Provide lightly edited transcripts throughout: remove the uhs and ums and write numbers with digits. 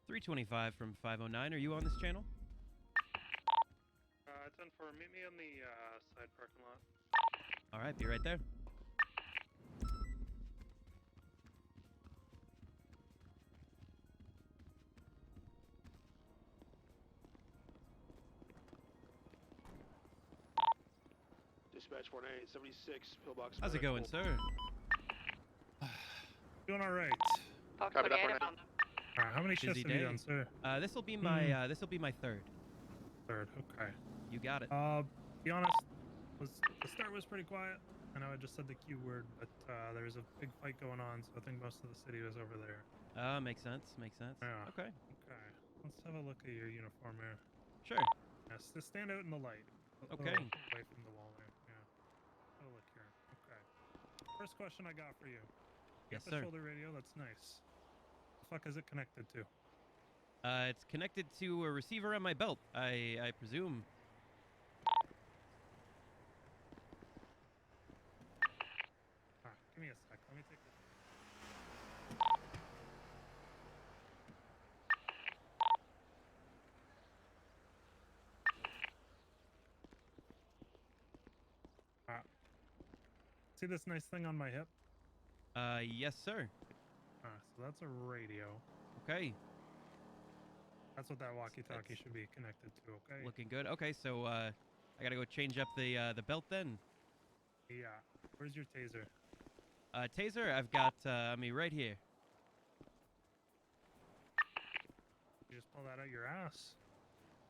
325 from 509. Are you on this channel? It's on for meet me on the side parking lot. All right, be right there. Dispatch 4876, pillbox. How's it going, sir? Doing all right. Fox Copy that 48, for I found him. All right, how many shifts Busy have you day. done, sir? This will be my third. Third. Okay. You got it. Be honest, the start was pretty quiet. I know I just said the Q word, but there was a big fight going on, so I think most of the city was over there. Makes sense. Makes sense. Yeah. Okay. Okay. Let's have a look at your uniform here. Sure. Yes, just stand out in the light. Okay. Away from the wall there. Yeah. Have a look here. Okay. First question I got for you. Yes, Got the sir. shoulder radio. That's nice. The fuck is it connected to? It's connected to a receiver on my belt. I presume. Give me a sec. Let me take this. See this nice thing on my hip? Yes, sir. So that's a radio. Okay. That's what that walkie-talkie That's should be connected to, okay? looking good. Okay, so I gotta go change up the belt then. Yeah. Where's your taser? Taser, I've got on me right here. You just pull that out your ass.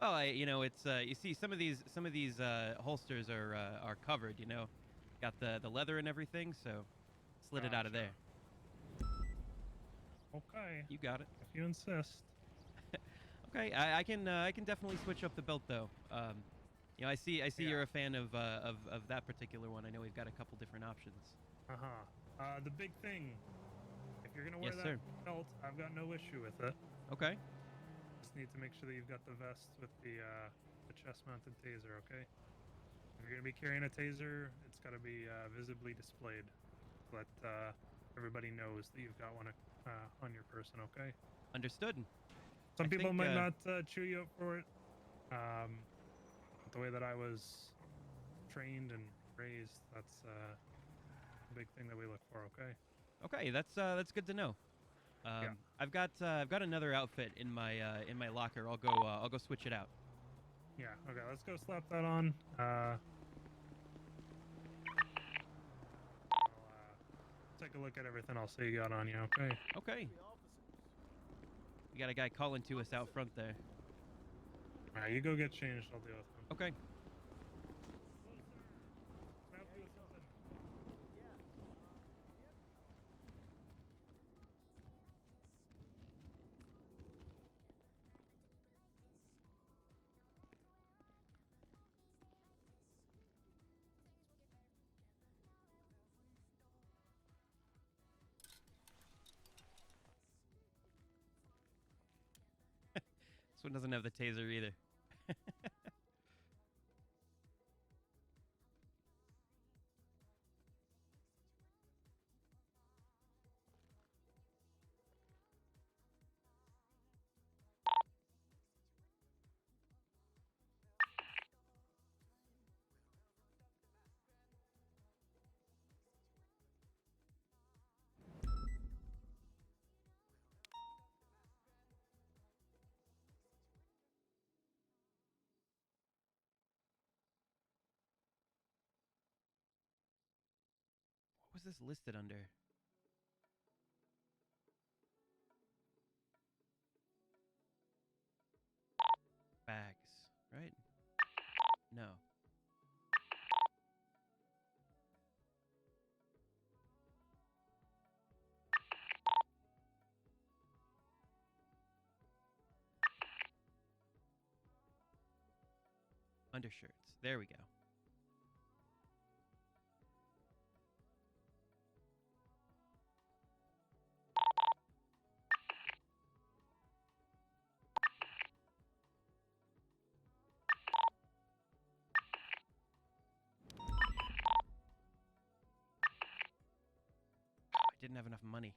Oh, it's you see some of these holsters are covered. You know, got the leather and everything, so slid it out of there. Okay. You got it. If you insist. Okay, I can definitely switch up the belt though. I see Yeah. you're a fan of that particular one. I know we've got a couple different options. The big thing. If you're gonna wear Yes, that sir. belt, I've got no issue with it. Okay. Just need to make sure that you've got the vest with the chest-mounted taser, okay? If you're gonna be carrying a taser, it's gotta be visibly displayed, so that everybody knows that you've got one on your person, okay? Understood. Some I people think, might not chew you up for it. But the way that I was trained and raised, that's a big thing that we look for, okay? Okay, that's good to know. Yeah. I've got another outfit in my locker. I'll go switch it out. Yeah, okay, let's go slap that on. I'll take a look at everything else that you got on you, okay? Okay. We got a guy calling to us out front there. Alright, you go get changed, I'll deal with him. Okay. Can I help you with something? This one doesn't have the taser either. What was this listed under? Bags, right? No. Undershirts. There we go. I didn't have enough money.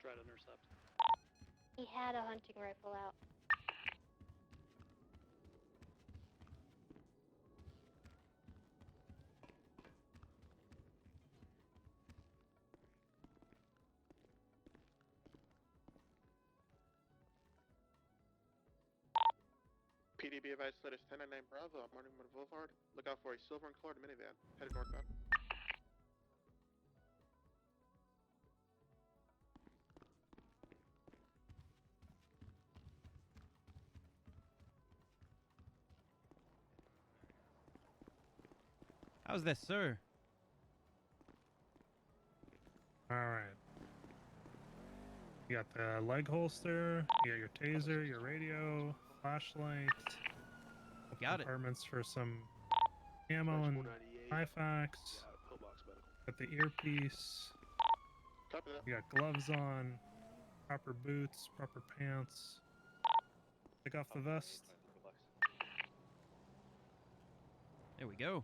try to intercept. He had a hunting rifle out. PDB advice letters 1099 Bravo, Monument Boulevard. Look out for a silver and colored minivan headed northbound. How's this, sir? All right. You got the leg holster. You got your taser, your radio, flashlight. Got it. Compartments for some ammo and IFAX. Pillbox medical. Got the earpiece. Copy that. You got gloves on. Proper boots. Proper pants. Take off the vest. There we go.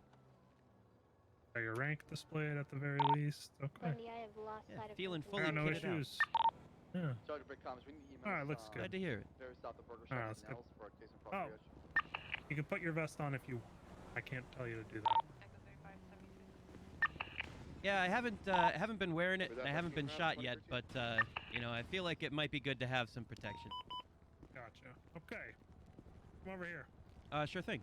Got your rank displayed at the very least. Okay. Bundy, I have lost Yeah, sight of feeling control. fully no kitted out. issues. Yeah. Sorry to break comments. We need emails. All right, looks good. Glad to hear it. Very south of Burger All right, Shop let's and go. Nels for a case of Oh. cross You can put your vest on if you. I can't tell you to do that. Yeah, I haven't been wearing it. Was that I haven't been fucking shot round yet, but 113? you know, I feel like it might be good to have some protection. Gotcha. Okay. Come over here. Sure thing.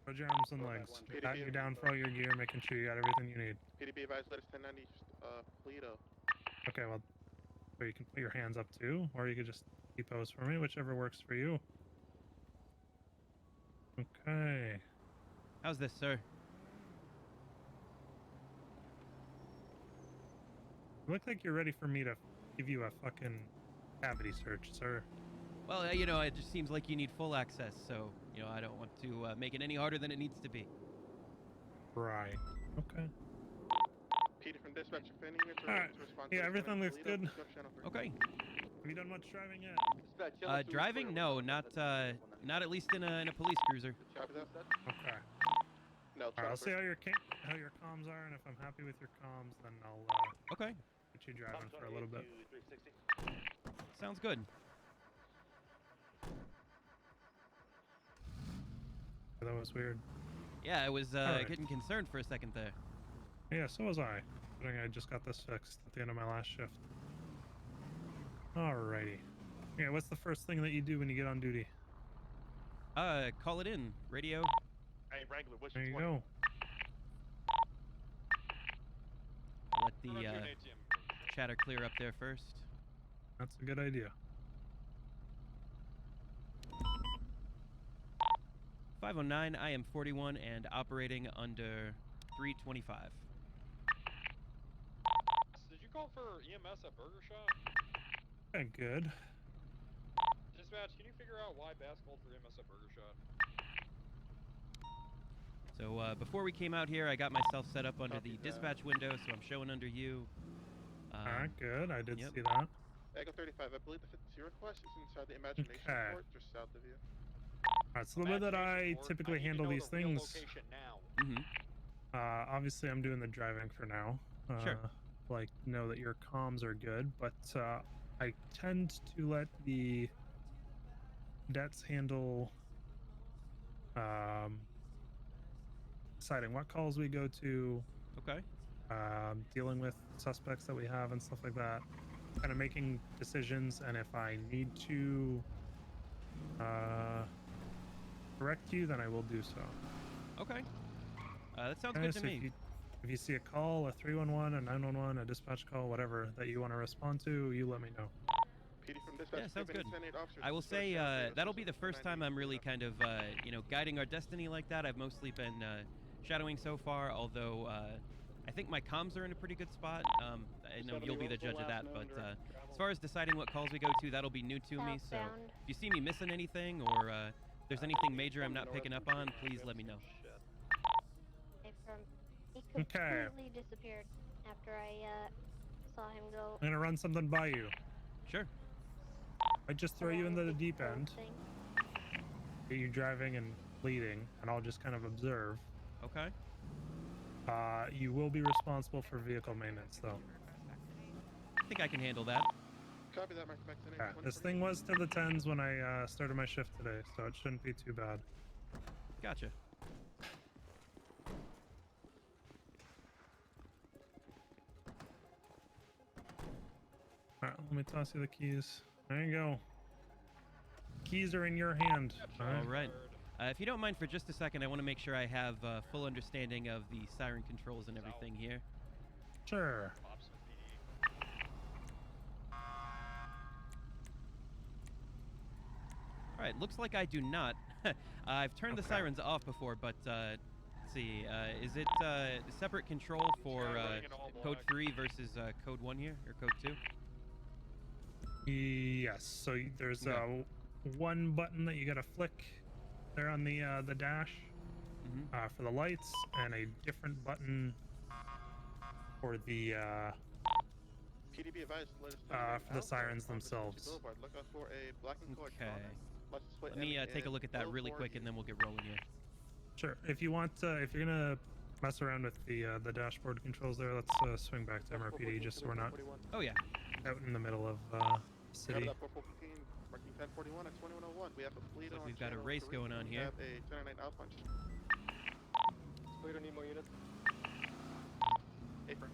Spread your arms and Go ahead, legs. one. Pat you down for all your gear, making sure you got everything you need. PDB advice letters 1090 Toledo. Okay, well, so you can put your hands up too, or you could just T-pose for me, whichever works for you. Okay. How's this, sir? You look like you're ready for me to give you a fucking cavity search, sir. Well, you know, it just seems like you need full access, so you know, I don't want to make it any harder than it needs to be. Right. Okay. Peter from dispatch, if any units All are right. to respond Yeah, to everything looks Toledo, good. go to channel 3. Okay. Have you done much driving yet? Dispatch, Driving? No, not at least in a police cruiser. Copy that. Okay. No, All right, channel I'll see 3. how your comms are, and if I'm happy with your comms, then I'll Okay, get you driving for a little bit. sounds good. That was weird. Yeah, I was Alright. getting concerned for a second there. Yeah, so was I. I just got this fixed at the end of my last shift. Alrighty. Yeah, what's the first thing that you do when you get on duty? Call it in. Radio. Hey, Wrangler, what's There you go. Let the chatter clear up there first. That's a good idea. 509, I am 41 and operating under 325. Did you call for EMS at Burger Shop? Okay, good. Dispatch, can you figure out why Bass called for EMS at Burger Shop? So before we came out here, I got myself set up under Copy the that. dispatch window, so I'm showing under you. Alright, good. I did yep. see that. Echo 35, I believe the 52 request is inside the Imagination Okay. Port, just south of you. Alright, so the way that I Imagination Board, typically need to handle know these the real things, location now. Mm-hmm. Obviously I'm doing the driving for now. Sure. Like, know that your comms are good, but I tend to let the cadets handle deciding what calls we go to, Okay. dealing with suspects that we have and stuff like that, kind of making decisions, and if I need to correct you, then I will do so. Okay. That sounds Okay, good to so me. if you see a call, a 311, a 911, a dispatch call, whatever that you want to respond to, you let me know. PD from dispatch, Yeah, sounds David, good. 10-8 officers I will to start say channel 3, that'll be the associates first time 990 I'm really Toledo. kind of you know, guiding our destiny like that. I've mostly been shadowing so far, although I think my comms are in a pretty good spot. I know you'll be the judge of that, but as far as deciding what calls we go to, that'll be new to me. So Southbound. if you see me missing anything, or if there's anything major I'm not picking up on, please let me know. He Okay. completely disappeared after I saw him go. I'm gonna run something by you. Sure. I just throw you around into the this deep road end, thing. get you driving and leading, and I'll just kind of observe. Okay. You will be responsible for vehicle maintenance, though. think I can handle that. Copy that, Mark. Back to Yeah, this thing was to the 10s when I started my shift today, so it shouldn't be too bad. Gotcha. Alright, let me toss you the keys. There you go. Keys are in your hand. All right. If you don't mind for just a second, I want to make sure I have full understanding of the siren controls and everything here. Sure. All right, looks like I do not. I've turned the Okay. sirens off before, but let's see. Is it separate control for code 3 versus code 1 here, or code 2? Yes. So there's Okay. one button that you gotta flick there on the dash Mm-hmm. for the lights, and a different button for the PDB advised. for the sirens themselves. Boulevard. Look out for a black and colored Okay. car. License plate Let me ending take a in look at that really quick, 04U. and then we'll get rolling here. Sure. If you want, if you're gonna mess around with the dashboard controls there, let's swing back to MRPD just so we're not Oh yeah. out in the middle of Cover city. that 4415, marking 1041 at 2101. We have a fleet Looks like on we've got a channel race 3. going on We here. have a 1009 Alpine. We don't need more units. Apron.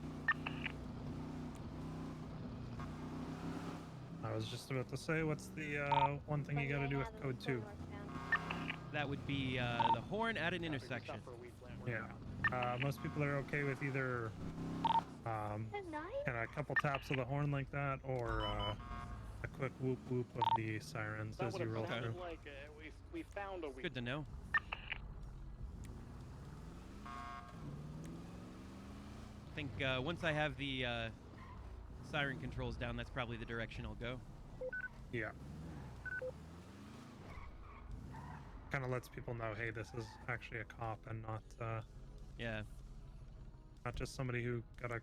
I was just about to say, what's the one thing you gotta do with code 2? That would be the horn at an intersection. Yeah. Most people are okay with either kind of a couple taps of the horn like that, or a quick whoop whoop of the sirens as you roll through. Like we found a Good to know. I think once I have the siren controls down, that's probably the direction I'll go. Yeah. Kind of lets people know, hey, this is actually a cop and Yeah. not just somebody who got a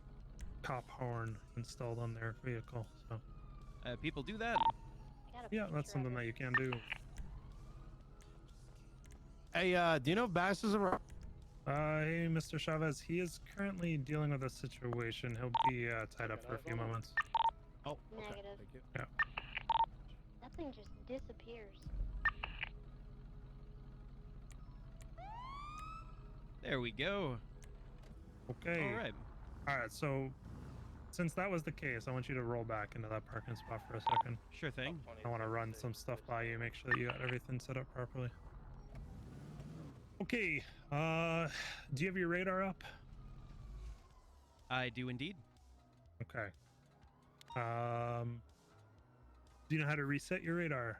cop horn installed on their vehicle. So People do that. yeah, that's something that you can do. Hey, do you know if Bass is around? Hey, Mr. Chavez, he is currently dealing with a situation. He'll be tied up for a few moments. Oh, okay. Negative. Thank you. Yeah. That thing just disappears. There we go. Okay. All right. All right. So, since that was the case, I want you to roll back into that parking spot for a second. Sure thing. I want to run some stuff by you, make sure that you got everything set up properly. Okay. Do you have your radar up? I do indeed. Okay. Do you know how to reset your radar?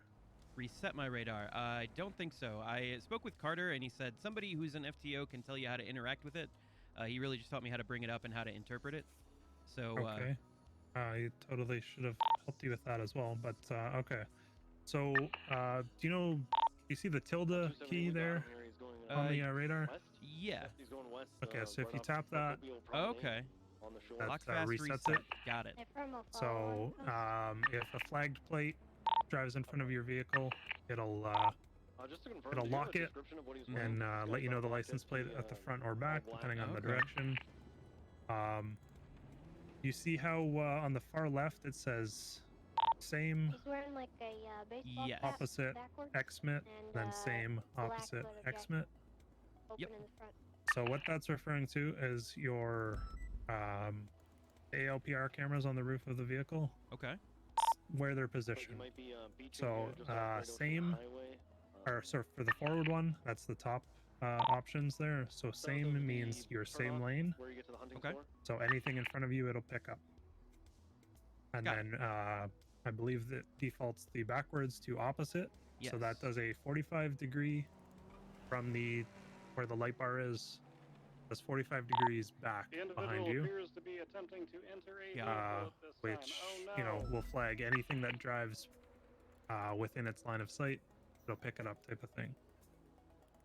Reset my radar. I don't think so. I spoke with Carter, and he said somebody who's an FTO can tell you how to interact with it. He really just taught me how to bring it up and how to interpret it. So, Okay. I totally should have helped you with that as well, but okay. So, do you know? You see the tilde key there on the radar? yeah. He's going west. Okay, so if you tap that, Okay. On the shore. That, Lock fast resets reset. it. Got it. If I'm a So, if a flagged plate drives in front of your vehicle, it'll just to confirm, it'll do you have lock a it description of what he's and wearing? let you know the Black license tip, plate the, at the front or back, black. depending on the Okay. direction. You see how on the far left it says same he's wearing like a baseball Yes. cap opposite backwards XMIT, and then same black opposite leather jacket XMIT. open Yep. in the front. So what that's referring to is your ALPR cameras on the roof of the vehicle, Okay. where they're He positioned. might be, beaching So, here, just off Great Ocean same, Highway. or so for the forward one, that's the top options there. So south of same the means your same turnoff lane. Where you get to the hunting Okay. store. So anything in front of you, it'll pick up. And Got then I believe that defaults the backwards to opposite. So that Yes. does a 45 degree from the where the light bar is. Does 45 degrees back The individual behind you, appears to be attempting to enter a Yeah. vehicle at this which time. Oh, no. you know will flag anything that drives within its line of sight. It'll pick it up, type of thing.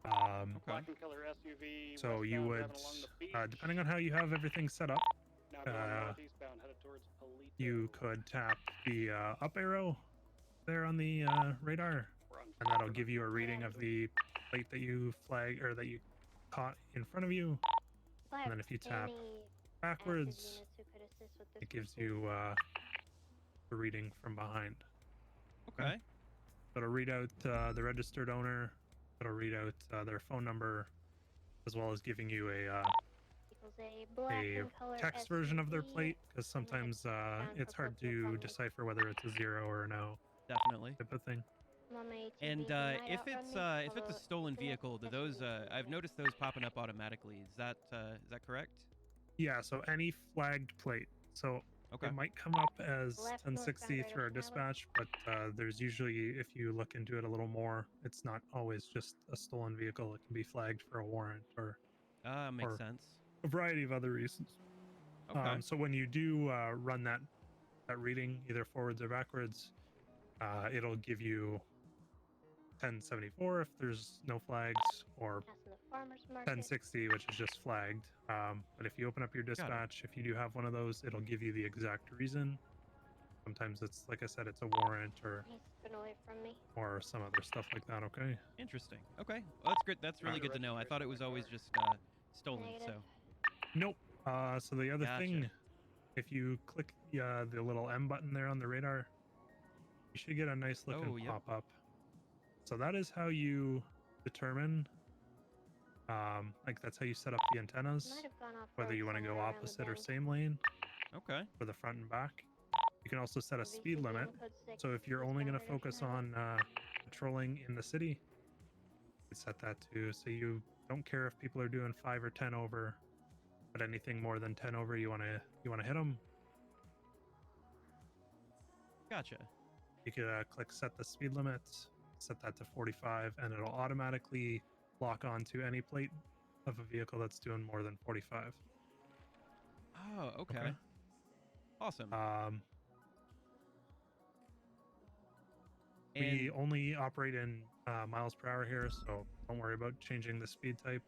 Okay. Black and color SUV. So you westbound, would, driving along the beach. depending on how you have everything set up, Now going uh, northeastbound, headed towards Alito. you could tap the up arrow there on the radar, We're on and that'll give you a reading of the plate that you flag or that you caught in front of you. If I And then have if you tap any active backwards, units who could assist with this it gives pursuit, you the reading from behind. Okay. It'll read out the registered owner. It'll read out their phone number, as well as giving you a Equals a black in color text version of their SUV. plate, because sometimes it's hard to decipher whether it's a 0 or a no Definitely. type of thing. On my ATV, And he might if outrun it's me, if it's although a stolen it's an vehicle, do those SUV. I've noticed those popping up automatically. Is that correct? Yeah, so any flagged plate. So Okay. it might come up as Left 1060 northbound through our right of Canal. dispatch, but there's usually, if you look into it a little more, it's not always just a stolen vehicle. It can be flagged for a warrant or Makes or sense. a variety of other reasons. Okay. So when you do run that reading, either forwards or backwards, it'll give you 1074 if there's no flags, or Passing the farmer's market. 1060, which is just flagged. But if you open up your Got it. dispatch, if you do have one of those, it'll give you the exact reason. Sometimes it's, like I said, it's a warrant He's been away from me. or some other stuff like that. Okay. Interesting. Okay. Well, that's great. That's really good to know. I thought it was always just stolen. Negative. So Nope. So the other Gotcha. thing, if you click the little M button there on the radar, you should get a nice looking Oh, yep. pop up. So that is how you determine, like that's how you set up the antennas, Might have gone off whether road you want to go somewhere around the opposite or bend. same lane okay. for the front and back. You can also set a speed VCDM limit. code 6, So if you're only going to eastbound focus British Highway. on patrolling in the city, you can set that to, so you don't care if people are doing 5 or 10 over, but anything more than 10 over, you want to hit them. Gotcha. You could click set the speed limit, set that to 45, and it'll automatically lock onto any plate of a vehicle that's doing more than 45. Oh, okay. Okay. Awesome. We And only operate in miles per hour here, so don't worry about changing the speed type.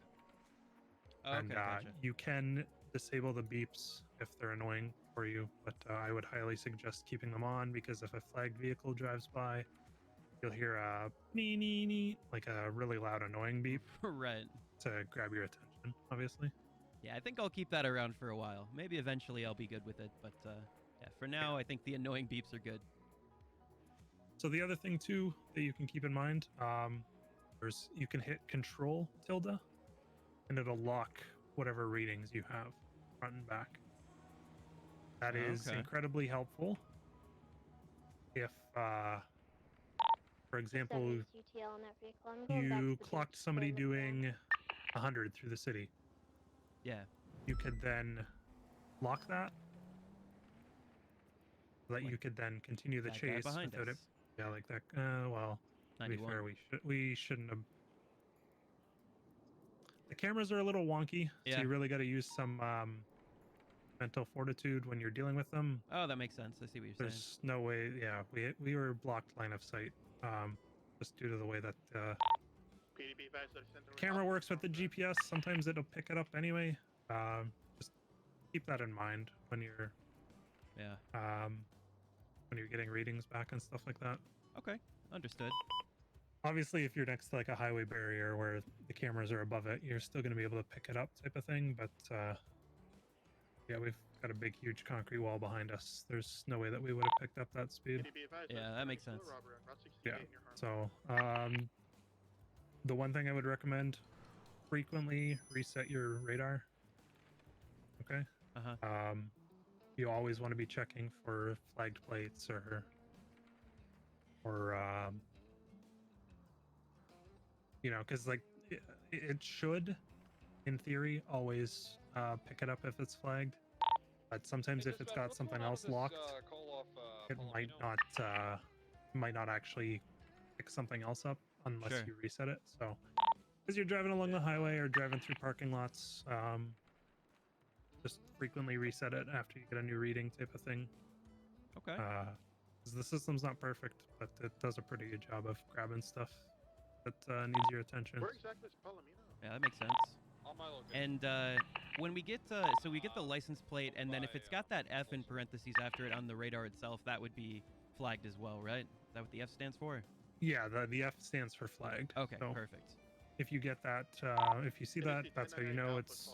okay, And gotcha. you can disable the beeps if they're annoying for you, but I would highly suggest keeping them on, because if a flagged vehicle drives by, you'll hear a nee nee nee, like a really loud annoying beep Right. to grab your attention, obviously. Yeah, I think I'll keep that around for a while. Maybe eventually I'll be good with it, but yeah, for now I think the annoying beeps are good. So the other thing too that you can keep in mind, you can hit Control tilde, and it'll lock whatever readings you have, front and back. That is Okay. incredibly helpful. If, for example, 70 UTL on that vehicle. I'm going back you to the clocked beach somebody today with doing 100 through the city, Yeah. you could then lock that, so that you could then continue the That guy chase behind without us. it. Yeah, like that. Well, to be 91. fair, we shouldn't have. The cameras are a little wonky, Yeah. so you really got to use some mental fortitude when you're dealing with them. Oh, that makes sense. I see what you're saying. There's no way. Yeah, we were blocked line of sight, just due to the way that PDB advised that it's the camera works with the GPS. Sometimes it'll pick it up anyway. Just keep that in mind when you're Yeah. when you're getting readings back and stuff like that. Okay. Understood. Obviously, if you're next to like a highway barrier where the cameras are above it, you're still going to be able to pick it up, type of thing. But yeah, we've got a big, huge concrete wall behind us. There's no way that we would have picked up that speed. PDB advised Yeah, that makes sense. robbery on Route 68 Yeah. in your harm. So the one thing I would recommend: frequently reset your radar. Okay. Uh-huh. You always want to be checking for flagged plates or you know, because like it should, in theory, always pick it up if it's flagged. But sometimes Hey, if it's dispatch, got what's something going on else with this, locked, call off, it Palomino? might not actually pick something else up unless Sure. you reset it. So, as you're driving along the highway or driving through parking lots, just frequently reset it after you get a new reading, type of thing. Okay. 'Cause the system's not perfect, but it does a pretty good job of grabbing stuff that needs your attention. Where exactly is Palomino? Yeah, that makes sense. On my location. And when we get so we get the license plate, and then if it's got that F in parentheses after it on the radar itself, that would be flagged as well, right? Is that what the F stands for? Yeah, the F stands for flagged. Okay, So perfect. if you get that, if you see that, that's how you know it's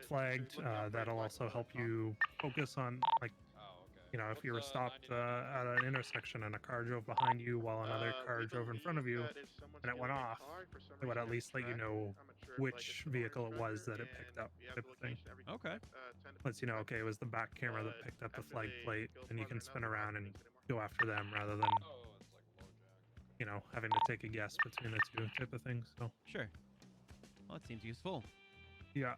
flagged. That'll also help you focus on like Oh, okay. you know, if you were What's, stopped 99? at an intersection and a car drove behind you while another car We drove in front of believe you, that if someone's and it went stealing a off, car, for some it would reason at it's least let you tracking. know I'm not sure if, like, which it's an vehicle it owner's was tracker, that it picked and up, we have type the of thing. location, every Okay. 10 to Lets you know, 15 okay, it was the back camera that but picked up the after flag they plate, go and you farther can enough, spin we're not around doing and this anymore. go after them rather than, Oh, it's like a low jack. you know, having to take a guess between the two type of thing. So Sure. Well, that seems useful. yeah,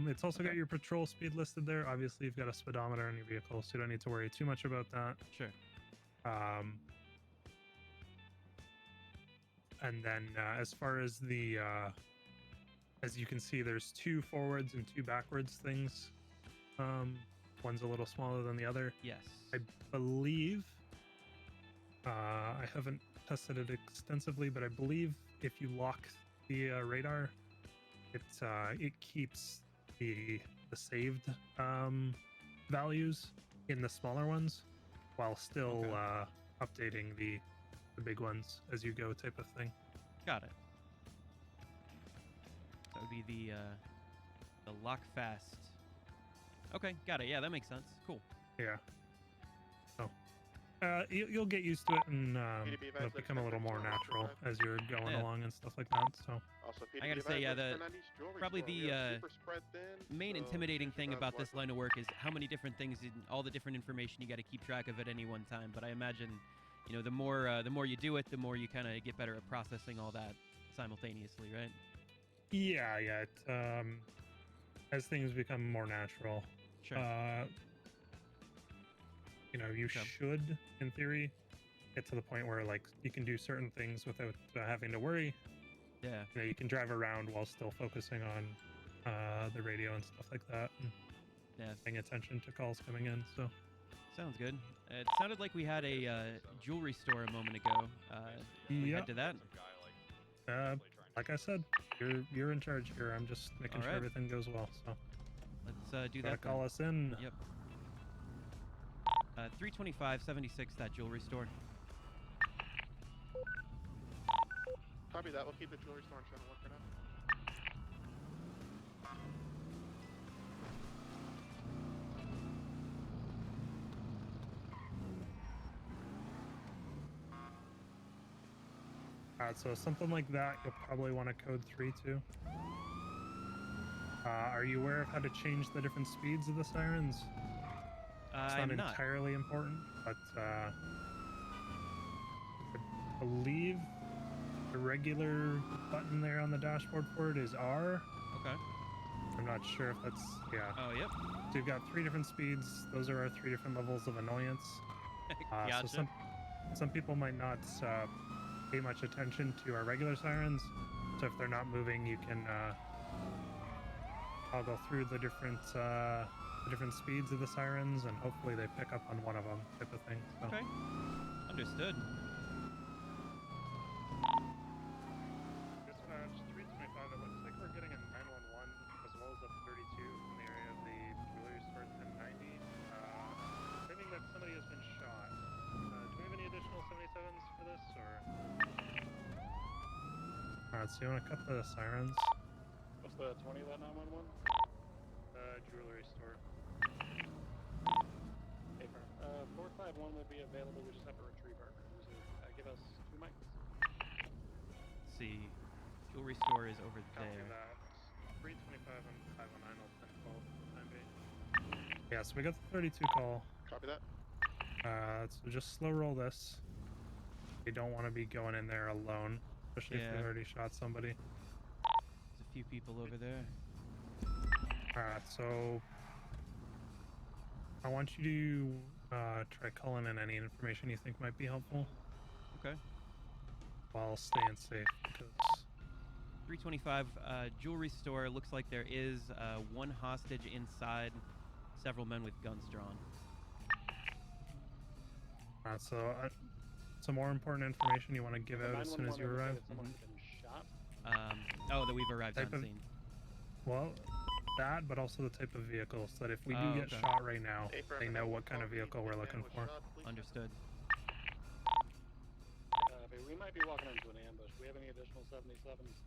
it's also got Okay. your patrol speed listed there. Obviously, you've got a speedometer on your vehicle, so you don't need to worry too much about that. Sure. And then as far as the as you can see, there's 2 forwards and 2 backwards things. One's a little smaller than the other. Yes. I believe I haven't tested it extensively, but I believe if you lock the radar, it keeps the saved values in the smaller ones while still Okay. updating the big ones as you go, type of thing. Got it. That would be the lock fast. Okay, got it. Yeah, that makes sense. Cool. Yeah. So you'll get used to it, and PDB it'll advised, become a little more 10 natural as you're going Yeah. along and stuff like that. So Also, I gotta say, yeah, the probably the the main intimidating thing about this line of work is how many different things and all the different information you got to keep track of at any one time. But I imagine, you know, the more you do it, the more you kind of get better at processing all that simultaneously, right? yeah, as things become more natural, Sure. you know, you Okay. should, in theory, get to the point where like you can do certain things without having to worry. Yeah. You know, you can drive around while still focusing on the radio and stuff like that, and Yeah. paying attention to calls coming in. So Sounds good. It sounded like we had a jewelry store a moment ago. We yeah, head to that. Some guy like like I said, you're in charge here. I'm just making sure Alright. everything goes well. So Let's do gotta that. call Then. us in. Yep. 32576, that jewelry store. Copy that. We'll keep the jewelry store on channel 1 for now. So something like that, you'll probably want to code 3 to. Are you aware of how to change the different speeds of the sirens? It's I'm not. entirely important, but I believe the regular button there on the dashboard for it is R. Okay. I'm not sure if that's, yeah. Oh, yep. So you've got 3 different speeds. Those are our 3 different levels of annoyance. Gotcha. So some people might not pay much attention to our regular sirens. So if they're not moving, you can toggle through the different speeds of the sirens, and hopefully they pick up on one of them, type of thing. So. Okay. Understood. Dispatch 325. It looks like we're getting a 911 as well as a 32 in the area of the jewelry store 1090. Claiming that somebody has been shot. Do we have any additional 77s for this, or? Alright, so you want to cut the sirens? What's the 20 of that 911? Jewelry store. Paper. 451 would be available. We just have to retrieve our cruiser. Give us 2 mics. Let's see. Jewelry store is over Copy there. that. 325 and 519 will 1012 for the time being. Yeah, so we got the 32 call. Copy that. So just slow roll this. You don't want to be going in there alone, especially if Yeah. you already shot somebody. There's a few people over there. Alright, so I want you to try calling in any information you think might be helpful Okay. while staying safe, because 325 jewelry store. Looks like there is one hostage inside, several men with guns drawn. so some more important information you want to give out as soon as you arrive. Someone's been shot. Oh, that we've arrived Type on of- scene. Well, that, but also the type of vehicle, so that if we do Oh, get okay. shot right now, Affirmative. they know what kind of vehicle we're looking for. Understood. But we might be walking into an ambush. Do we have any additional 77s?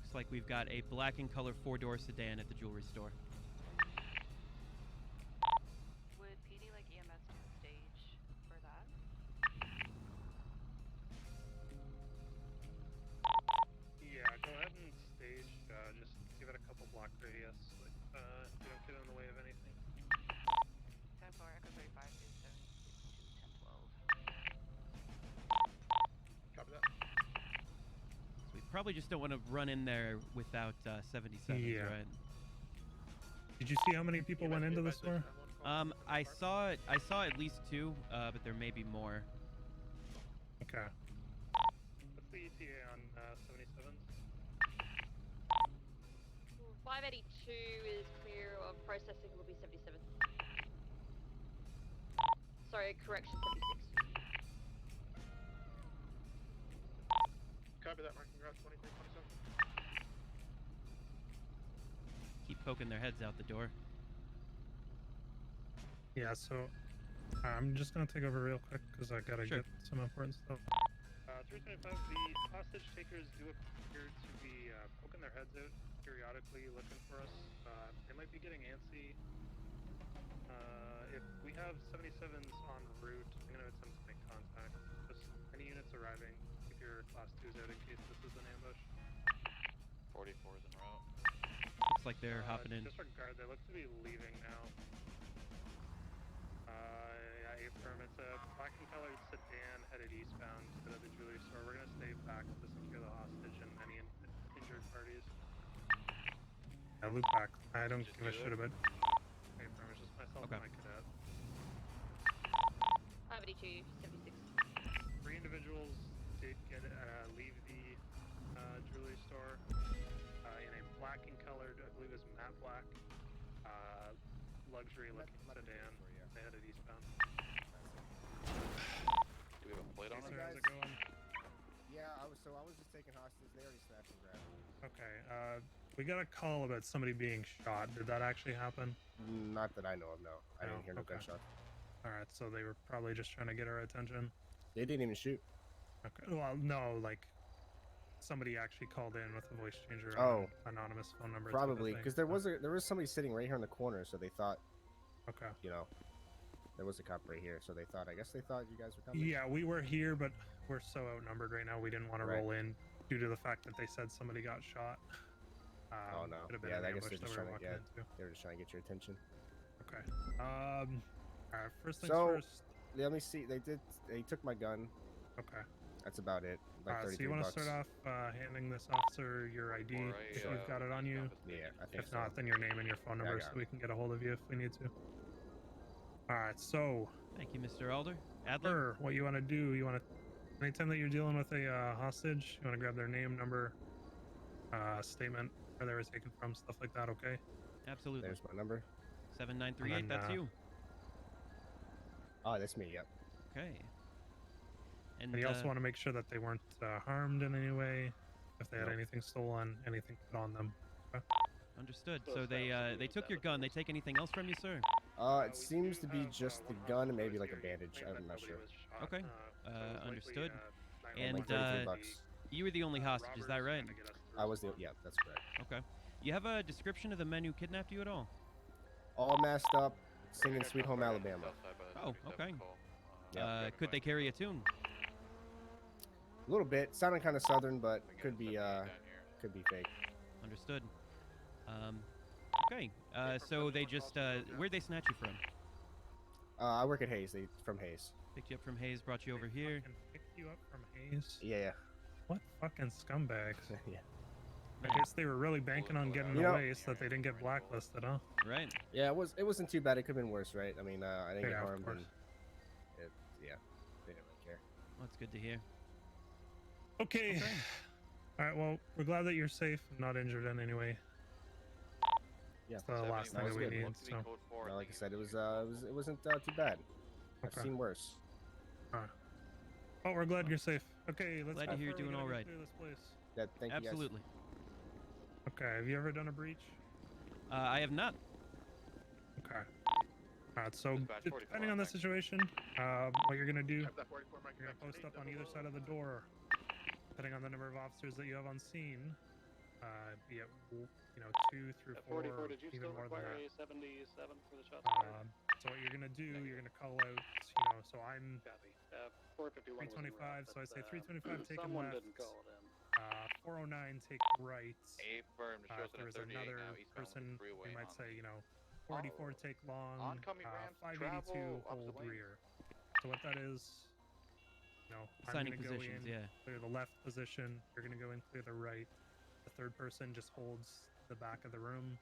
Looks like we've got a black and color 4-door sedan at the jewelry store. probably just don't want to run in there without 77s, Yeah. right? Did you see how many people went into the store? I saw at least 2, but there may be more. Okay. What's the ETA on 77s? 582 is clear of processing, will be 77. Sorry, correction, 76. Copy that, marking route 2327. Keep poking their heads out the door. Yeah, so I'm just gonna take over real quick because I gotta Sure. get some important stuff. 325, the hostage takers do appear to be poking their heads out periodically, looking for us. They might be getting antsy. If we have 77s en route, I'm gonna attempt to make contact. Just any units arriving, keep your class 2s out in case this is an ambush. 44's en route. Looks like they're hopping in. Disregard, they look to be leaving now. Yeah, affirm. It's a black and colored sedan headed eastbound to the jewelry store. We're gonna stay back to secure the hostage and any injured parties. Yeah, loop back. I don't Just give a do shit it? about. Affirm. It's just myself Okay. and my cadet. 582, 76. 3 individuals did get leave the jewelry store in a black and colored, I believe it's matte black, luxury looking sedan. They headed eastbound. Do we have a plate on Sir, it? how's it going? Yeah, I was just taking hostage. They already snatched and grabbed. Okay, we got a call about somebody being shot. Did that actually happen? Not that I know of, no. I No, didn't hear no okay. gunshots. Alright, so they were probably just trying to get our attention. They didn't even shoot. Okay, well, no, like, somebody actually called in with a voice changer Oh. on anonymous phone number. Probably, because there was a... there was somebody sitting right here in the corner, so they thought, Okay. you know, there was a cop right here, so they thought, I guess they thought you guys were coming. Yeah, we were here, but we're so outnumbered right now, we didn't want to Right. roll in due to the fact that they said somebody got shot. Oh, no. Could have been Yeah, an I guess ambush they're just that we trying were to walking get, into. they were just trying to get your attention. Okay. Alright, first things So- first. Let me see, they took my gun. Okay. That's about it. Like So 33 you want to bucks. start off handing this officer your ID Before if I, you've got it on you. Yeah, I think If so. not, then your name and your phone Yeah, I number got so it. we can get a hold of you if we need to. Alright, so, Thank you, Mr. Alder. Adler. sir, what you want to do, anytime that you're dealing with a hostage, you want to grab their name, number, statement, where they were taken from, stuff like that, okay? Absolutely. There's my number. 7938. And then, That's you. Oh, that's me, yep. Okay. And you also want to make sure that they weren't harmed in any way, if they had No. anything stolen, anything put on them. Understood. So So it's they absolutely they took your gun. They take anything else from you, sir? It seems to be just the gun and maybe like a bandage. I'm not sure. Okay. Understood. And like And 33 bucks. you were the only hostage, is that right? I was the, yeah, that's correct. Okay. You have a description of the men who kidnapped you at all? All masked up, singing Sweet Home Alabama. Oh, okay. Yeah. Could they carry a tune? A little bit. Sounding kind of southern, but could be fake. Understood. Okay. So they just where'd they snatch you from? I work at Hayes. They from Hayes. Picked you up from Hayes, brought you over here. Picked you up from Hayes? Yeah. What fucking scumbags? Yeah. I guess they were really banking on getting You know- away so that they didn't get blacklisted, huh? Right. Yeah. It wasn't too bad. It could have been worse, right? I mean, I didn't Yeah, get of harmed. course. And yeah. They didn't really care. Well, that's good to hear. Okay. Okay. Alright, well, we're glad that you're safe and not injured in any way. Yeah. It's the last thing was that we good. need, so... No, like I said, it wasn't too bad. I've Okay. seen worse. Oh, we're glad you're safe. Okay, let's Glad go to hear you're forward. We doing gotta all get right. through this place. Yeah. Thank you guys. Absolutely. Okay, have you ever done a breach? I have not. Okay. Alright, so Dispatch 44, depending on the thanks. situation, what you're gonna do, Have that 44 marking you're gonna route post up on 28, either side of the door. Depending on the number of officers that you have on scene, be it 2 through 4, 44, did you even still more than require that. a 77 for the shots fired? So what you're gonna do, you're gonna call out, so I'm Copy. 451 was en route, 325, so I but, say 325 take someone left. didn't call it in. 409 take right. Affirm to show If there was 38 another now, eastbound person, with the freeway we might on. say 44 take long. Oncoming ramps, 582 travel, hold opposite lanes. rear. So what that is I'm Assigning gonna go positions, in, yeah. clear the left position. You're gonna go in, clear the right. The third person just holds the back of the room,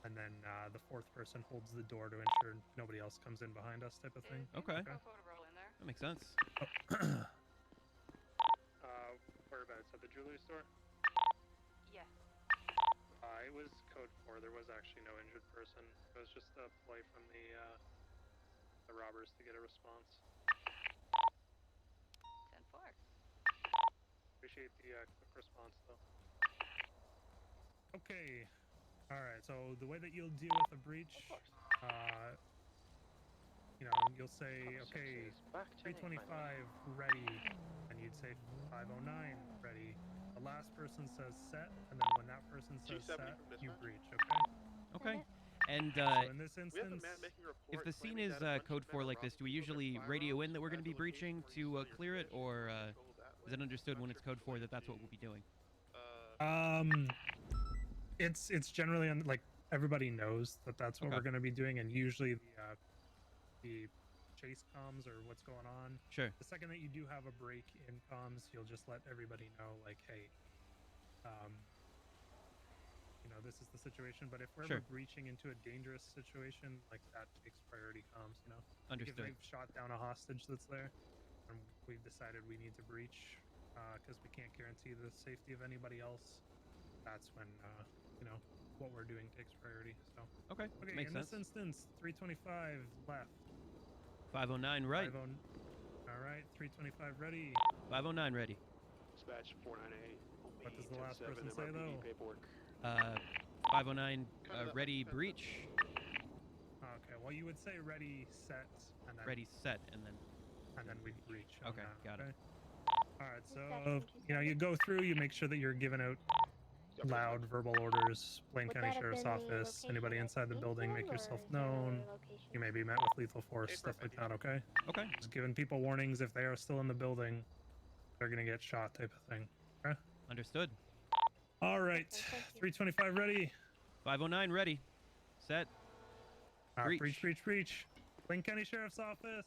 and then the fourth person holds the door to ensure nobody else comes in behind us, type of thing. Okay. Okay. That makes sense. Whereabouts at the jewelry store? Yeah. It was code 4. There was actually no injured person. It was just a play from the robbers to get a response. 10-4. Appreciate the quick response though. Okay. All right. So the way that you'll deal with a breach, you'll say, okay, 325 ready, and you'd say 509 ready. The last person says set, and then when that person says G70 set, from you dispatch. breach. Okay. Okay. And So in this We have a instance, man making a report if the scene claiming is that a bunch code of men 4 are like this, do we robbing people with usually their radio in firearms that we're going to as be a location breaching where you to saw your clear it, fish or and control that is it way? understood Not when sure it's if code it's 4 like that that's what the- we'll be doing? it's generally on, like, everybody knows that that's what Okay. we're going to be doing, and usually the chase comms or what's going on. Sure. The second that you do have a break in comms, you'll just let everybody know, like, hey, this is the situation. But if we're Sure. ever breaching into a dangerous situation, like, that takes priority comms, Like, if Understood. they've shot down a hostage that's there, and we've decided we need to breach because we can't guarantee the safety of anybody else, that's when, what we're doing takes priority. So, Okay. okay, Makes in sense. this instance, 325 left. 509 right. 50 all right, 325 ready. 509 ready. Dispatch 498. What does the last person say, though? Paperwork. 509 ready breach. Okay, well, you would say ready, set, and then Ready set, and then we'd breach. On Okay, that, got it. All right, so you go through, you make sure that you're giving out loud verbal orders. Blaine Would County that have Sheriff's been the Office. location Anybody at inside the building, make Kingston, yourself or is there another known. location? You may be met with lethal force, Hey, stuff like perfect. that. Okay. Okay. Just giving people warnings if they are still in the building, they're gonna get shot, type of thing. Okay. Understood. All right, Okay, thank you. 325 ready. 509 ready. Set. Breach. Blaine County Sheriff's Office.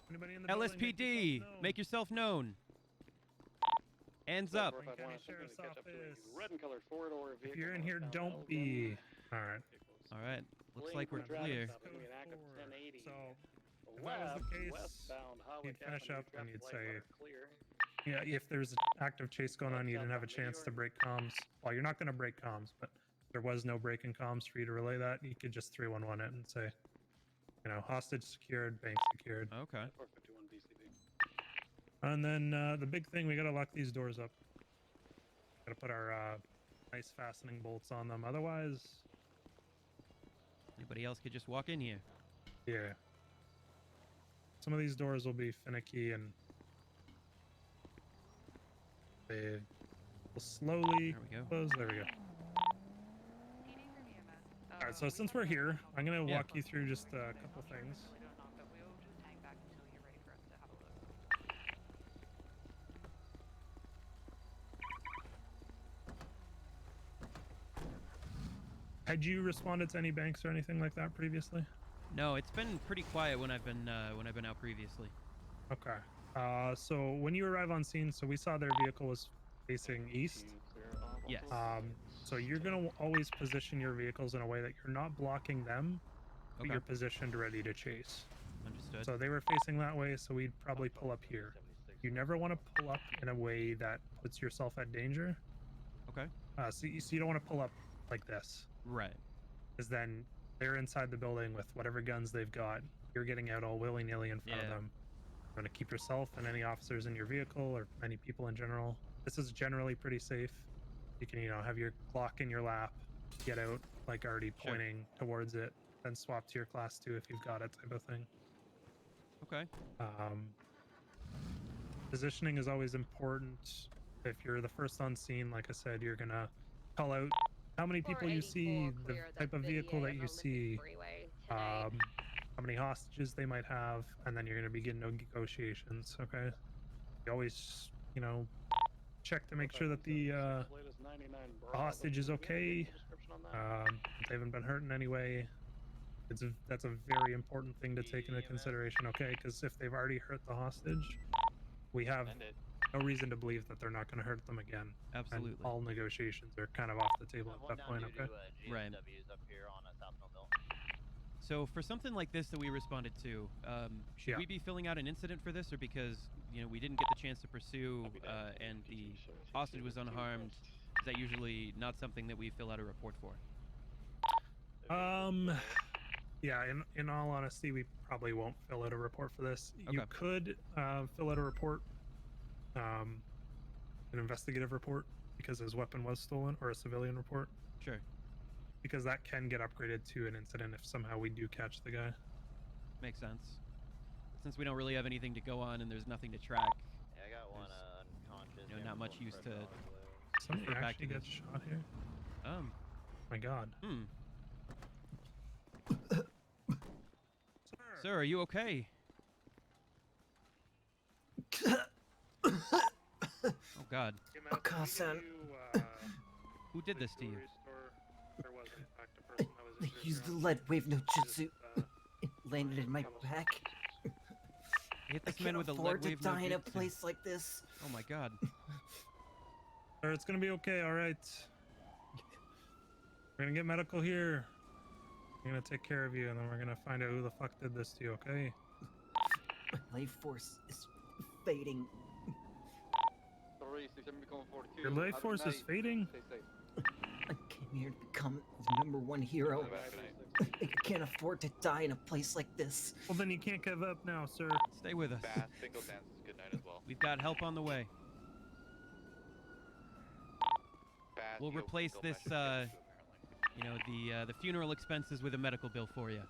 Anybody in the building, LSPD, make yourself known. Hands up. Blaine County 451, Sheriff's attempting to catch up to Office. a red and colored four-door vehicle. If you're in here, northbound don't Elgin. be. All right. All right. Looks Fleeing like we're from traffic clear. stop, moving an active 1080. So if that was the case, westbound highway you'd finish Avenue, up and traffic you'd light say, are clear. yeah, if there's an active chase going on, you didn't have a chance to break comms. Well, you're not going to break comms, but there was no break in comms for you to relay that. You could just 311 it and say, hostage secured, bank secured. Okay. 451 BCB. And then the big thing, we got to lock these doors up. Got to put our nice fastening bolts on them. Otherwise, Anybody else could just walk in here. yeah. Some of these doors will be finicky and they will slowly There we go. close. There we go. All right, so since we're here, I'm going to Yeah. walk you through just a couple things. Had you responded to any banks or anything like that previously? No, it's been pretty quiet when I've been out previously. Okay. So when you arrive on scene, so we saw their vehicle was facing east. Yes. So you're gonna always position your vehicles in a way that you're not blocking them, but Okay. you're positioned ready to chase. Understood. So they were facing that way, so we'd probably pull up here. You never want to pull up in a way that puts yourself at danger. Okay. So you don't want to pull up like this, Right. because then they're inside the building with whatever guns they've got. You're getting out all willy-nilly in front of Yeah. them. You want to keep yourself and any officers in your vehicle or any people in general. This is generally pretty safe. You can, have your Glock in your lap, get out, like already Sure. pointing towards it, then swap to your class 2 if you've got it, type of thing. Okay. Positioning is always important. If you're the first on scene, like I said, you're gonna call out how many people you see, the type of vehicle that you see, how many hostages they might have, and then you're gonna begin negotiations. Okay. You always, check to make sure that the hostage is okay. They haven't been hurt in any way. That's a very important thing to take into consideration. Okay, because if they've already hurt the hostage, we have no reason to believe that they're not going to hurt them again. Absolutely. And all negotiations are kind of off the table at that point, okay? Right. So for something like this that we responded to, should Yeah. we be filling out an incident for this, or because we didn't get the chance to pursue and the hostage was unharmed, is that usually not something that we fill out a report for? Yeah. In all honesty, we probably won't fill out a report for this. You Okay. could fill out a report, an investigative report, because his weapon was stolen, or a civilian report, Sure. because that can get upgraded to an incident if somehow we do catch the guy. Makes sense. Since we don't really have anything to go on and there's nothing to track, Yeah, I got one unconscious. not much use to. Somebody refer back actually to gets this. shot here. My God. Sir, are you okay? Oh God. Oh, Carson. Who did this to you? There was in fact a person that was They injured used the here. lead wave no Just, jutsu. It landed in my back. You hit I this man can't with a lead afford to wave no die in a jutsu. place like this. Oh my God. Sir, it's gonna be okay, alright. We're gonna get medical here. We're gonna take care of you, and then we're gonna find out who the fuck did this to you, okay? My life force is fading. Your life force is fading? I came here to become the #1 hero. I can't afford to die in a place like this. Well, then you can't give up now, sir. Stay with us. Single dance is good night as well. We've got help on the way. We'll replace this, the funeral expenses with a medical bill for you.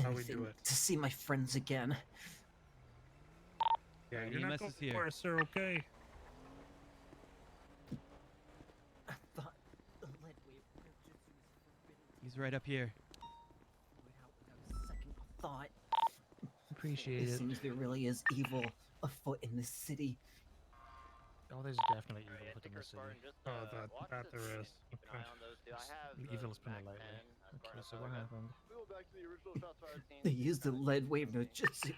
How we Anything do it. to see my friends again. Yeah, Alright, you're not EMS going is here. far, sir, okay? I thought the lead wave no jutsu was forbidden. He's right up here. Without a second thought. Appreciate It it. seems there really is evil afoot in this city. Oh, there's definitely evil within the city. That there is. Okay. Evil is put lightly. Okay, so what happened? We go back to the original shots fired scene. They used the lead wave no jutsu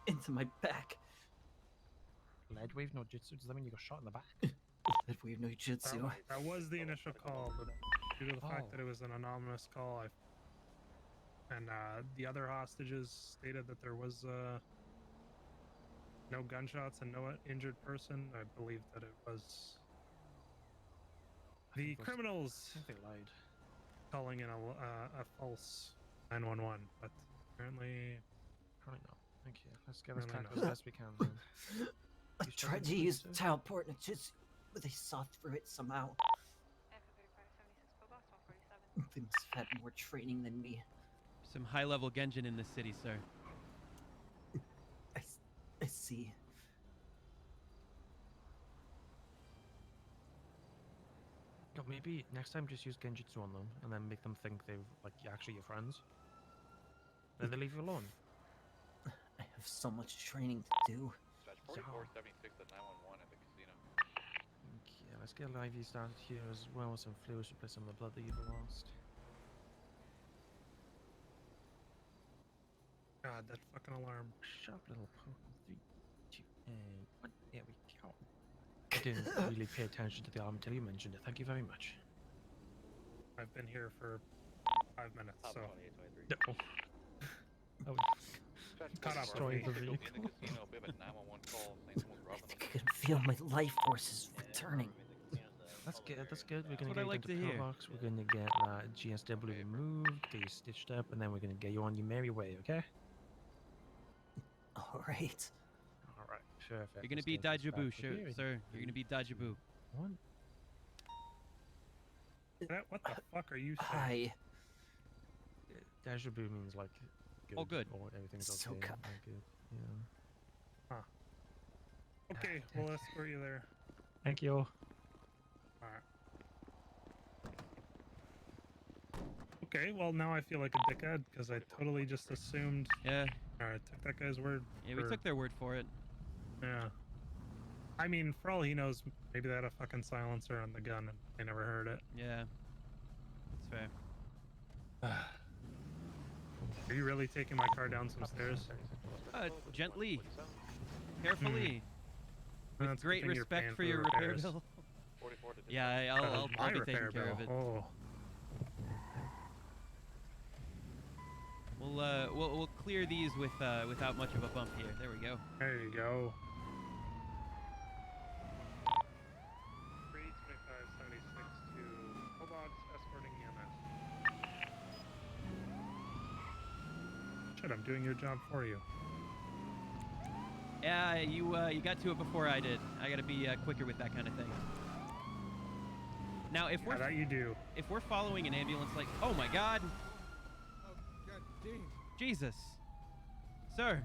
into my back. Lead wave no jutsu? Does that mean you got shot in the back? Lead wave no jutsu. That was the initial call, but due to the fact Oh. that it was an anonymous call, and the other hostages stated that there was no gunshots and no injured person, I believe that it was the criminals I think they lied. calling in a false 911, but apparently Probably not. Thank you. Let's get this Really tackle not. as best we can then. I You tried to struggling use to- teleport no jutsu, but they saw through it somehow. They must have had more training than me. Some high-level Genjin in this city, sir. I see. Yo, maybe next time just use genjutsu on them and then make them think they're like actually your friends. Then they leave you alone. I have so much training to do. Dispatch 4476 at 911 at the casino. Okay, let's get an IV started here as well with some fluids to replace some of the blood that you've lost. God, that fucking alarm. Sharp little poke. 3, 2, and 1. There we go. I didn't really pay attention to the alarm until you mentioned it. Thank you very much. I've been here for 5 minutes, so No. Oh, caught up Destroy with the me. In vehicle. the casino, we have a 911 call saying someone's I robbing them. think I can feel my life forces returning. That's good. That's good. We're gonna what I get like you to into hear. pillbox. We're gonna get GSW removed, get you stitched up, and then we're gonna get you on your merry way. Okay? All right. All right. Perfect. You're gonna Let's be get this back Dajabu, to here. sir. You're gonna be Dajabu. 1. What the fuck are you saying? Hi. Dajabu means like good. Oh, good. Or everything's So okay. ca- Like, good. Yeah. Okay, we'll escort you there. Thank you. Alright. Okay, well now I feel like a dickhead because I totally just assumed. Yeah, Alright, took that guy's word. yeah, we for- took their word for it. Yeah. I mean, for all he knows, maybe they had a fucking silencer on the gun and they never heard it. Yeah, that's fair. Are you really taking my car down some stairs? Gently, carefully, with That's a good great thing you're respect paying for the your repair repairs. bill. 44 to Yeah, I'll My be taking repair care of it. bill. Oh. We'll clear these without much of a bump here. There we go. There you go. 32576 to Cobots escorting EMS. Shit, I'm doing your job for you. Yeah, you got to it before I did. I gotta be quicker with that kind of thing. Now, if Yeah, that you do. if we're following an ambulance, like, oh my God, Oh, God dang. Jesus, sir.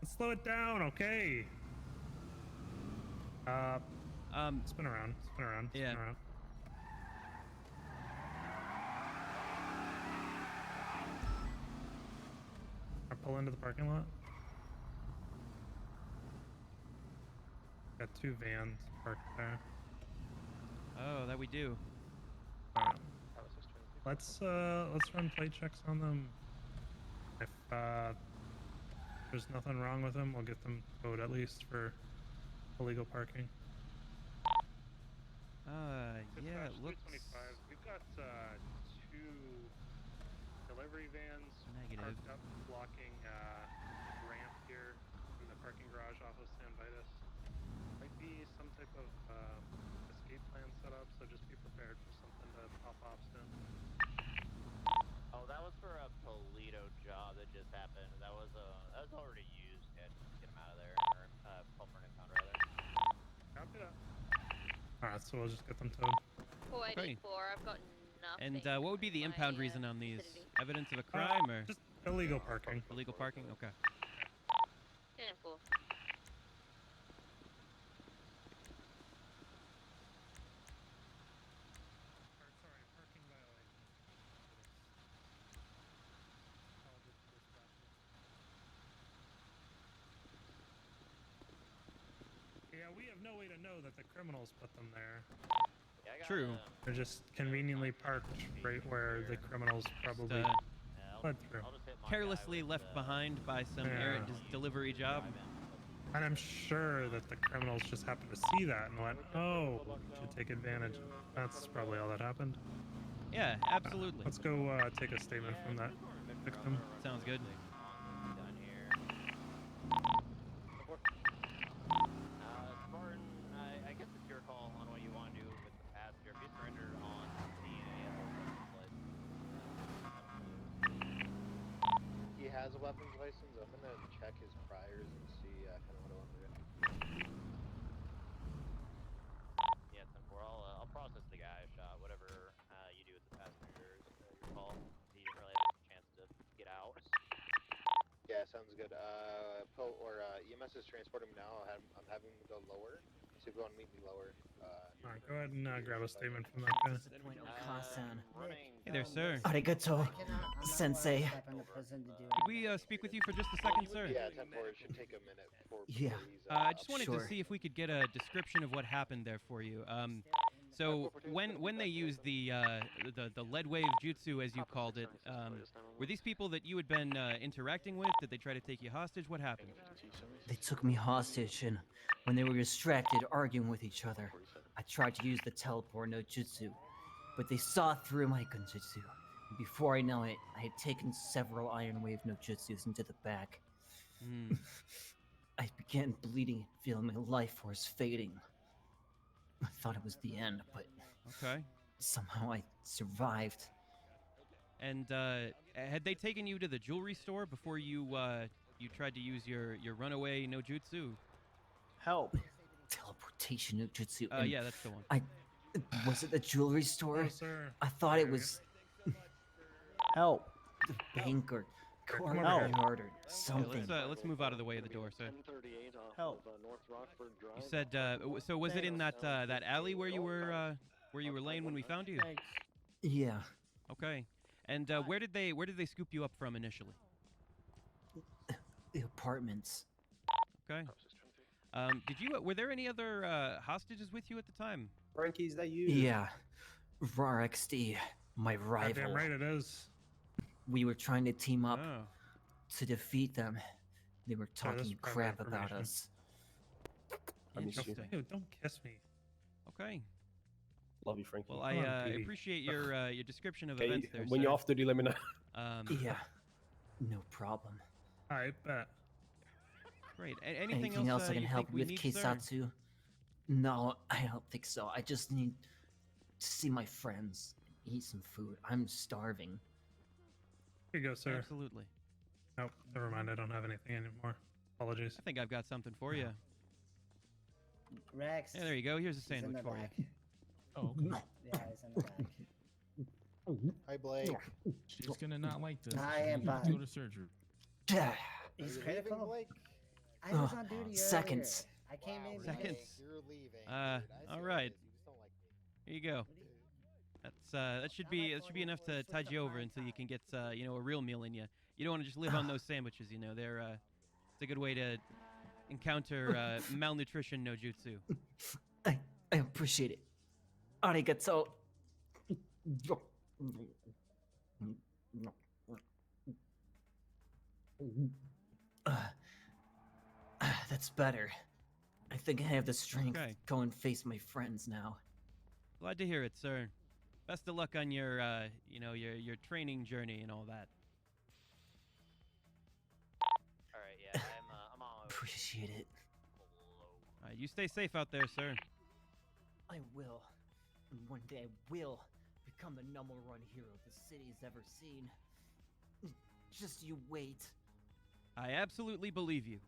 Let's slow it down, okay? Spin around. Spin around. Spin Yeah. around. I pull into the parking lot. Got 2 vans parked there. Oh, that we do. Let's run plate checks on them. If there's nothing wrong with them, we'll get them towed at least for illegal parking. Yeah, it looks 225. We've got 2 delivery vans negative. parked up, blocking ramp here in the parking garage off of San Vitus. Might be some type of escape plan set up, so just be prepared for something to pop off soon. Oh, that was for a Toledo job that just happened. That was already used. Yeah, just get him out of there. Or call for an impound rather. Copy that. Alright, so we'll just get them towed. 484. I've got nothing. And what would be the in impound my, reason on these? vicinity. Evidence of a crime or Just illegal parking. illegal parking? Okay. 10-4. Sorry, parking violation. Yeah, we have no way to know that the criminals put them there. Yeah, I got, True. They're just conveniently parked right where the criminals probably uh, fled through. I'll just hit my Carelessly guy with, left behind by some Yeah. errant delivery job. And I'm sure that the criminals just happened to see that and went, oh, should take advantage. That's probably all that happened. Yeah, absolutely. Let's go take a statement from that victim. Sounds good. Done here. Spartan, I guess it's your call on what you want to do with the passenger. If you surrender on scene, he has a weapons license. I'm gonna check his priors and see kind of what I want to do. Yeah, 10-4. I'll process the guy shot. Whatever you do with the passengers, your call. He didn't really have a chance to get out. Yeah, sounds good. EMS is transporting him now. I'm having him go lower. So if you want to meet me lower, Alright, go ahead and grab a statement from that guy. Hey there, sir. Arigato, sensei. Could we speak with you for just a second, sir? Yeah, 10-4. It should take a minute before Yeah. he's, I just wanted to Sure. see if we could get a description of what happened there for you. So when they used the lead wave jutsu, as you called it, were these people that you had been interacting with? Did they try to take you hostage? What happened? They took me hostage, and when they were distracted arguing with each other, I tried to use the teleport no jutsu, but they saw through my gunjutsu. And before I know it, I had taken several iron wave no jutsus into the back. Hmm. I began bleeding and feeling my life force fading. I thought it was the end, but Okay. somehow I survived. And had they taken you to the jewelry store before you tried to use your runaway no jutsu? Help! Teleportation no jutsu. and Yeah, that's the one. Was it the jewelry store? Oh, sir. I thought it was Help. the bank or Come over courtyard here. or Okay, something. let's move out of the way of the door, sir. Help. You said so. Was it in that that alley where you were laying when we found you? Thanks. Yeah, Okay. And where did they scoop you up from initially? the apartments. Okay. Were there any other hostages with you at the time? Frankie's that you? Yeah, RAR-XD, my rival. Goddamn right it is. We were trying to team up Oh. to defeat them, They were Yeah, this is talking private crap about information. us. I miss you. Interesting. Ew, don't kiss me. Okay. Love you, Frankie. Well, Come on, I Petey. appreciate your description of Hey, events there, when sir. you're off duty, let me know. Yeah, no problem. I bet. Great. Anything Anything else I can you help think we with, need, sir? Keisatsu? No, I don't think so. I just need to see my friends, eat some food. I'm starving. Here you go, sir. Absolutely. Nope, never mind. I don't have anything anymore. Apologies. I think I've got something for you. Rex. Yeah, there you go. Here's a He's in sandwich the for back. you. Oh, Yeah, he's in the back. Hi, Blake. She's gonna not like this. I She am needs to fine. go to surgery. He's Are you leaving, critical. Blake? I was on duty seconds. earlier. I came in. Seconds. You're leaving. Dude. I see All how it right. is. You just don't like me. Here you go. That's that should be enough to tide you over until you can get you know, a real meal in you. You don't want to just live on those sandwiches, you know. They're it's a good way to encounter malnutrition no jutsu. I appreciate it. Arigato. That's better. I think I have the strength Okay. to go and face my friends now. Glad to hear it, sir. Best of luck on your you know, your training journey and all that. All right, yeah, I'm on my way. Appreciate it. All right, you stay safe out there, sir. I will. And one day I will become the number one hero the city's ever seen. Just you wait. I absolutely believe you.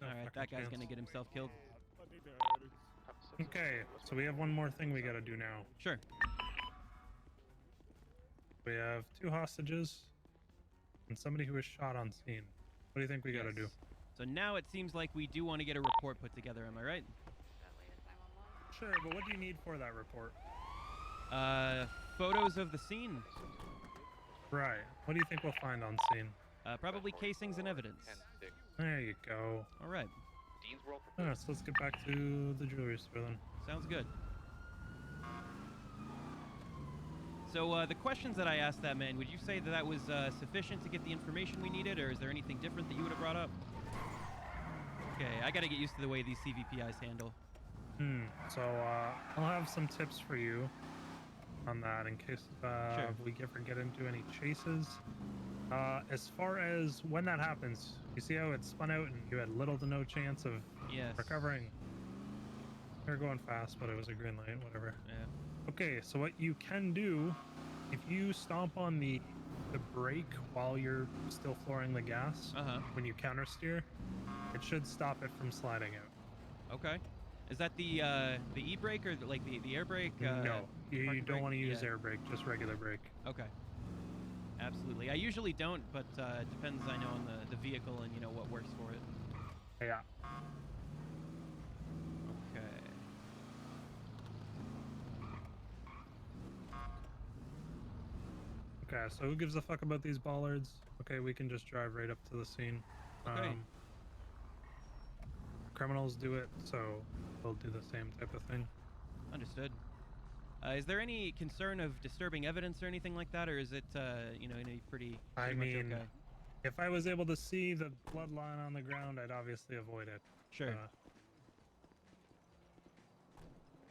No All right, fucking that guy's chance. gonna get himself killed. Okay, so we have one more thing we gotta do now. Sure. We have 2 hostages and somebody who was shot on scene. What do you think we gotta do? Yes. So now it seems like we do want to get a report put together. Am I right? Sure, but what do you need for that report? Photos of the scene. Right. What do you think we'll find on scene? Probably casings and evidence. 10-6. There you go. All right. Dean's World for Alright, so let's get back to the jewelry store then. Sounds good. So the questions that I asked that man, would you say that that was sufficient to get the information we needed, or is there anything different that you would have brought up? Okay, I gotta get used to the way these CVPIs handle. So I'll have some tips for you on that in case we ever get into any chases. As far as when that happens, you see how it spun out and you had little to no chance of recovering? You're going fast, but it was a green light, whatever. Yeah. Okay, so what you can do, if you stomp on the brake while you're still flooring the gas, when you counter steer, it should stop it from sliding out. Okay. Is that the e-brake or like the air brake? No, you parking don't brake? want to use Yeah. air brake, just regular brake. Okay. Absolutely. I usually don't, but it depends, I know, on the vehicle and, you know, what works for it. Yeah. Okay. Okay, so who gives a fuck about these bollards? Okay, we can just drive right up to the scene. Okay. Criminals do it, so they'll do the same type of thing. Understood. Is there any concern of disturbing evidence or anything like that, or is it, you know, pretty I much mean, okay? if I was able to see the bloodline on the ground, I'd obviously avoid it. Sure.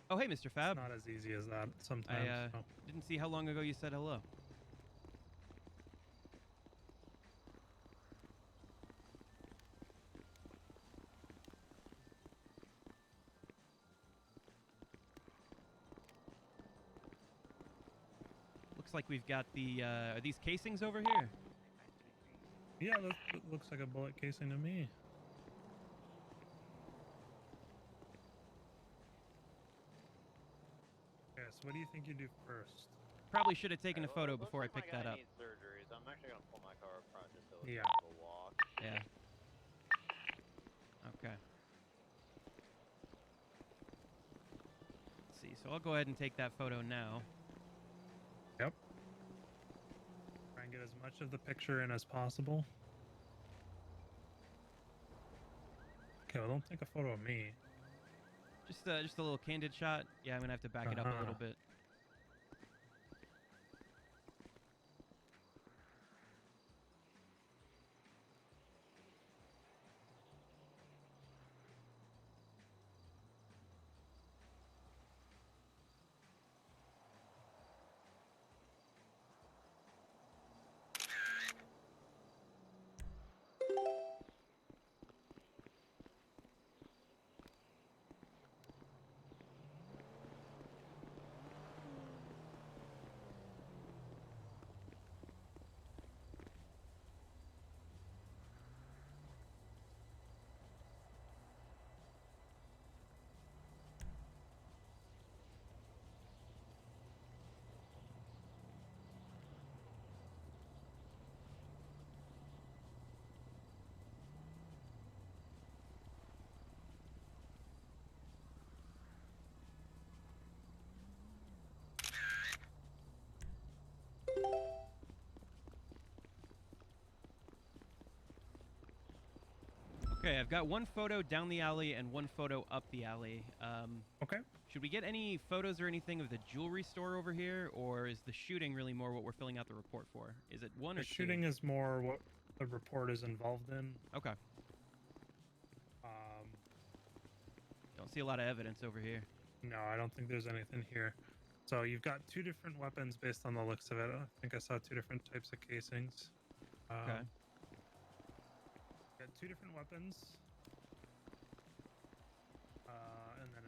Oh, hey, Mr. Fab. It's not as easy as that sometimes. I so. didn't see how long ago you said hello. Looks like we've got the, are these casings over here? Yeah, that looks like a bullet casing to me. Okay, so what do you think you do first? Probably should have taken a photo before I picked that up. I need surgery, so I'm actually gonna pull my car up front just so Yeah. it's a walk. Yeah. Okay. Let's see, so I'll go ahead and take that photo now. Yep. Try and get as much of the picture in as possible. Okay, well, don't take a photo of me. Just a little candid shot. Yeah, I'm gonna have to back it up a little bit. Okay, I've got one photo down the alley and one photo up the alley. Okay. Should we get any photos or anything of the jewelry store over here, or is the shooting really more what we're filling out the report for? Is it one The or two? shooting is more what the report is involved in. Okay. Don't see a lot of evidence over here. No, I don't think there's anything here. So you've got two different weapons based on the looks of it. I think I saw two different types of casings. Okay. Got two different weapons. And then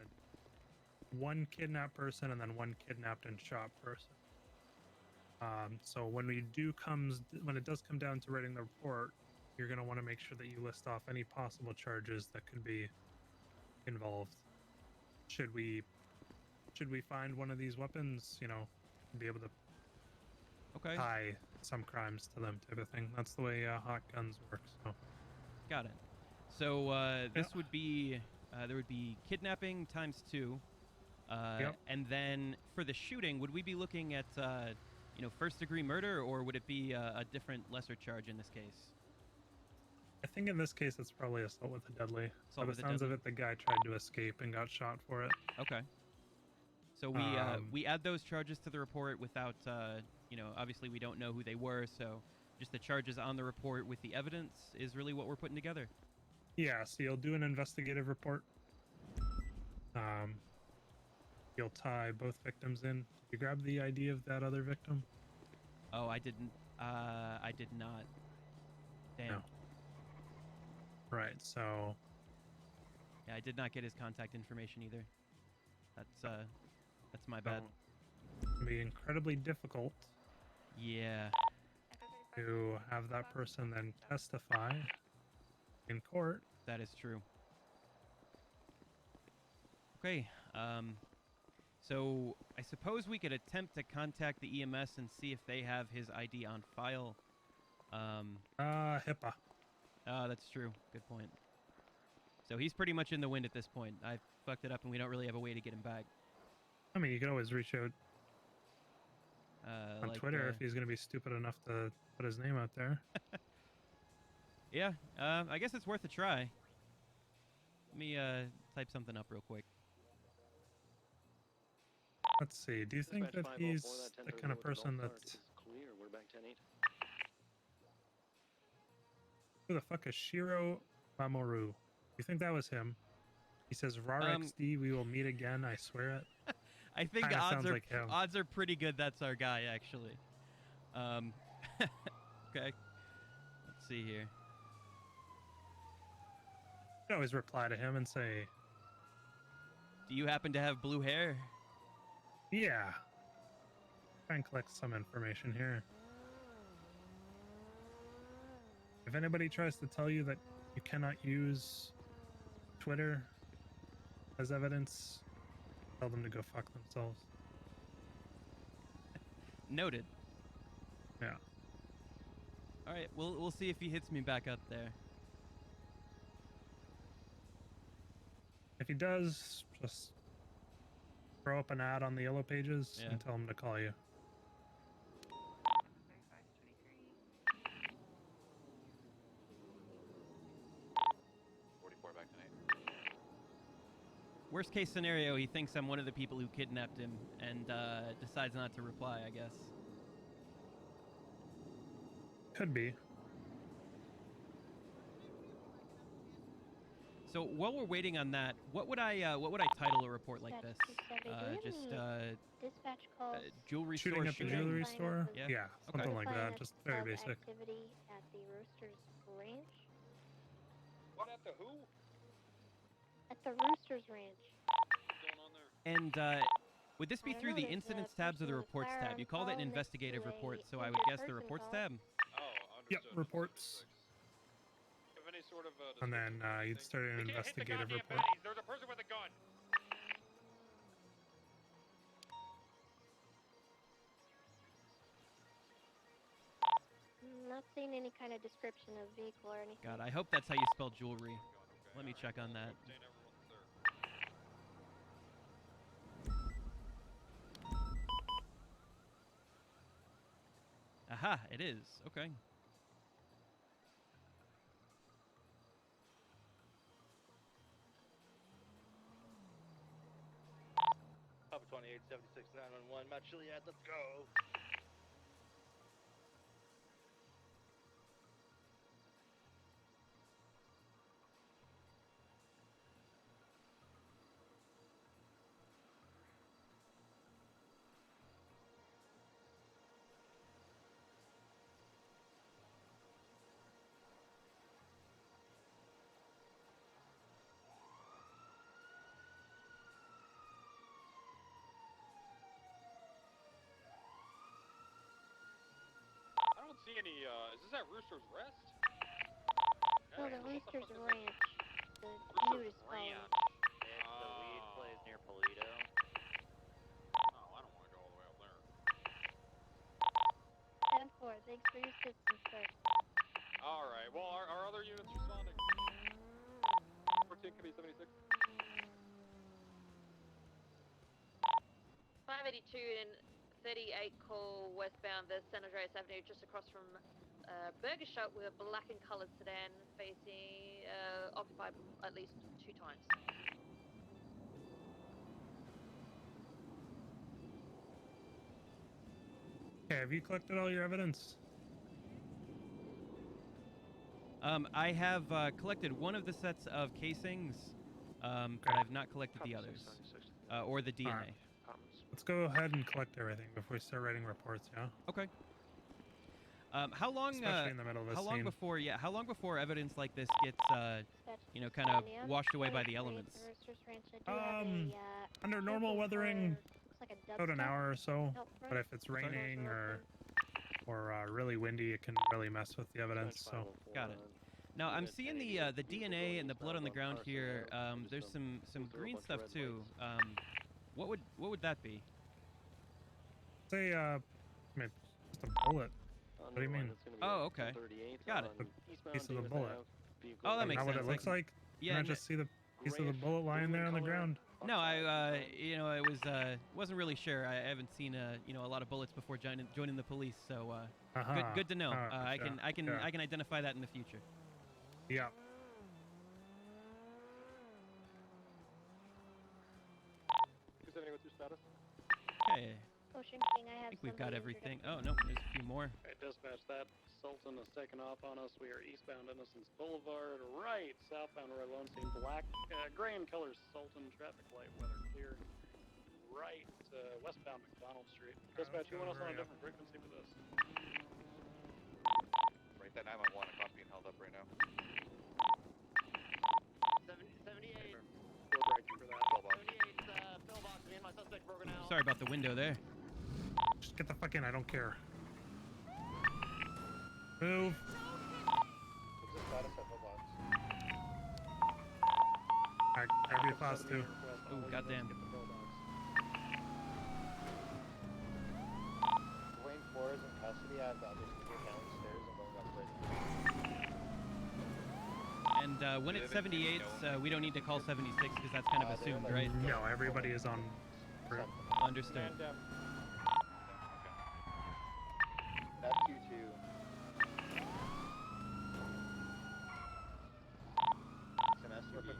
one kidnapped person and then one kidnapped and shot person. So when it does come down to writing the report, you're going to want to make sure that you list off any possible charges that could be involved. Should we find one of these weapons, be able to tie some crimes to them type of thing. That's the way hot guns work. So got it. So this would be there would be kidnapping times 2. And then for the shooting, would we be looking at first degree murder, or would it be a different lesser charge in this case? I think in this case it's probably assault with a deadly. Assault By with the a sounds of deadly. it, the guy tried to escape and got shot for it. Okay. So we add those charges to the report without obviously we don't know who they were, so just the charges on the report with the evidence is really what we're putting together. Yeah, so you'll do an investigative report. You'll tie both victims in. Did you grab the ID of that other victim? Oh, I didn't. I did not. Damn. No. Right, so... Yeah, I did not get his contact information either. That's my bad. It's going to be incredibly difficult. Yeah. To have that person then testify in court. That is true. Okay, so I suppose we could attempt to contact the EMS and see if they have his ID on file. HIPAA. That's true. Good point. So he's pretty much in the wind at this point. I fucked it up and we don't really have a way to get him back. I mean, you could always reach out on like, Twitter if he's going to be stupid enough to put his name out there. Yeah, I guess it's worth a try. Let me type something up real quick. Let's see. Do you think that he's the kind of person that's... Who the fuck is Shiro Mamoru? You think that was him? He says, "RAR XD, we will meet again, I swear it." I think Kinda odds sounds are like him. odds are pretty good that's our guy, actually. Okay. Let's see here. You can always reply to him and say, "Do you happen to have blue hair?" "Yeah." Try and collect some information here. If anybody tries to tell you that you cannot use Twitter as evidence, tell them to go fuck themselves. Noted. Yeah. All right, we'll see if he hits me back up there. If he does, just throw up an ad on the yellow pages and tell him to call you. Worst case scenario, he thinks I'm one of the people who kidnapped him and decides not to reply, I guess. Could be. So while we're waiting on that, what would I title a report like this? Dispatch calls. Jewelry Shooting store at the jewelry store? Yeah. Something like that. Just very basic. Activity at the Roosters Ranch. What at the who? At the Roosters Ranch. What's going on there? And would this be through the incidents tabs or the reports tab? You called it an investigative report, so I would guess the reports tab. Oh, Yep, reports. Of any sort of, And then you'd start an You can't hit the investigative goddamn report. baddies. There's a person with a gun. Not seeing any kind of description of vehicle or anything. God, I hope that's how you spell jewelry. Let me check on that. Aha, it is. Okay. 7876 911, Mount Chiliad, let's go. I don't see any, is this at Rooster's Rest? No, the What Rooster's fuck is Ranch. The Rooster's nudist colony. Ranch. It's the weed place near Polito. Oh, I don't want to go all the way up there. 10-4, thanks for your assistance, sir. Alright, well, our other units responding. 14 could be 76. 582 and 38 call westbound the San Andreas Avenue, just across from Burger Shop with a black and coloured sedan facing occupied at least 2 times. Okay, have you collected all your evidence? I have collected one of the sets of casings, but I've not collected the others, or the DNA. Alright. Let's go ahead and collect everything before we start writing reports, yeah? Okay. How long? Especially in the middle of this how long scene. before? Yeah, how long before evidence like this gets, you know, kind of washed away by the elements? Under normal weathering, Looks like a about an dubstep hour or so. out front. But if it's raining or really windy, it can really mess with the evidence. So Got it. Now I'm seeing the DNA and the blood on the ground here. There's some green stuff too. What would that be? say, I mean, just a bullet. What do you mean? Oh, okay. Got it. A piece of the bullet. Oh, that Like, makes not sense. what it looks like. Yeah. Can I just see the piece of the bullet lying there on the ground? No, I you know, I wasn't really sure. I haven't seen you know, a lot of bullets before joining the police, so good to know. I can identify that in the future. Yeah. What's your status? Okay. Ocean King, I I think we've got everything. Oh no, there's a few more. Alright, dispatch, that Sultan is taking off on us. We are eastbound Innocence Boulevard, right, southbound Roy Lone Scene, black, gray in color Sultan, traffic light, weather clear. Right, westbound McDonald Street. Dispatch, you want us on a different frequency for this? Right, that 911 cops being held up right now. 78. We're breaking for that. 78, pillbox, me and my suspect broken out. Sorry about the window there. Just get the fuck in. I don't care. Move. What's the status at Pillbox? Alright, grab your class too. Oh, goddamn. Dwayne Flores in custody. I have the others moving downstairs and going up bridge. And when it's 78s, we don't need to call 76 because that's kind of assumed, right? No, everybody is on route. Understood. That's you two. It's an SUV. 5123.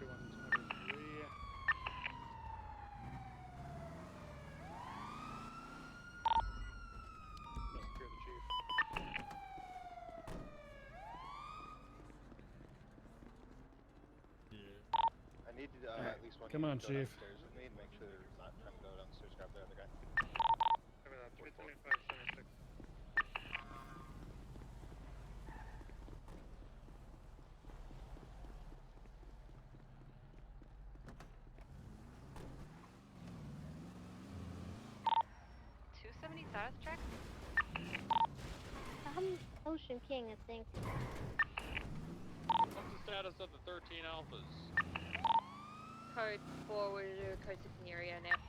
Must secure the chief. I need to at least one. Come on, go Chief. downstairs with me and make sure they're not trying to go downstairs grab the other guy. Cover that, 32576. Status check? Ocean King, I think. What's the status of the 13 Alphas? Code forward to code 16 area now.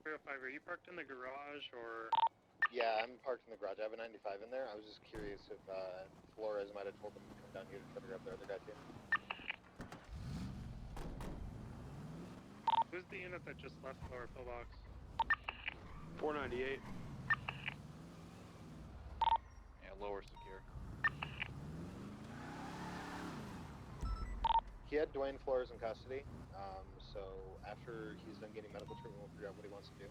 305, are you parked in the garage or? Yeah, I'm parked in the garage. I have a 95 in there. I was just curious if Flores might have told them to come down here to try to grab the other guy too. Who's the unit that just left lower pillbox? 498. Yeah, lower secure. He had Dwayne Flores in custody. So after he's done getting medical treatment, we'll figure out what he wants to do.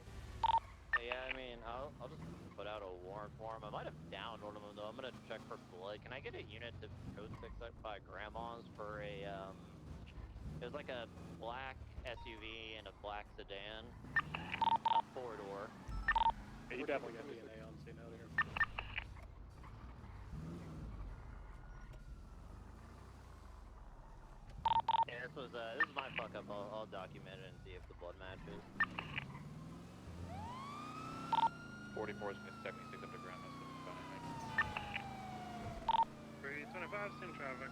Yeah, I mean, I'll just put out a warrant for him. I might have downed one of them though. I'm gonna check for blood. Can I get a unit to code 6 by Grandma's for a It was like a black SUV and a black sedan, a 4-door. Yeah, you definitely got DNA on scene out here. Yeah, this is my fuck up. I'll document it and see if the blood matches. 44 is Miss 76 up to ground. That's 325, same traffic.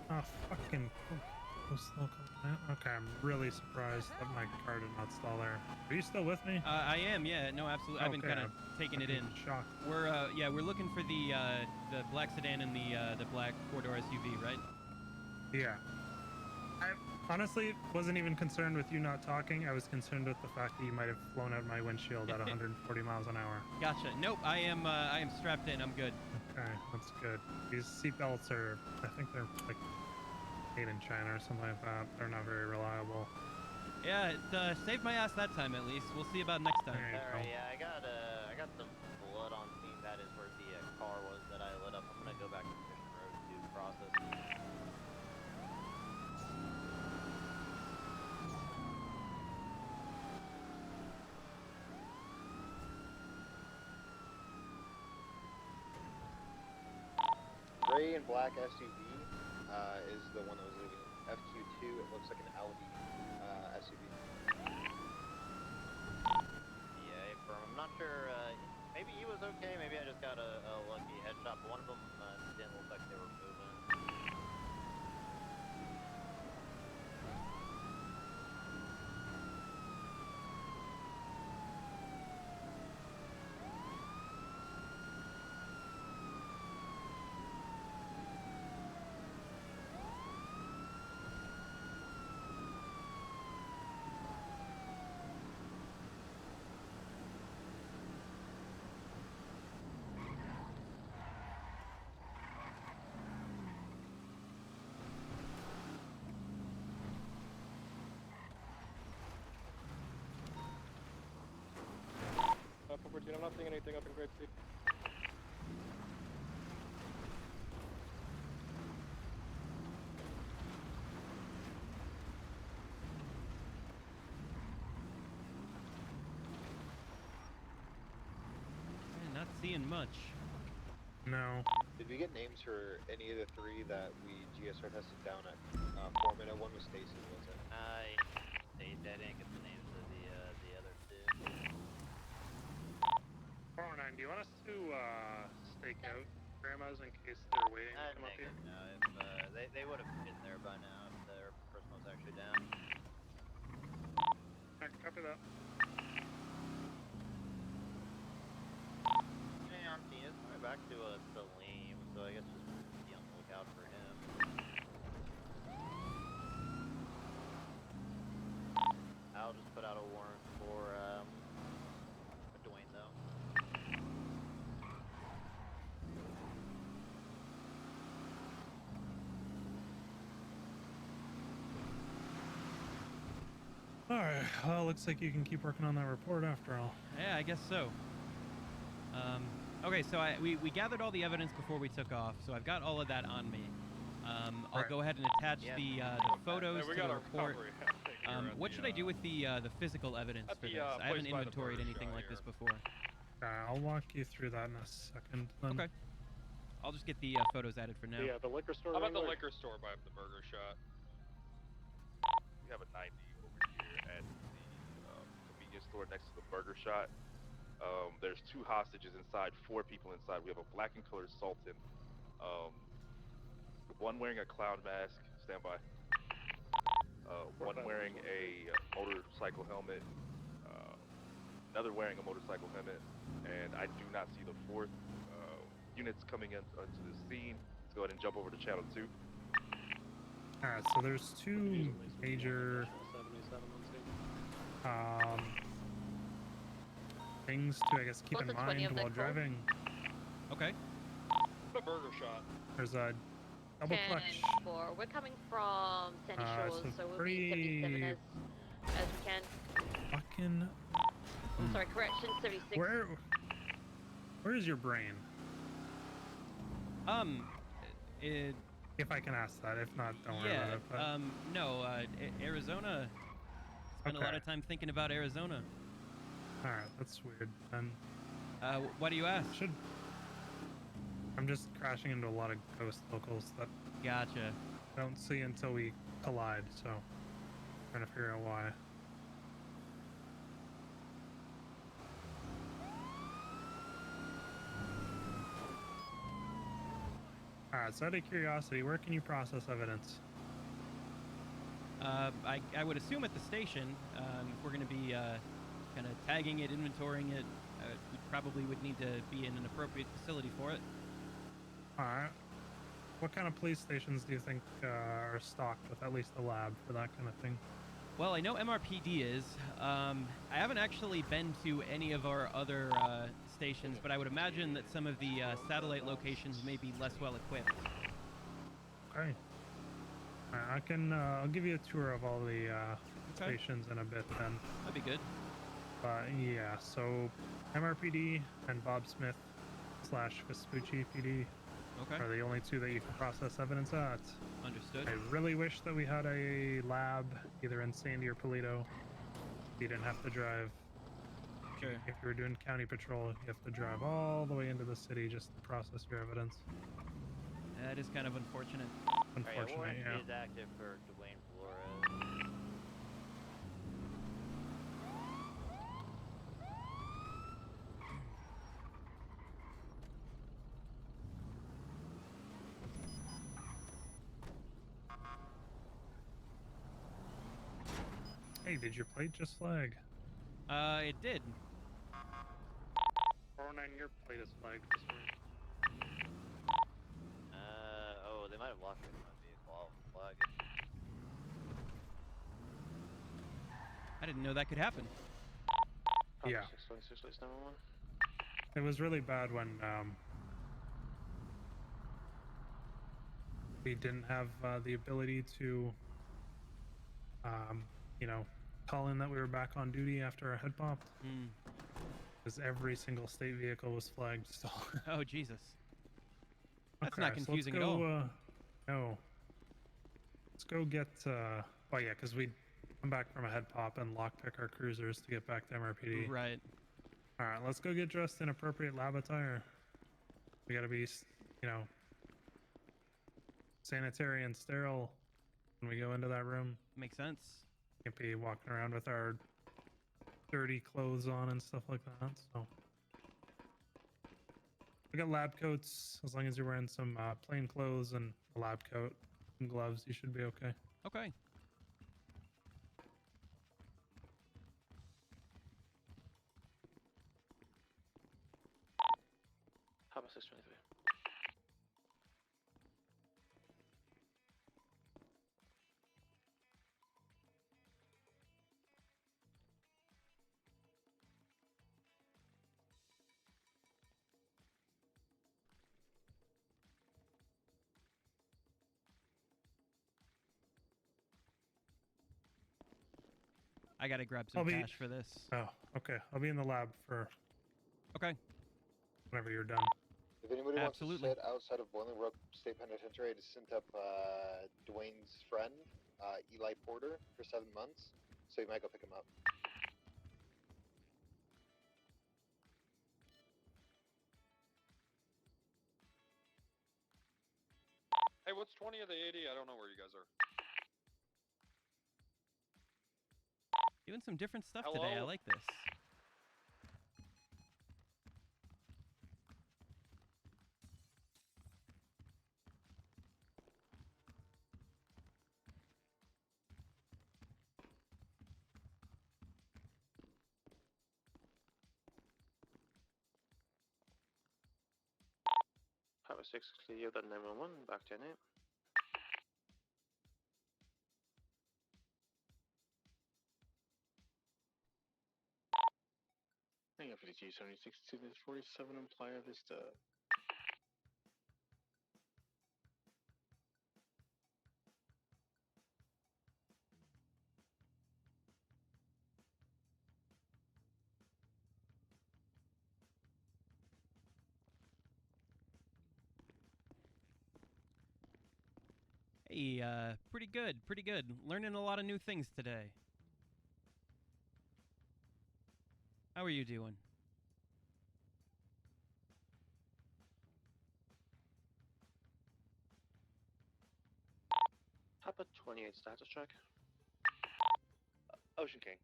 Oh, fucking slow. Okay, I'm really surprised that my car did not stall there. Are you still with me? I am, yeah, no, absolutely. I've been Okay, kind of taking it in. Shock. We're we're looking for the black sedan and the black 4-door SUV, right? Yeah. I honestly wasn't even concerned with you not talking. I was concerned with the fact that you might have flown out my windshield at 140 miles an hour. Gotcha. Nope, I am strapped in. I'm good. Okay, that's good. These seatbelts are, I think they're like made in China or something like that. They're not very reliable. Yeah, it saved my ass that time at least. We'll see about next time. Alright, yeah, I got some blood on scene. That is where the car was that I lit up. I'm gonna go back to Mission Road to process. Gray and black SUV is the one that was leaving. FQ2, it looks like an Audi SUV. Yeah, I'm not sure. Maybe he was okay. Maybe I just got a lucky headshot. But one of them didn't look like they were moving. I'm not seeing anything up in Great Sea. Not seeing much. No. Did we get names for any of the three that we GSR tested down at 4 minute? One was Stacy, was it? I didn't get the names of the other two. 409, do you want us to stake out Grandma's in case they're waiting to come up here? No, if they would have been there by now if their person was actually down. Alright, copy that. Hey, Auntie, it's going back to Salim, so I guess just be on the lookout for him. I'll just put out a warrant for Dwayne, though. Alright, well, looks like you can keep working on that report after all. Yeah, I guess so. Okay, so we gathered all the evidence before we took off, so I've got all of that on me. I'll go ahead and attach the photos to the report. What should I do with the physical evidence for this? I haven't inventoried anything like this before. I'll walk you through that in a second. Then. Okay. I'll just get the photos added for now. Yeah, the liquor store. How about the liquor store by the burger shop? We have a 90 over here at the convenience store next to the burger shop. There's 2 hostages inside, 4 people inside. We have a black and colored Sultan. One wearing a clown mask, stand by. One wearing a motorcycle helmet. Another wearing a motorcycle helmet. And I do not see the 4th. Units coming into the scene. Let's go ahead and jump over to channel 2. Alright, so there's two major things to, I guess, keep What's in the 20 mind of while that call? driving. Okay. A burger shot. There's a double 10 clutch. 4. We're coming from Sandy Shores, It's a so we'll be 77 pretty as we can. fucking. Oh, sorry, correction, 76. Where is your brain? It, If I can ask that. If not, don't worry yeah. about it. But... No. Arizona. Spent a lot of time thinking about Arizona. All right, that's weird. Then. Why do you ask? I'm just crashing into a lot of ghost locals that. Gotcha. I don't see until we collide. So, trying to figure out why. Alright, so out of curiosity, where can you process evidence? I would assume at the station. If we're going to be kind of tagging it, inventorying it, we probably would need to be in an appropriate facility for it. Alright. What kind of police stations do you think are stocked with at least a lab for that kind of thing? Well, I know MRPD is. I haven't actually been to any of our other stations, but I would imagine that some of the satellite locations may be less well equipped. Okay. I can. I'll give you a tour of all the stations in a bit then. That'd be good. Yeah. So, MRPD and Bob Smith / Vespucci PD are the only two that you can process evidence at. Understood. I really wish that we had a lab either in Sandy or Paleto. You didn't have to drive. Sure. If you were doing county patrol, you have to drive all the way into the city just to process your evidence. That is kind of unfortunate. Unfortunate, Warrant yeah. is active for Dwayne Flores. Hey, did your plate just flag? It did. 409, your plate is flagged. Oh, they might have locked me in my vehicle. I'll flag it. I didn't know that could happen. Yeah. It was really bad when we didn't have the ability to, you know, call in that we were back on duty after our head popped. Because every single state vehicle was flagged still. Oh, Jesus. That's Okay, not so let's confusing at go, all. No. Let's go get, well, yeah, because we come back from a head pop and lockpick our cruisers to get back to MRPD. Right. Alright, let's go get dressed in appropriate lab attire. We gotta be, you know, sanitary and sterile when we go into that room. Makes sense. Can't be walking around with our dirty clothes on and stuff like that, so. We got lab coats. As long as you're wearing some plain clothes and a lab coat and gloves, you should be okay. Okay. How about 623? I gotta grab some cash for this. Oh, okay. I'll be in the lab for. Okay. Whenever you're done. If anybody Absolutely. wants to sit outside of Bolingbroke State Penitentiary, I just sent up Dwayne's friend, Eli Porter, for 7 months, so you might go pick him up. Hey, what's 20 of the 80? I don't know where you guys are. Doing some different stuff Hello? today. I like this. Power 6, clear that 911, back to 8. Yeah, 5276 to this 47 in Playa Vista. Hey, pretty good, pretty good. Learning a lot of new things today. How are you doing? Papa 28 status check. Ocean King.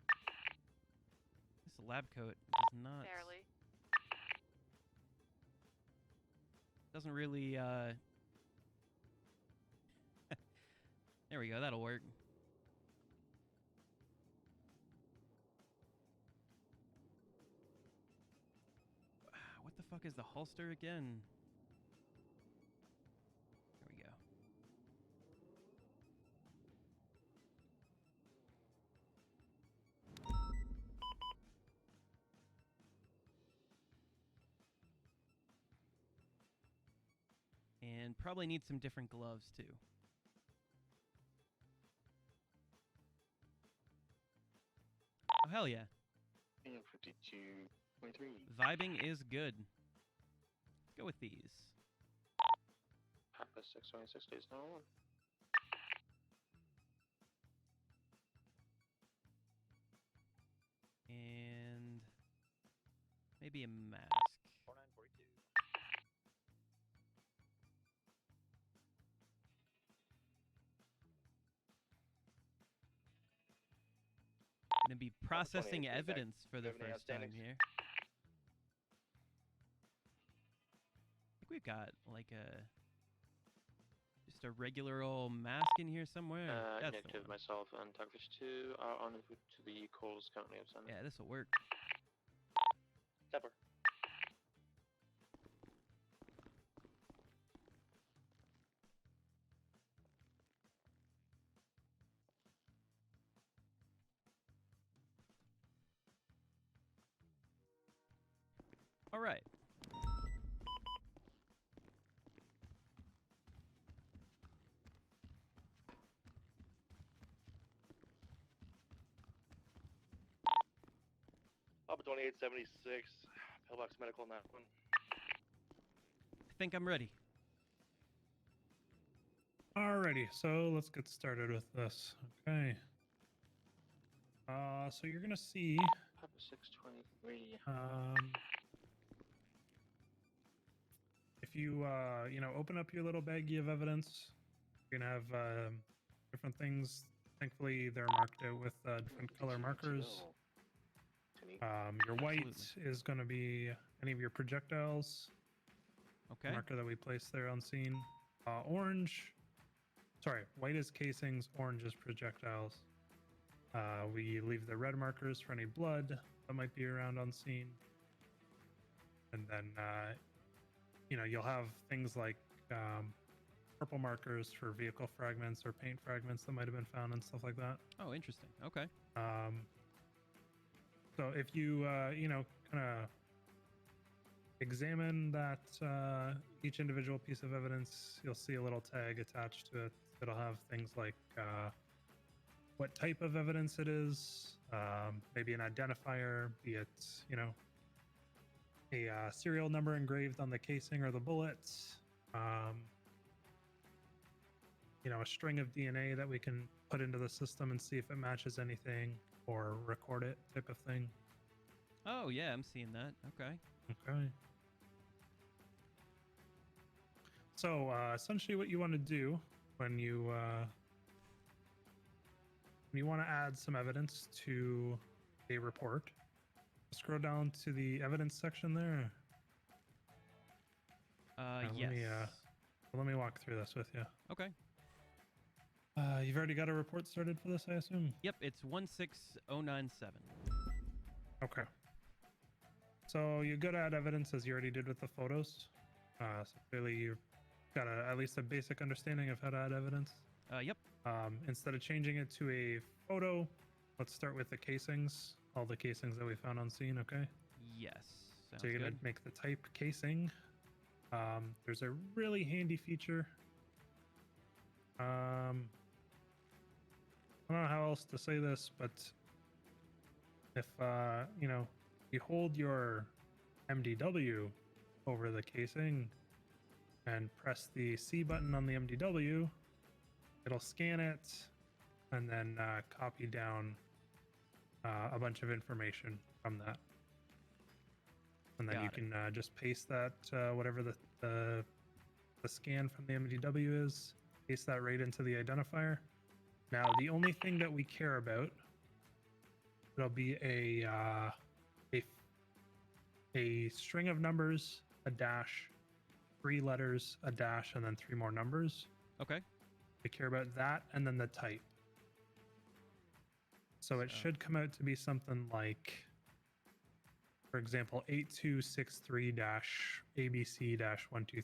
This lab coat does not... Barely. Doesn't really, There we go, that'll work. What the fuck is the holster again? There we go. And probably need some different gloves too. Oh, hell yeah. 5223. Vibing is good. Let's go with these. Papa 626 days now. And maybe a mask. 4942. Gonna be processing 28, evidence for the Do you have any first time outstandings? here. I think we've got like just a regular old mask in here somewhere. That's the Negative one. myself and Tugfish 2 are on route to the calls currently outstanding. Yeah, this will work. Stepper. All right. Papa 2876. Pillbox medical on that one. I think I'm ready. Alrighty, so let's get started with this. Okay. So you're gonna see. Papa 623. If you open up your little baggie of evidence, you're gonna have different things. Thankfully, they're marked out with different color markers. Your white is going to be any of your projectiles. Okay. Marker that we placed there on scene. Orange. Sorry, white is casings, orange is projectiles. We leave the red markers for any blood that might be around on scene. And then, you'll have things like purple markers for vehicle fragments or paint fragments that might have been found and stuff like that. Oh, interesting. Okay. So if you, kind of examine that each individual piece of evidence, you'll see a little tag attached to it. It'll have things like what type of evidence it is, maybe an identifier, be it, a serial number engraved on the casing or the bullets, a string of DNA that we can put into the system and see if it matches anything or record it type of thing. Oh, yeah, I'm seeing that. Okay. Okay. So essentially what you want to do when you want to add some evidence to a report, scroll down to the evidence section there. Yes. Let me walk through this with you. Okay. You've already got a report started for this, I assume? Yep, it's 16097. Okay. So you're good at evidence as you already did with the photos. So clearly you've got at least a basic understanding of how to add evidence. Yep. Instead of changing it to a photo, let's start with the casings. all the casings that we found on scene. Okay. Yes. Sounds So you're gonna good. make the type casing. There's a really handy feature. I don't know how else to say this, but if you hold your MDW over the casing and press the C button on the MDW, it'll scan it and then copy down a bunch of information from that. And then you can just paste that, whatever the scan from the MDW is, paste that right into the identifier. Now, the only thing that we care about, it'll be a string of numbers, a dash, 3 letters, a dash, and then 3 more numbers. Okay. We care about that and then the type. So it should come out to be something like, for example, 8263-ABC-123.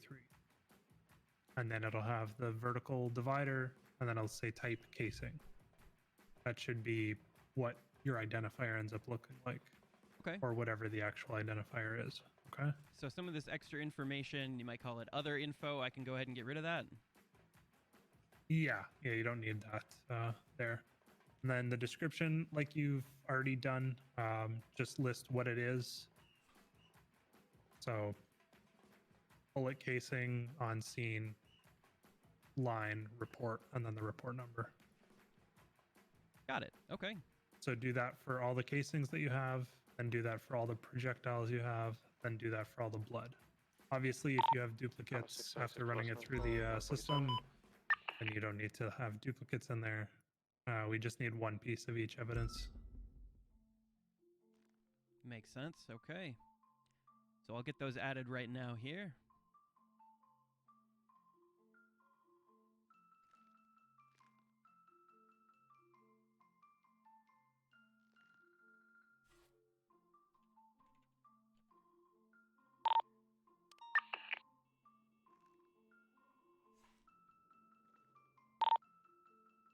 And then it'll have the vertical divider, and then it'll say type casing. That should be what your identifier ends up looking like. Okay. Or whatever the actual identifier is. Okay. So some of this extra information, you might call it other info. I can go ahead and get rid of that. Yeah, you don't need that there. And then the description, like you've already done, just list what it is. So bullet casing, on scene, line, report, and then the report number. Got it. Okay. So do that for all the casings that you have, then do that for all the projectiles you have, then do that for all the blood. Obviously, if you have duplicates after running it through the system, then you don't need to have duplicates in there. We just need one piece of each evidence. Makes sense. Okay. So I'll get those added right now here.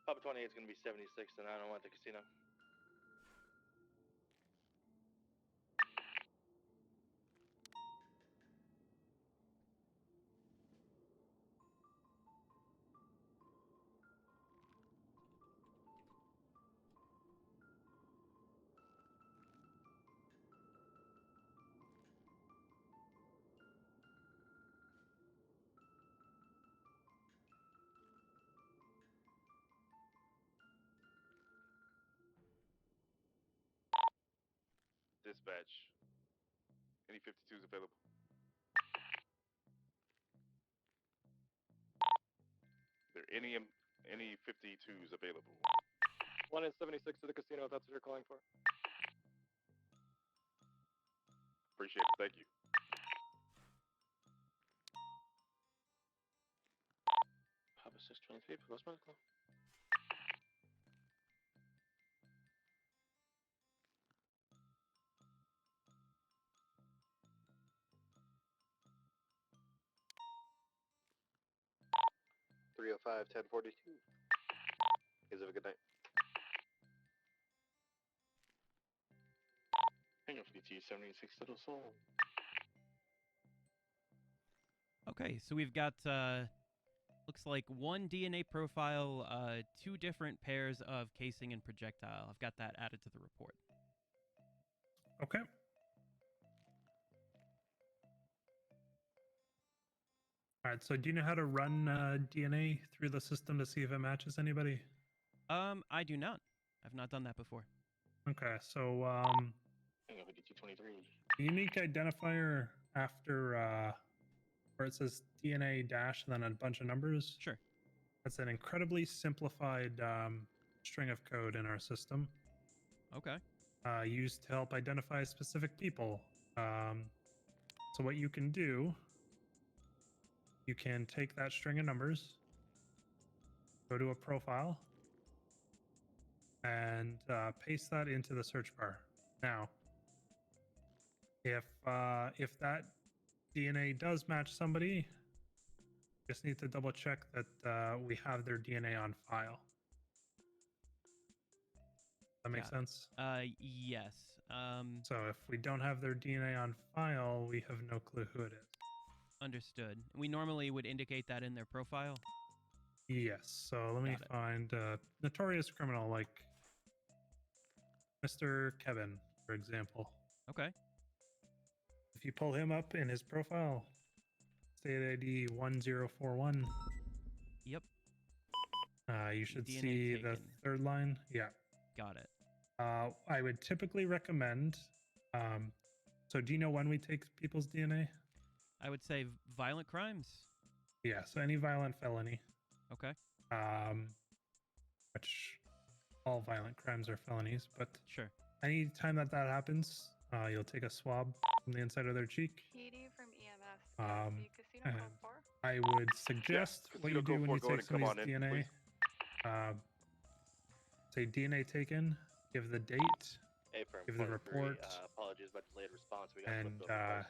Papa 28 is going to be 76 to 901 at the casino. Dispatch. Any 52s available? Are there any 52s available? 1 in 76 to the casino, if that's what you're calling for. Appreciate it. Thank you. Papa 623, Post Medical. Three 1042. Guys have a good night. Hang on for DT 76 Little Soul. Okay, so we've got, looks like 1 DNA profile, 2 different pairs of casing and projectile. I've got that added to the report. Okay. All right, so do you know how to run DNA through the system to see if it matches anybody? I do not. I've not done that before. Okay, so Hang on for DT 23. the unique identifier after where it says DNA dash and then a bunch of numbers. Sure. That's an incredibly simplified string of code in our system. Okay. Used to help identify specific people. So what you can do, you can take that string of numbers, go to a profile, and paste that into the search bar. Now, if that DNA does match somebody, just need to double check that we have their DNA on file. That makes Got it. sense? Yes. So if we don't have their DNA on file, we have no clue who it is. Understood. We normally would indicate that in their profile. Yes. So let me Got it. find a notorious criminal like Mr. Kevin, for example. Okay. If you pull him up in his profile, state ID 1041. Yep. You should DNA see the taken. third line. Yeah. Got it. I would typically recommend. So do you know when we take people's DNA? I would say violent crimes. Yeah. So any violent felony. Okay. Which all violent crimes are felonies, but Sure. any time that happens, you'll take a swab from the inside of their cheek. PD from EMS. Casino And code 4. I would suggest what you Casino do code when 4, you go take ahead and come somebody's on in, DNA. Say DNA taken, give the date, Affirm, give the 43, report, apologies about delayed response. We got and flipped over.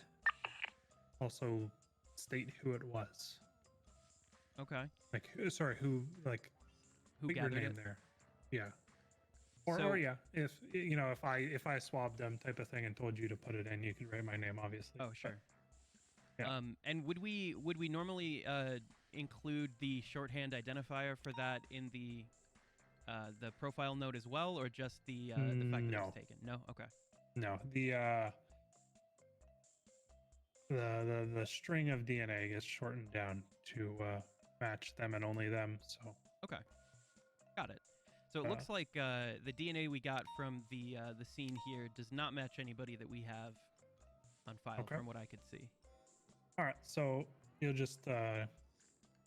also state who it was. Okay. Like, who Who put your gathered name it? there. Yeah. Or So- yeah, if you know, if I swabbed them type of thing and told you to put it in, you could write my name, obviously. Oh, but- sure. Yeah. And would we normally include the shorthand identifier for that in the profile note as well, or just the fact that it No. was taken? No. Okay. No, the string of DNA gets shortened down to match them and only them. So Okay. Got it. So it looks like the DNA we got from the scene here does not match anybody that we have on file, Okay. from what I could see. all right, so you'll just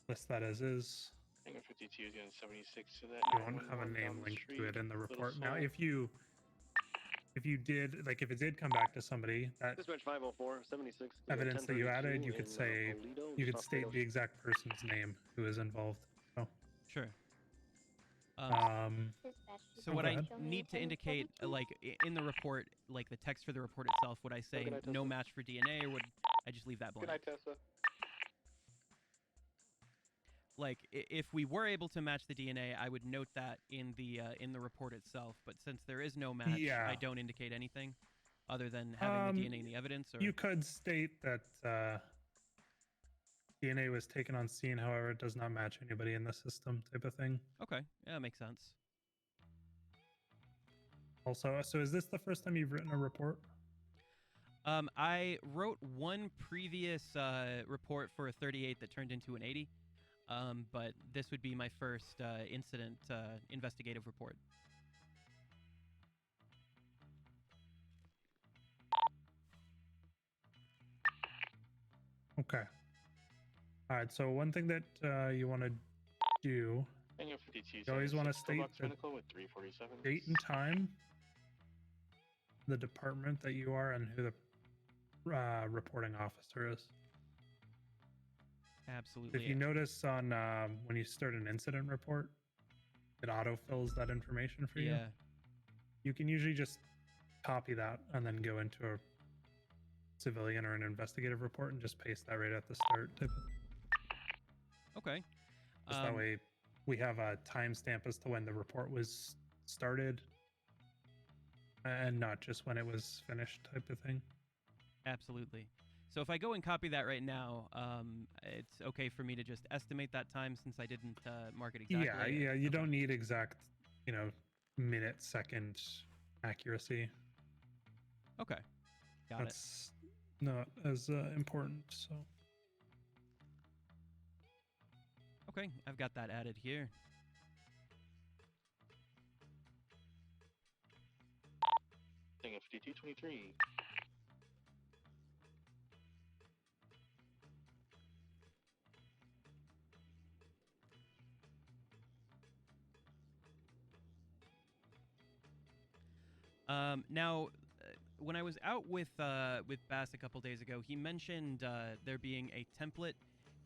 list that as is. Hangar 52 is going 76 to that. You won't have a name linked to it in the report. Now, if you did, like, if it did come back to somebody, that Dispatch 504, 76. evidence that you added, you could say, you could state the exact person's name who is involved. So, Sure. So oh, what go I ahead. need to indicate, like in the report, like the text for the report itself, would I say night, no Tessa. match for DNA, or would I just leave that Good blank? night, Tessa. Like if we were able to match the DNA, I would note that in the report itself. But since there is no match, Yeah. I don't indicate anything other than having the DNA in the evidence. Or You could state that DNA was taken on scene, however, it does not match anybody in the system, type of thing. okay, yeah, that makes sense. Also, so is this the first time you've written a report? I wrote one previous report for a 38 that turned into an 80, but this would be my first incident investigative report. Okay. All right. So one thing that you want to do, Hangar 52 you always want to 76, state Toolbox the Medical with 347. date and time, the department that you are, and who the reporting officer is. Absolutely. If you notice on when you start an incident report, it autofills that information for you. Yeah. You can usually just copy that and then go into a civilian or an investigative report and just paste that right at the start. Okay. Just that way we have a timestamp as to when the report was started and not just when it was finished type of thing. Absolutely. So if I go and copy that right now, it's okay for me to just estimate that time since I didn't mark it exactly. Yeah, you don't need exact, minute, second accuracy. Okay. Got it. That's not as important, so. Okay, I've got that added here. Hangar 5223. Now, when I was out with Bass a couple days ago, he mentioned there being a template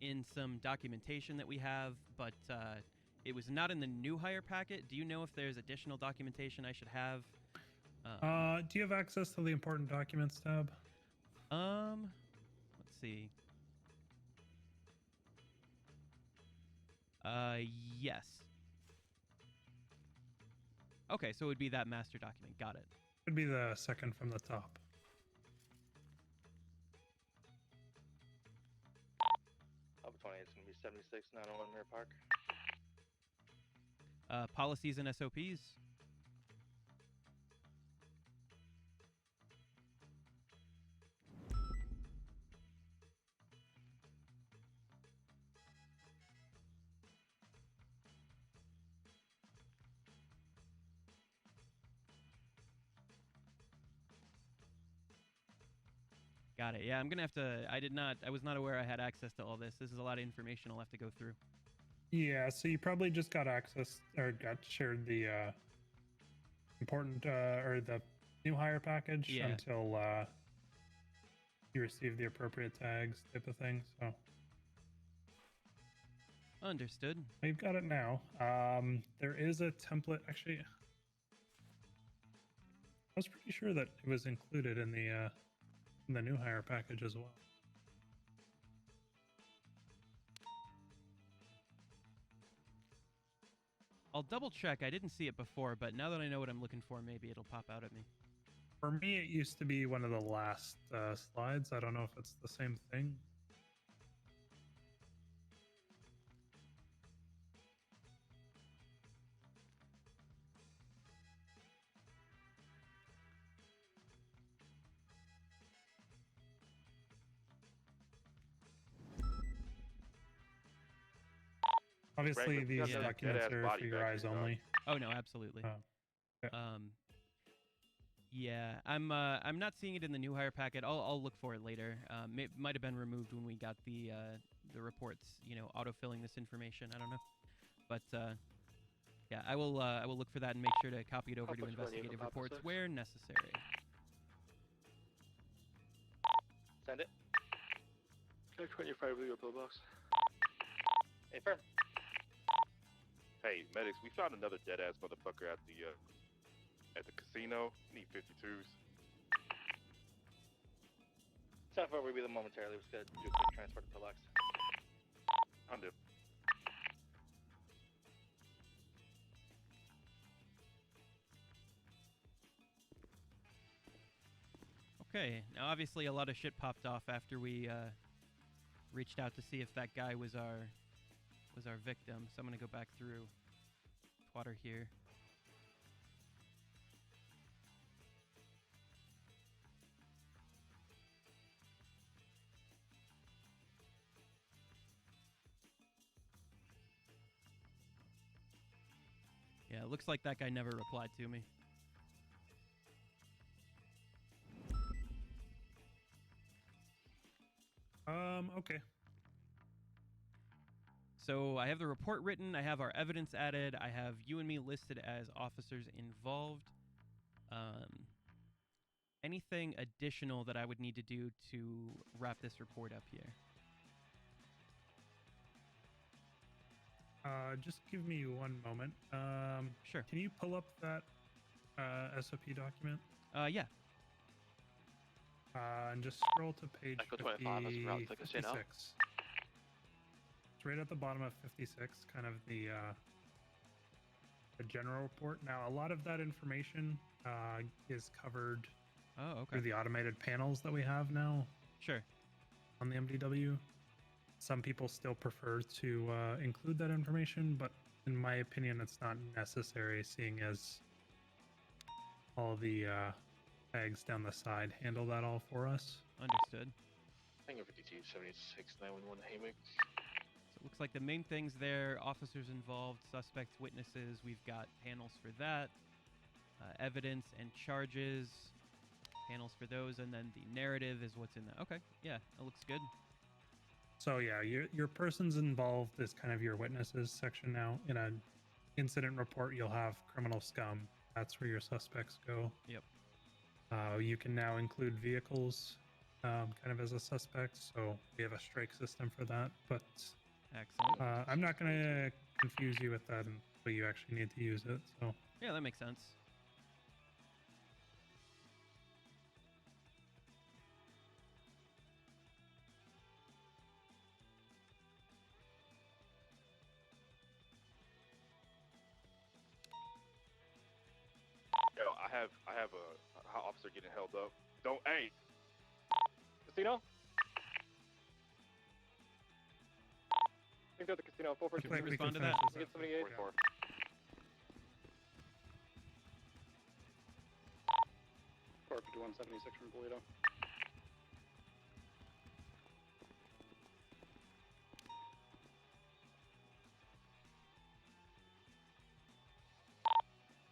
in some documentation that we have, but it was not in the new hire packet. Do you know if there's additional documentation I should have? Do you have access to the important documents tab? Let's see. All Yes. Okay, so it would be that master document. Got it. Could be the second from the top. Alpha 28 is going to be 76-901 Mirror Park. Policies and SOPs. Got it. Yeah, I'm gonna have to. I was not aware I had access to all this. This is a lot of information I'll have to go through. Yeah, so you probably just got access or got shared the important or the new hire package until you receive the appropriate tags type of thing. So understood. We've got it now. There is a template. Actually, I was pretty sure that it was included in the new hire package as well. I'll double check. I didn't see it before, but now that I know what I'm looking for, maybe it'll pop out at me. For me, it used to be one of the last slides. I don't know if it's the same thing. Obviously, these documents are for your eyes only. Oh no, absolutely. Yeah, I'm not seeing it in the new hire packet. I'll look for it later. It might have been removed when we got the reports, autofilling this information. I don't know, but yeah, I will look for that and make sure to copy it over to investigative reports where necessary. Send it. Can I 25 leave your pillbox? Affirm. Hey, medics, we found another dead-ass motherfucker at the casino. Need 52s. Stop over with them momentarily. We're just going to do a quick transport to pillbox. Undo. Okay, now obviously a lot of shit popped off after we reached out to see if that guy was our victim. So I'm gonna go back through Twatter here. Yeah, it looks like that guy never replied to me. Okay. So I have the report written, I have our evidence added, I have you and me listed as officers involved. Anything additional that I would need to do to wrap this report up here? Just give me one moment. Sure. Can you pull up that SOP document? Yeah. And just scroll to page 56. It's right at the bottom of 56, kind of the general report. Now, a lot of that information is covered through the automated panels that we have now. Sure. On the MDW. Some people still prefer to include that information, but in my opinion, it's not necessary, seeing as all the tags down the side handle that all for us. Understood. Hangar 52, 76, 911 Haywick. So it looks like the main things there, officers involved, suspects, witnesses, we've got panels for that, evidence and charges, panels for those, and then the narrative is what's in that. Okay, yeah, that looks good. So yeah, your persons involved is kind of your witnesses section now. In an incident report, you'll have criminal scum. That's where your suspects go. Yep. You can now include vehicles kind of as a suspect, so we have a strike system for that. But excellent. I'm not going to confuse you with that until you actually need to use it. So yeah, that makes sense. have a officer getting held up. Don't, hey. Casino? I think they're at the casino. 442. Looks like we respond can to finish that? this Get up. somebody 8. 44. 45176 from Toledo.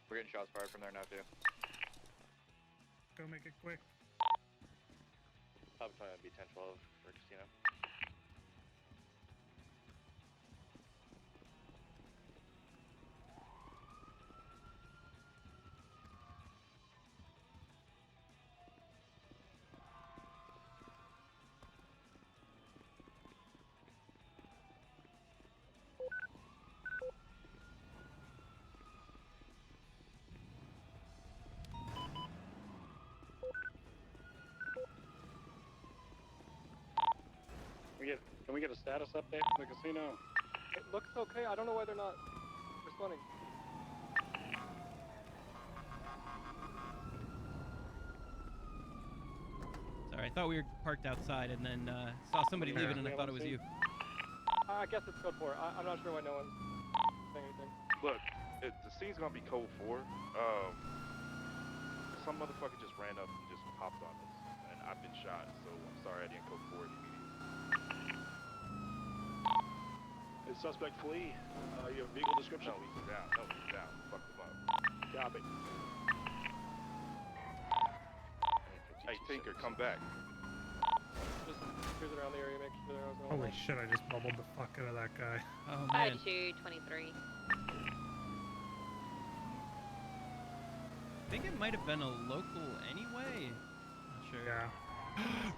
We're getting shots fired from there now too. Go make it quick. Probably trying to be 10-12 for casino. Can we get a status update from the casino? It looks okay. I don't know why they're not responding. Sorry, I thought we were parked outside and then saw somebody Yeah. leaving and I thought it was you. I guess it's code 4. I'm not sure why no one's saying anything. Look, the scene's gonna be code 4. Some motherfucker just ran up and just popped on us, and I've been shot. So I'm sorry I didn't code 4 immediately. Is suspect flee? You have vehicle description? No, he's down. No, he's down. Fuck him up. Copy. Hey, Tinker, come back. Just cruise around the area, make sure there was no one Holy else. shit, I just bubbled the fuck out of that guy. Oh man. 2223. I think it might have been a local anyway. Not sure. Yeah.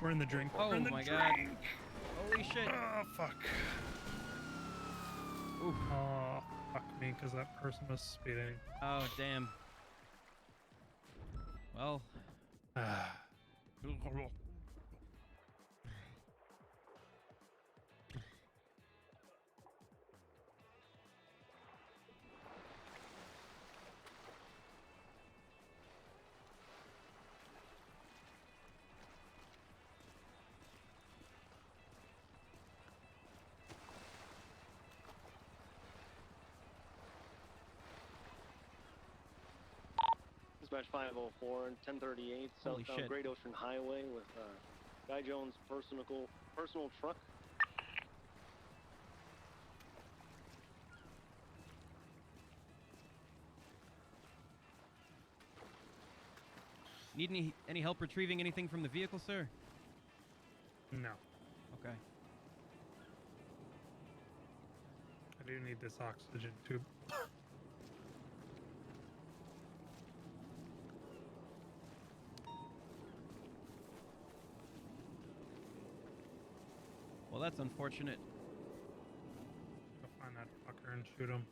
We're in the drink. Oh We're in the my drink. god. Holy shit. Oh, fuck. Oof. Oh, fuck me, because that person was speeding. Oh damn. Well. Dispatch 504 and 1038 Holy southbound shit. Great Ocean Highway with Guy Jones' personal truck. Need any help retrieving anything from the vehicle, sir? No. Okay. I do need this oxygen tube. Well, that's unfortunate. Go find that fucker and shoot him.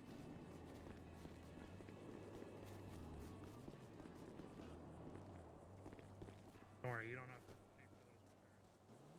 Don't worry, you don't have to pay for those repairs.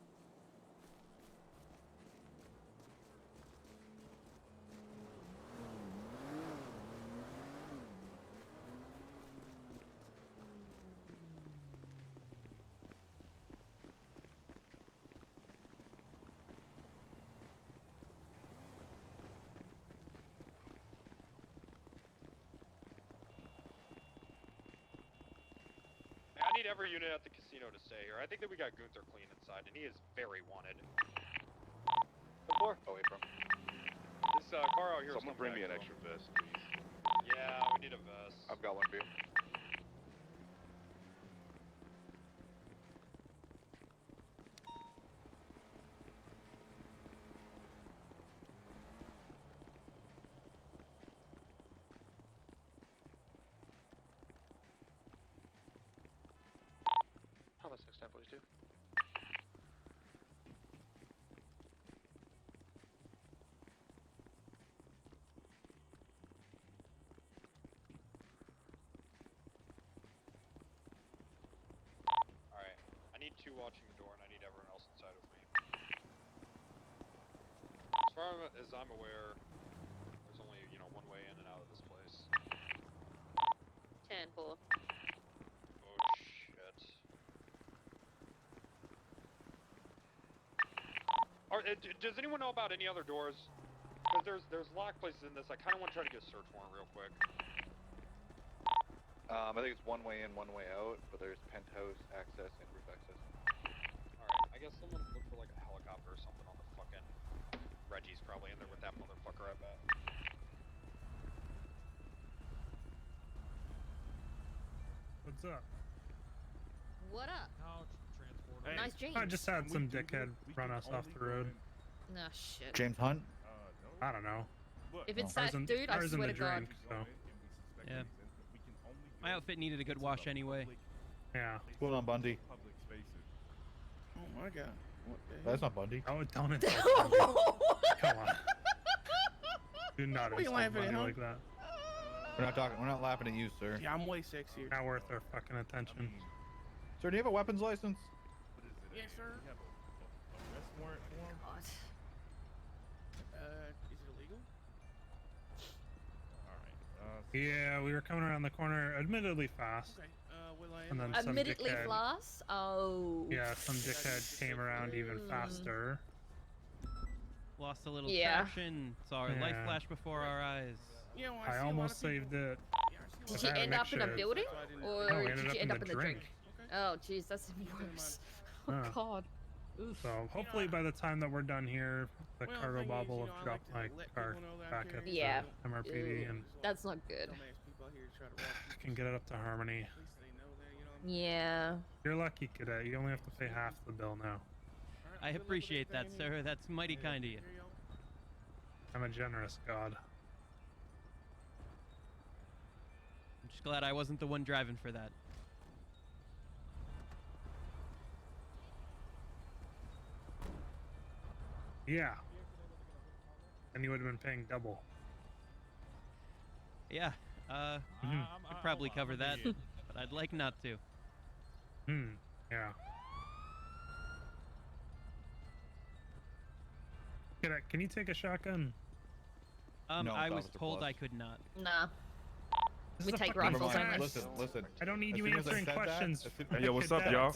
I need every unit at the casino to stay here. I think that we got Gunther clean inside, and he is very wanted. 4? Oh, April. This car out here is Someone coming bring me back, an so- extra vest, please. Yeah, we need a vest. I've got one beer. How about 6942? Alright. I need 2 watching the door, and I need everyone else inside with me. As far as I'm aware, there's only, one way in and out of this place. 10-4. Does anyone know about any other doors? Because there's locked places in this. I kind of want to try to get a search warrant real quick. I think it's one way in, one way out, but there's penthouse access and roof access. Alright, I guess someone look for like a helicopter or something on the fucking... Reggie's probably in there with that motherfucker, I bet. What's up? What up? Hey, Nice jeans. I just had some dickhead run us off the road. No shit. James Hunt? I don't know. If it's Ours that in- dude, I ours in swear the to God. drink, so. Yeah. My outfit needed a good wash anyway. Yeah. What's going on, Bundy? Oh my god. What the That's not Bundy. Oh, don't insult Bundy. Come on. Do not What are you insult laughing at, Bundy huh? like that. We're not talking. We're not laughing at you, sir. Yeah, I'm way sexier. Not worth our fucking attention. Sir, do you have a weapons license? Yes, sir. God. Is it illegal? Yeah, we were coming around the corner, admittedly fast. Okay. Will I And then some Admittedly dickhead, floss? Oh. yeah, some dickhead came around even faster. Lost a little Yeah. traction. Saw our light Yeah. flash before our eyes. Yeah, well, I almost saved it. Did you end up in a building? Or No, we did ended you up end in up the in the drink? drink. Oh, jeez, that's even worse. Oh, Huh. God. Oof. So hopefully by the time that we're done here, the Well, cargo thing is, bob will you have know, I dropped like my to let car people know that I'm back at carrying the Yeah. MRPD and That's not good. Dumbass people out here try to walk can get it up to Harmony. At least they know that, you know what I mean? Yeah. You're lucky, Cadet. You only have to pay half the bill now. Alright, I good luck with appreciate that, everything sir. That's mighty kind of you. Here you go. I'm a generous god. I'm just glad I wasn't the one driving for that. Yeah. And you would have been paying double. Yeah, could probably cover that, but I'd like not to. Yeah. Cadet, can you take a shotgun? No, I was Officer told Plus. I could not. Nah. This We is a take fucking rifles test. only. Listen. I don't need As you soon as I answering said that, questions. Hey, yo, what's up, Cadet. y'all?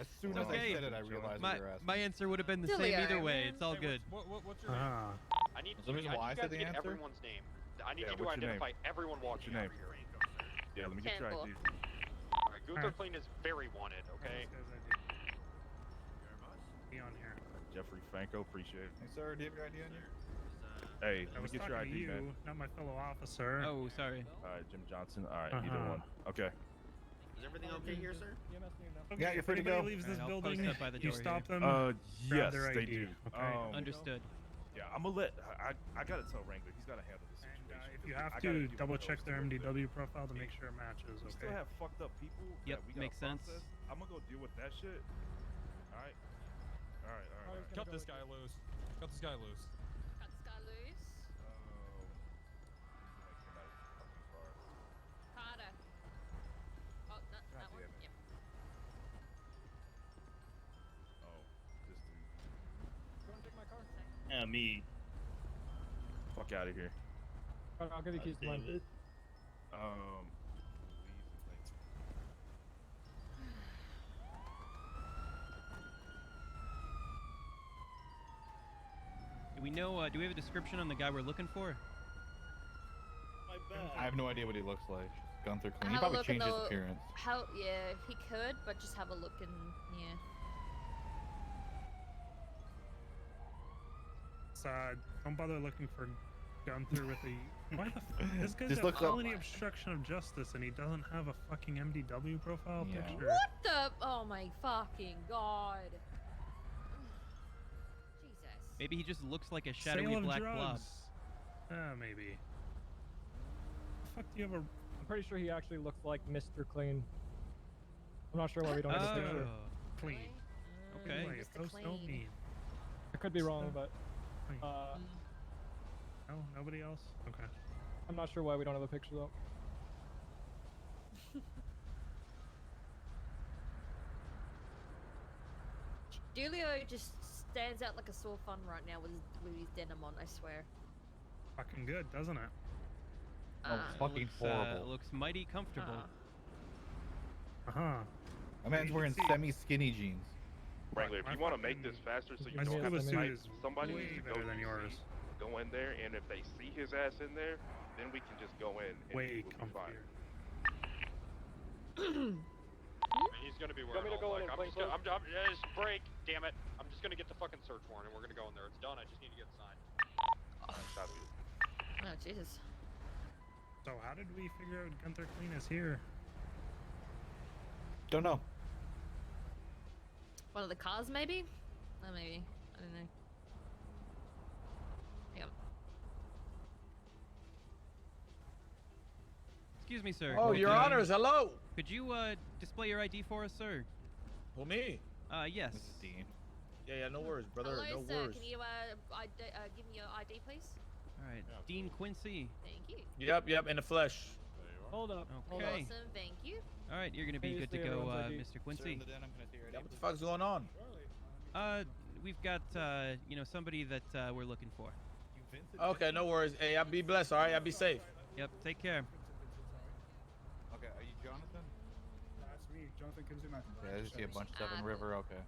As soon as Okay. I said it, I realized My, what you were asking. my answer would have been the Silly same either guy. way. It's all good. What's your Ah. I need, The reason I why I need you said guys to the get answer? everyone's name. I need Yeah, you to what's your name? identify everyone What's walking your out name? here. Yeah, let me get your Cancel. ID. Alright, Gunther Alright. Clean is very wanted, okay? Be on here. Jeffrey Franco, appreciate it. Hey, sir, do you have your ID on you? Hey, I let me was get talking your to ID, you, man. not my fellow officer. Oh, sorry. Alright, Jim Johnson. Alright, either Uh-huh. one. Okay. Is everything okay here, sir? Okay, Yeah, you're if free to anybody go. leaves this Alright, I'll post building, up by the you door stop here. them. grab Yes, their they ID, do. okay? Understood. Yeah, I'm gonna let. I gotta tell Wrangler. He's gotta handle this And situation. if you 'cause have I gotta to, deal with double those check their two. MDW profile to make sure it matches, We still okay? have fucked up people. Yep, that we gotta makes sense. process. I'm gonna go deal with that shit. Alright. Alright. Cut this guy loose. Cut this guy loose. Cut this guy loose. Carter. Oh, that one? damn it. Yep. Oh, this dude. Go and take my car. Yeah, me. Fuck out of here. I'll give you keys to mine. Louise and Do we know? Do we have a description on the guy we're looking for? My bad. I have no idea what he looks like. Gunther Clean. He Have a probably look at changed his the- appearance. How? Yeah, he could, but just have a look and yeah. Don't bother looking for Gunther with a. Why the? This guy's Just got looks up- felony obstruction of justice, and he doesn't have a fucking MDW profile Yeah. picture. What the? Oh my fucking god. Jesus. Maybe he just looks like a shadowy Sale of black drugs. blob. Maybe. The fuck do you have a? I'm pretty sure he actually looks like Mr. Clean. I'm not sure why we don't have a picture. Oh, Clean. okay. Like, Mr. post no Clean. mean. I could be wrong, but Clean. uh, No, nobody else. Okay. I'm not sure why we don't have a picture though. Julio just stands out like a sore thumb right now with his denim on, I swear. Fucking good, doesn't it? Oh, fucking horrible. Looks mighty comfortable. Uh huh. My man's You wearing can see- semi-skinny jeans. Wrangler, if My you want to make fucking- this faster so you my don't have to scuba suit type, is somebody way needs to better go than yours. go in there, and if they see his ass in there, then we can just go in and Way we'll be fine. I mean, he's gonna be want wearing me to all go in black. and I'm just play gonna, just break, damn it. I'm just gonna get the fucking search warrant and we're gonna go in there. It's done. I just need to get it signed. Oh, Jesus. So how did we figure out Gunther Clean is here? Don't know. One of the cars, maybe? Oh, maybe. I don't know. Yep. Excuse me, sir. Oh, your honors, hello. Could you display your ID for us, sir? Who, me? Yes. Dean. Yeah, no worries, brother. Hello, no sir. worries. Can you give me your ID, please? All right, Dean Quincy. Thank you. Yep, in the flesh. Hold up. Okay. Awesome, thank you. All right, you're gonna be Can you good to see go, everyone's ID? Mr. Quincy. What the fuck's going on? We've got you know, somebody that we're looking for. Okay, no worries. Hey, I'll be blessed, all right? I'll be safe. Yep. Take care. Okay, are you Jonathan? That's me, Jonathan Kenzuma. Yeah, I just see a bunch of stuff in River. Okay.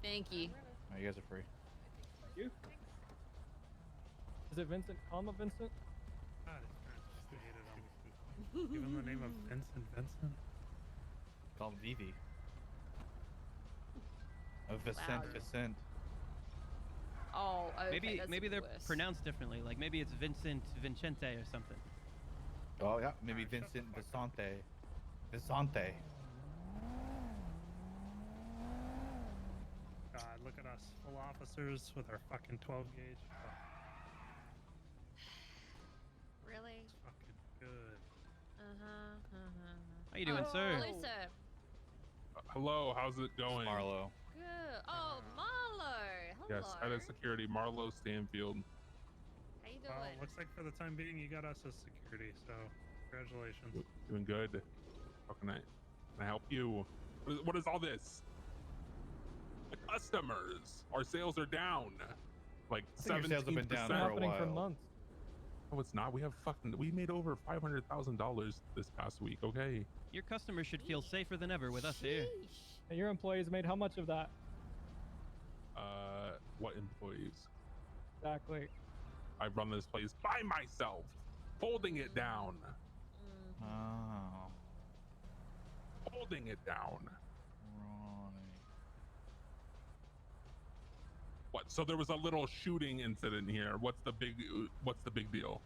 Thank you. Oh, you guys are free. Thank you. Is it Vincent? Vincent? God, his parents just hated him. Give him the name of Vincent. Call him Vivi. Vicent, Vicent. Oh, okay. That's maybe they're worse. pronounced differently. Like maybe it's Vincent Vincente or something. Oh yeah, maybe Vincent Vicente. Vicente. God, look at us, full officers with our fucking 12 gauge. Oh, Really? it's fucking good. How you doing, sir? Hello, sir. Hello, how's it going? Marlo. Good. Oh, Marlo. Hello. Yes, head of security, Marlo Stanfield. How you Well, doing? looks like for the time being you got us as security, so congratulations. Doing good. How can I help you? What is all this? The customers. Our sales are down. Like I think your sales have been down 17%. for a Happening for while. months. No, it's not. We made over $500,000 this past week. Okay. Your customers should feel safer than ever with us here. And your employees made how much of that? What employees? Exactly. I run this place by myself, holding it down. Oh. Holding it down. Right. What? So there was a little shooting incident here. What's the big deal?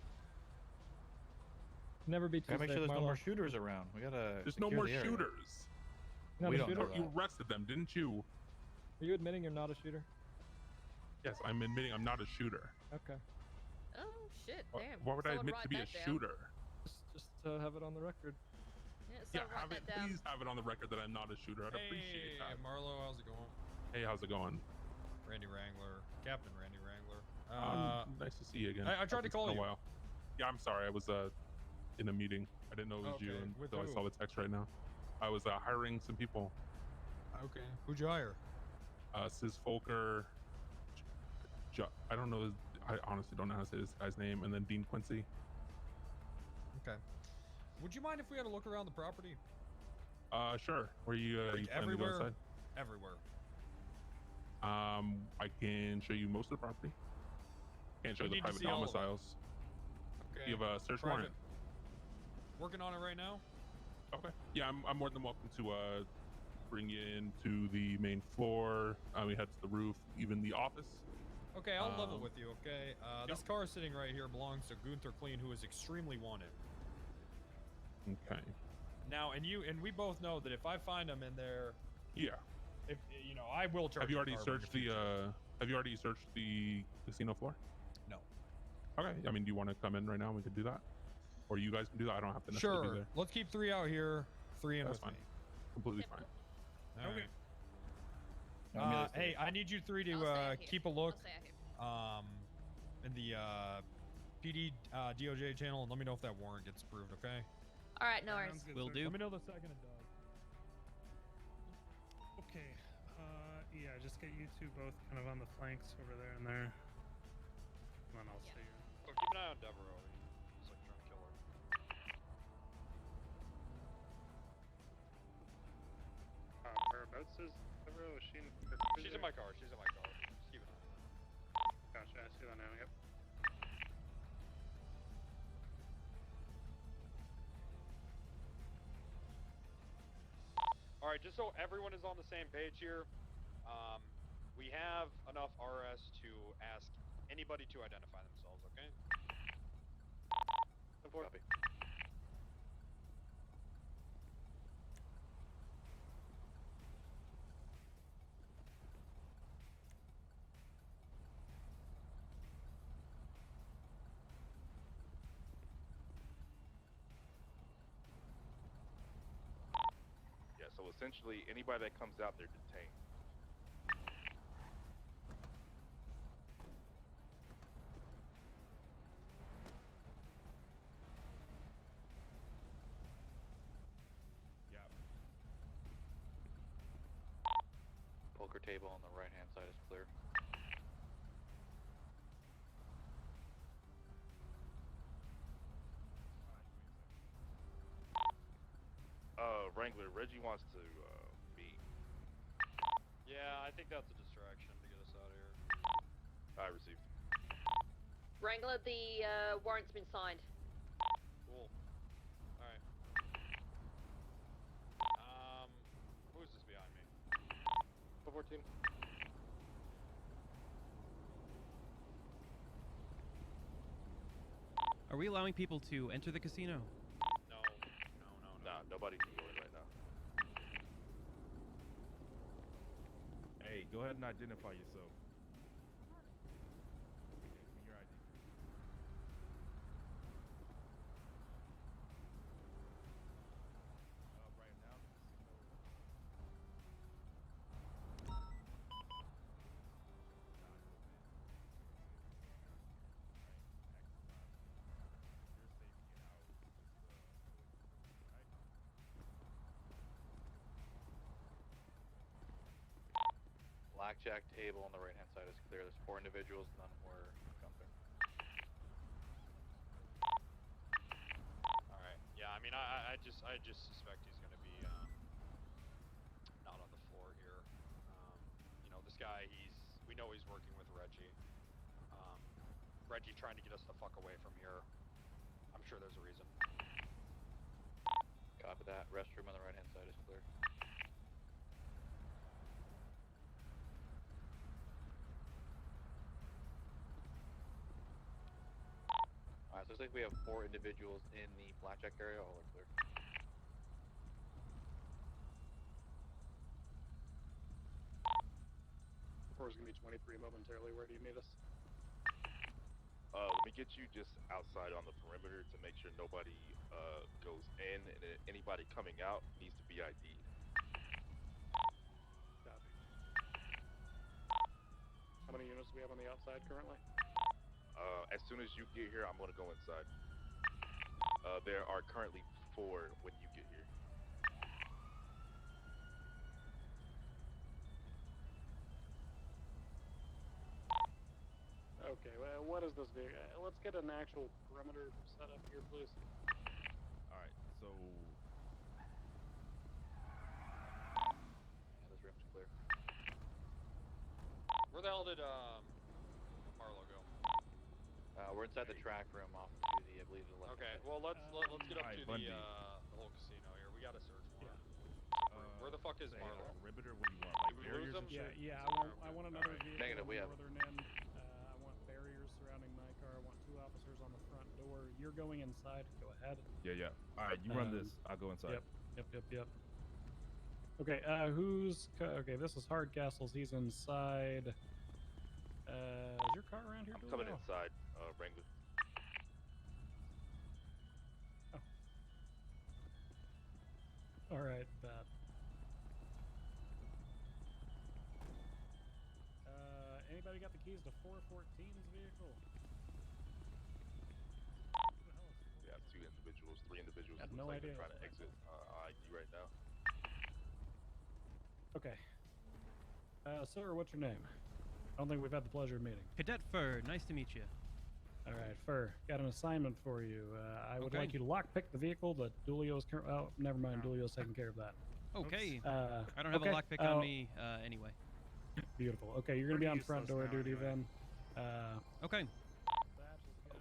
Never be too Gotta make safe, sure there's no Marlo. more shooters around. We gotta. There's no secure more the area. shooters. You're not We a don't shooter? know that. You arrested them, didn't you? Are you admitting you're not a shooter? Yes, I'm admitting I'm not a shooter. Okay. Oh shit! Why- Damn. Why would I Someone admit write to be a that down. shooter? Just to have it on the record. Yeah, Yeah, someone write that down. please have it on the record that I'm not a shooter. I'd appreciate that. Marlo, how's it going? Hey, how's it going? Randy Wrangler, Captain Randy Wrangler. Nice to see you again. I tried to It's call been a you. while. Yeah, I'm sorry. I was in a meeting. I didn't know it was you Okay, with until I who? saw the text right now. I was hiring some people. Okay. Who'd you hire? Sis Folker. I don't know. I honestly don't know how to say this guy's name. And then Dean Quincy. Okay. Would you mind if we had a look around the property? Sure. Where you Like you planning to go everywhere? inside? Everywhere. I can show you most of the property. Can't show We you the need to private see all of it. domiciles. Okay. You have a search Private. warrant. Working on it right now? Okay. Yeah, I'm more than welcome to bring you into the main floor. We head to the roof, even the office. Okay, I'll level Um, with you, okay? yep. This car sitting right here belongs to Gunther Clean, who is extremely wanted. Okay. Now, and we both know that if I find him in there, Yeah. if you know, I will charge. Have you the already car when searched you're the Have you already searched the casino floor? No. Okay. I mean, do you want to come in right now? We could do that, or you guys can do that. I don't have to necessarily be Sure. there. Let's keep 3 out here, 3 in That's with fine. me. Completely fine. All Okay. right. Hey, I need you 3 to keep a look I'll stay out here. in the PD DOJ channel and let me know if that warrant gets approved, okay? All right, no worries. Will do. Let me know the second it does. Okay, yeah, just get you two both kind of on the flanks over there and there. And then I'll stay here. So keep an eye on Devereaux. He's like trying to kill her. What's his Devereaux? Is she in She's in my car. She's in my car. Just keep an eye on her. Gotcha, I see that now, yep. All right, just so everyone is on the same page here, we have enough RS to ask anybody to identify themselves, okay? Copy. Yeah, so essentially anybody that comes out, they're detained. Yeah. Poker table on the right-hand side is clear. Wrangler, Reggie wants to meet. Yeah, I think that's a distraction to get us out of here. I received. Wrangler, the warrant's been signed. Cool. Alright. Who's this behind me? 14. Are we allowing people to enter the casino? No. Nah, nobody can go in right now. Hey, go ahead and identify yourself. Give me your ID. Right now, the Blackjack table on the right-hand side is clear. There's 4 individuals, none were jumping. All right. Yeah, I mean, I just suspect he's gonna be not on the floor here. You know, this guy, we know he's working with Reggie. Reggie trying to get us the fuck away from here. I'm sure there's a reason. Copy that. Restroom on the right-hand side is clear. Alright, so it looks like we have 4 individuals in the blackjack area. All are clear. Floor's gonna be 23 momentarily. Where do you need us? Let me get you just outside on the perimeter to make sure nobody goes in, and anybody coming out needs to be ID'd. Copy. How many units do we have on the outside currently? As soon as you get here, I'm going to go inside. There are currently 4 when you get here. Okay, well, what is this big? Let's get an actual perimeter set up here, please. Alright, so Yeah, this room's clear. Where the hell did Marlo go? We're inside the track room off to the, I believe, the left. Okay, well let's get up Alright, to Bundy. the whole casino here. We got a search warrant. Where the fuck is say Marlo? perimeter, what do you want? Like Did we barriers lose and him? shit? Yeah, I want another vehicle Negative, on we the have northern end. I want barriers surrounding my car. I want 2 officers on the front door. You're going inside. Go ahead. Yeah. Alright, you run this. I'll go inside. Yep. Okay, okay, this is Hardcastle's. He's inside. Is your car around here? I'm coming Julio? inside, Wrangler. All right, bad. Anybody got the keys to 414's vehicle? We have 2 individuals, 3 individuals. Got Looks no like idea. they're trying to exit ID right now. Okay. Sir, what's your name? I don't think we've had the pleasure of meeting. Cadet Fur, nice to meet you. All right, Fur, got an assignment for you. I would Okay. like you to lockpick the vehicle, but Dulio's oh, never mind. Dulio's taking care of that. Okay. Oops. I don't have okay. a lockpick on me anyway. Beautiful. Okay, you're gonna be on front door duty then. Okay.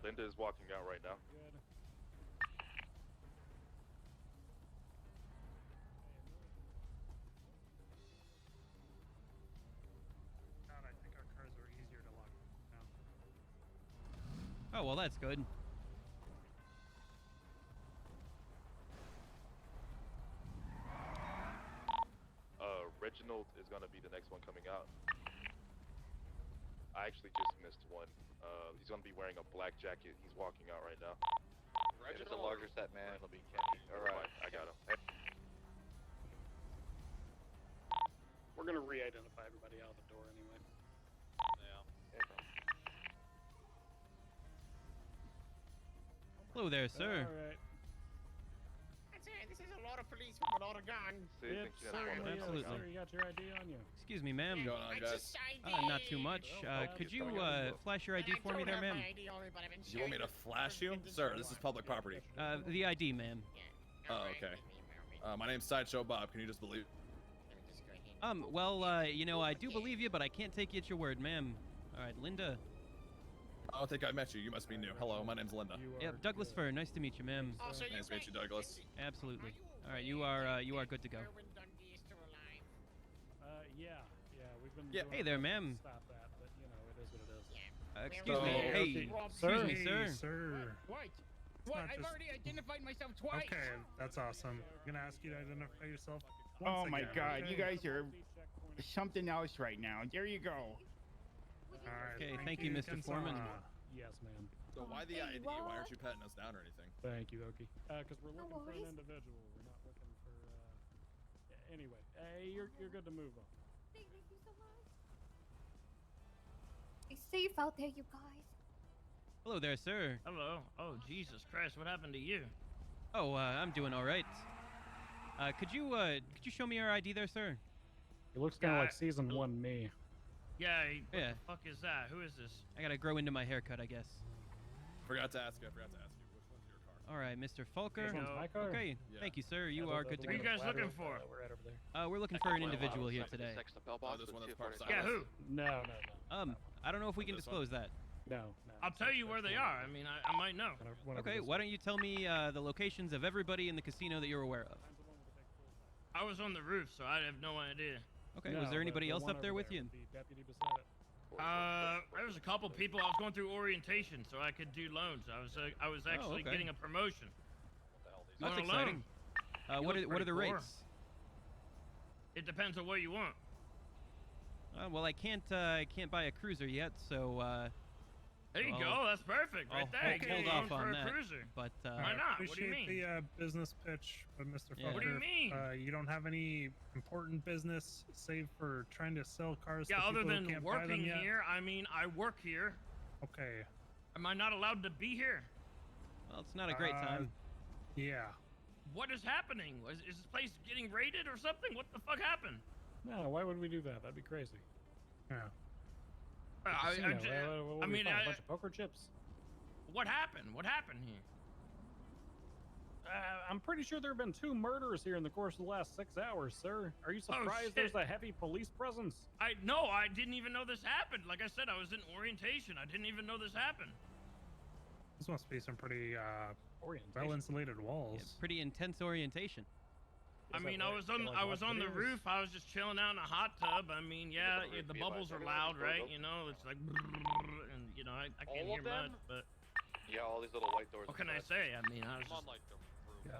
Linda is walking out right now. God, I think our cars are easier to lock now. Oh, well, that's good. Reginald is gonna be the next one coming out. I actually just missed one. He's gonna be wearing a black jacket. He's walking out right now. If it's a larger set, man, it'll be Kenny. Alright, I got him. We're gonna re-identify everybody out the door anyway. Yeah. Hello there, sir. All right. This is a lot of police with a lot of guns. Yep, certainly is, Absolutely. sir. You got your ID on you. Excuse me, ma'am. Going on, guys? Not too much. Could you flash your ID for me there, ma'am? You want me to flash you? Sir, this is public property. The ID, ma'am. Oh, okay. My name's Sideshow Bob. Can you just believe? Well, you know, I do believe you, but I can't take you at your word, ma'am. All right, Linda. I don't think I met you. You must be new. Hello, my name's Linda. Yep, Douglas Fur. Nice to meet you, ma'am. Nice to meet you, Douglas. Absolutely. All right, you are good to go. Yeah, we've been. Yeah. doing Hey there, our best to ma'am. Stop that, but you know, it is what it is. Excuse me. Hey, excuse me, sir. Sir. What? I've already identified myself twice. Okay, that's awesome. I'm gonna ask you to identify yourself. Oh once my again, God, okay? you guys are something else right now. There you go. All right, Okay, thank you, Mr. Foreman. Yes, ma'am. So why the ID? Why aren't you patting us down or anything? Thank you, Okie. Because we're looking for an individual. We're not looking for. Anyway, you're good to move on. Thank you so much. Stay safe out there, you guys. Hello there, sir. Hello. Oh, Jesus Christ, what happened to you? Oh, I'm doing all right. Could you show me your ID there, sir? It looks kind of like season 1 me. Yeah, what Yeah. the fuck is that? Who is this? I gotta grow into my haircut, I guess. Forgot to ask you. Which one's your car? All right, Mr. Fulker. This one's my car? Okay, Yeah. thank you, sir. You are good to Who go. are you guys looking for? We're right over there. We're looking for an individual here today. Oh, this one that's part of Yeah, who? No. I don't know if we can This disclose that. No. I'll tell you where they are. I mean, I might know. Okay, why don't you tell me the locations of everybody in the casino that you're aware of? I was on the roof, so I have no idea. Okay, was there anybody else up there with you? The deputy beside it. There was a couple people. I was going through orientation, so I could do loans. I was actually okay. getting a promotion. You That's want a exciting. loan? What look are the pretty poor. rates? It depends on what you want. Well, I can't buy a cruiser yet, so There you I'll- go. That's perfect, right there. I'll You can hold get a loan off for on a that. cruiser. But Why not? What do you Appreciate mean? the business pitch, but Mr. Yeah. Fulker, What do you mean? You don't have any important business save for trying to sell cars Yeah, to other people who than can't buy them working yet? here, I mean, I work here. Okay. Am I not allowed to be here? well, it's not a great time. Yeah. What is happening? Is this place getting raided or something? What the fuck happened? No, why would we do that? That'd be crazy. Yeah. Casino, I mean, a bunch of poker chips. what happened? What happened here? I'm pretty sure there have been 2 murders here in the course of the last 6 hours, sir. Are you surprised there's a heavy police presence? I didn't even know this happened. Like I said, I was in orientation. I didn't even know this happened. This must be some pretty well-insulated walls. Yeah, pretty intense orientation. I mean, I was on the roof. I was just chilling out in a hot tub. I mean, yeah, the bubbles are loud, right? You know, it's like, and you know, I can't hear much, but Yeah, all these little white doors. what can I say? I mean, I was just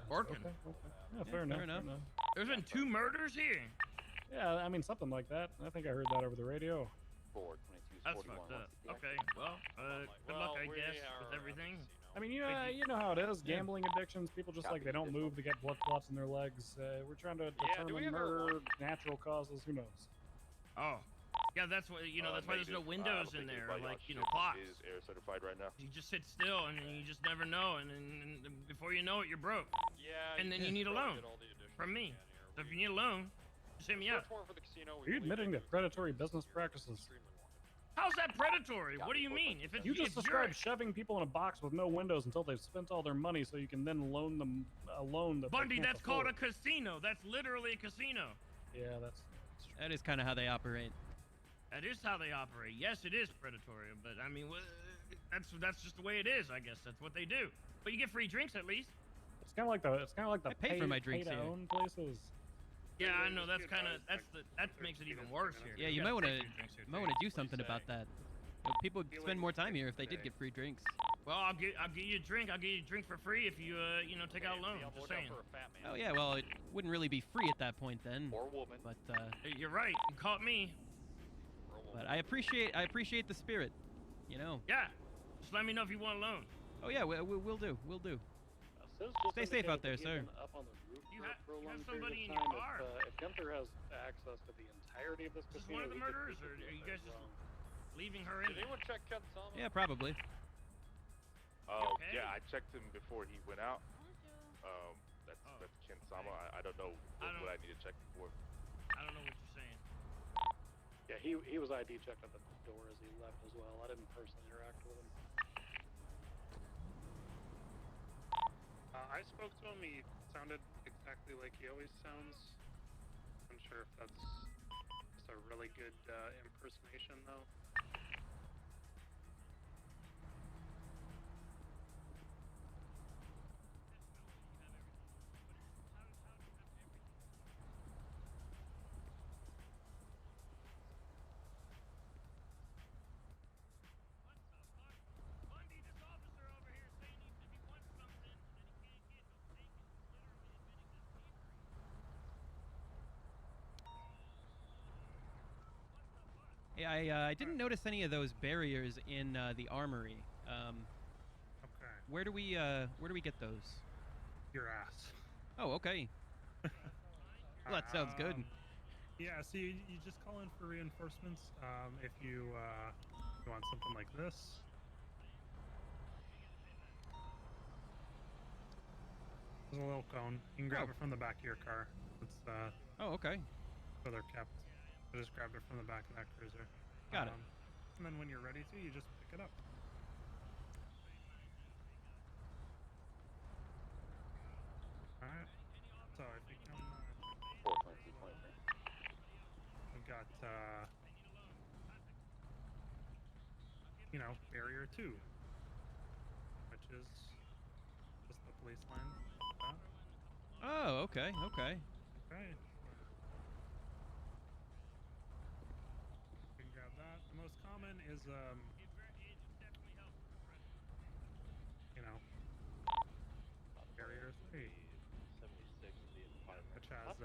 working. Yeah, fair enough. There's been 2 murders here. Yeah, I mean, something like that. I think I heard that over the radio. That's fucked up. Okay, well, good luck, I guess, with everything. I mean, you know how it is. Gambling addictions, people just like, they don't move, they get blood clots in their legs. We're trying to determine murder, natural causes, who knows? Oh. Yeah, that's why, that's why there's no windows in there, like, clocks. Is air certified right now. You just sit still, and then you just never know, and then before you know it, you're broke. Yeah. And then you need a loan from me. So if you need a loan, just hit me up. Are you admitting to predatory business practices? How's that predatory? What do you mean? If it's You just if you're- described shoving people in a box with no windows until they've spent all their money, so you can then loan them a loan that they Bundy, can't that's called a afford. casino. That's literally a casino. Yeah, that's true. That is kind of how they operate. That is how they operate. Yes, it is predatory, but I mean, that's just the way it is. I guess that's what they do. But you get free drinks at least. It's kind of like the I pay for my drinks pay to here. own places. Yeah, I know. That's kind of that makes it even worse here. Yeah, you might want to do something about that. You know, people would spend more time here if they did get free drinks. Well, I'll get you a drink. I'll get you a drink for free if you take out a loan. Just saying. Oh yeah, well it wouldn't really be free at that point then. Or woman. But You're right. You caught me. but I appreciate the spirit. You know. Yeah. Just let me know if you want a loan. Oh yeah, we'll do. We'll do. Stay safe out there, sir. Up on the roof You for a have long somebody period in of your time. car. If Gunther has access to the entirety of this Is this casino, one of the we could- murderers, we or could are do you that guys just wrong. leaving her in Did there? anyone check Ken Sama? Yeah, probably. Oh, okay? yeah, I checked him before he went out. That's Ken Sama. I don't know what I need to check him for. I don't know what you're saying. Yeah, he was ID checked at the door as he left as well. I didn't personally interact with him. I spoke to him. He sounded exactly like he always sounds. I'm sure if that's just a really good impersonation, though. Yeah, I didn't notice any of those barriers in the armory. Okay. Where do we get those? Your ass. Oh, okay. Well, that sounds good. Yeah, so you just call in for reinforcements if you want something like this. There's a little cone. You can grab it from the back of your car. It's Oh, okay. where they're kept. I just grabbed it from the back of that cruiser. Got it. And then when you're ready to, you just pick it up. Alright. So if you come, we've got, barrier 2, which is just the police line. Oh, okay, okay. Okay. You can grab that. The most common is, barrier 3, which has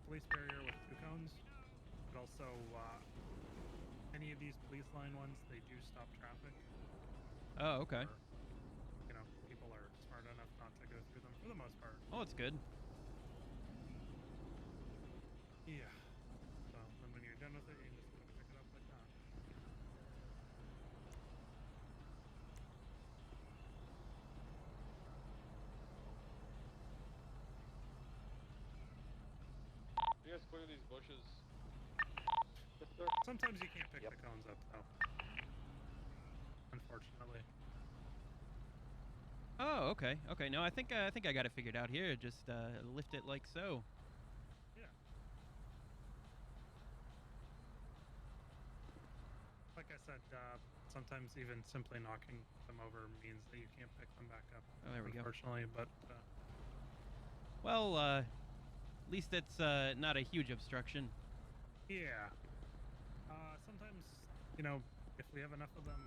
police barrier with 2 cones, but also any of these police line ones, they do stop traffic. Oh, okay. Or, people are smart enough not to go through them for the most part. Oh, that's good. Yeah. So then when you're done with it, you just pick it up like that. You guys clear these bushes? Sometimes you can't pick the cones up though. Unfortunately. Oh, okay, okay. No, I think I got it figured out here. Just lift it like so. Yeah. Like I said, sometimes even simply knocking them over means that you can't pick them back up. Oh, there we go. Unfortunately, but Well, at least it's not a huge obstruction. yeah. Sometimes, if we have enough of them,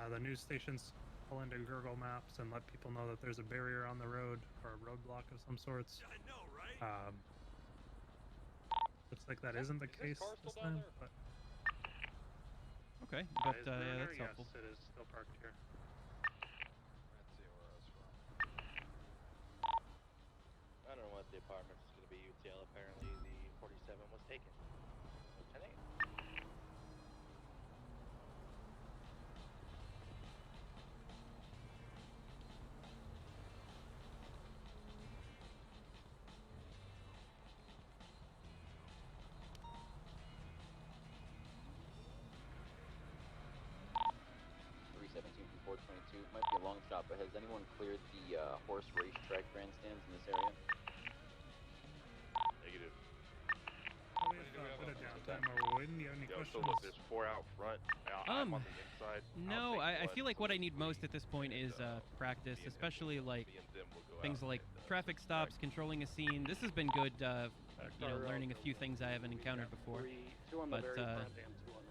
the news stations pull into Google Maps and let people know that there's a barrier on the road or a roadblock of some sorts. I know, right? Looks like that isn't the case this time, but Okay, Is but there yeah, an that's error? helpful. Yes, it is still parked here. Let's see where I was from. I don't know what the apartment is going to be UTL. Apparently, the 47 was taken. Lieutenant? it might be a long shot, but has anyone cleared the horse racetrack grandstands in this area? Negative. We have a bit of downtime while we're waiting. Do you have any Yo, questions? so look, there's 4 out front. I'm on the inside. No, I feel like what I need most at this point is practice, especially like things like traffic stops, controlling a scene. This has been good, you know, learning a few things I haven't encountered before. But I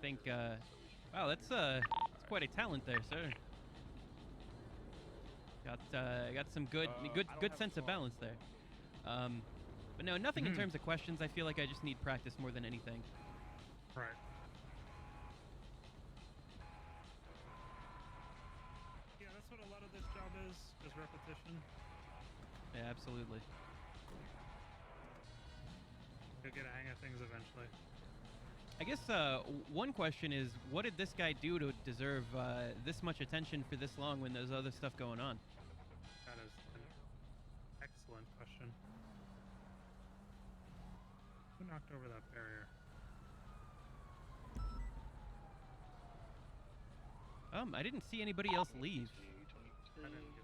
think, wow, that's quite a talent there, sir. Got some good sense of balance there. But no, nothing in terms of questions. I feel like I just need practice more than anything. Right. Yeah, that's what a lot of this job is repetition. Yeah, absolutely. You'll get a hang of things eventually. I guess one question is, what did this guy do to deserve this much attention for this long when there's other stuff going on? That is an excellent question. Who knocked over that barrier? I didn't see anybody else leave. I didn't either.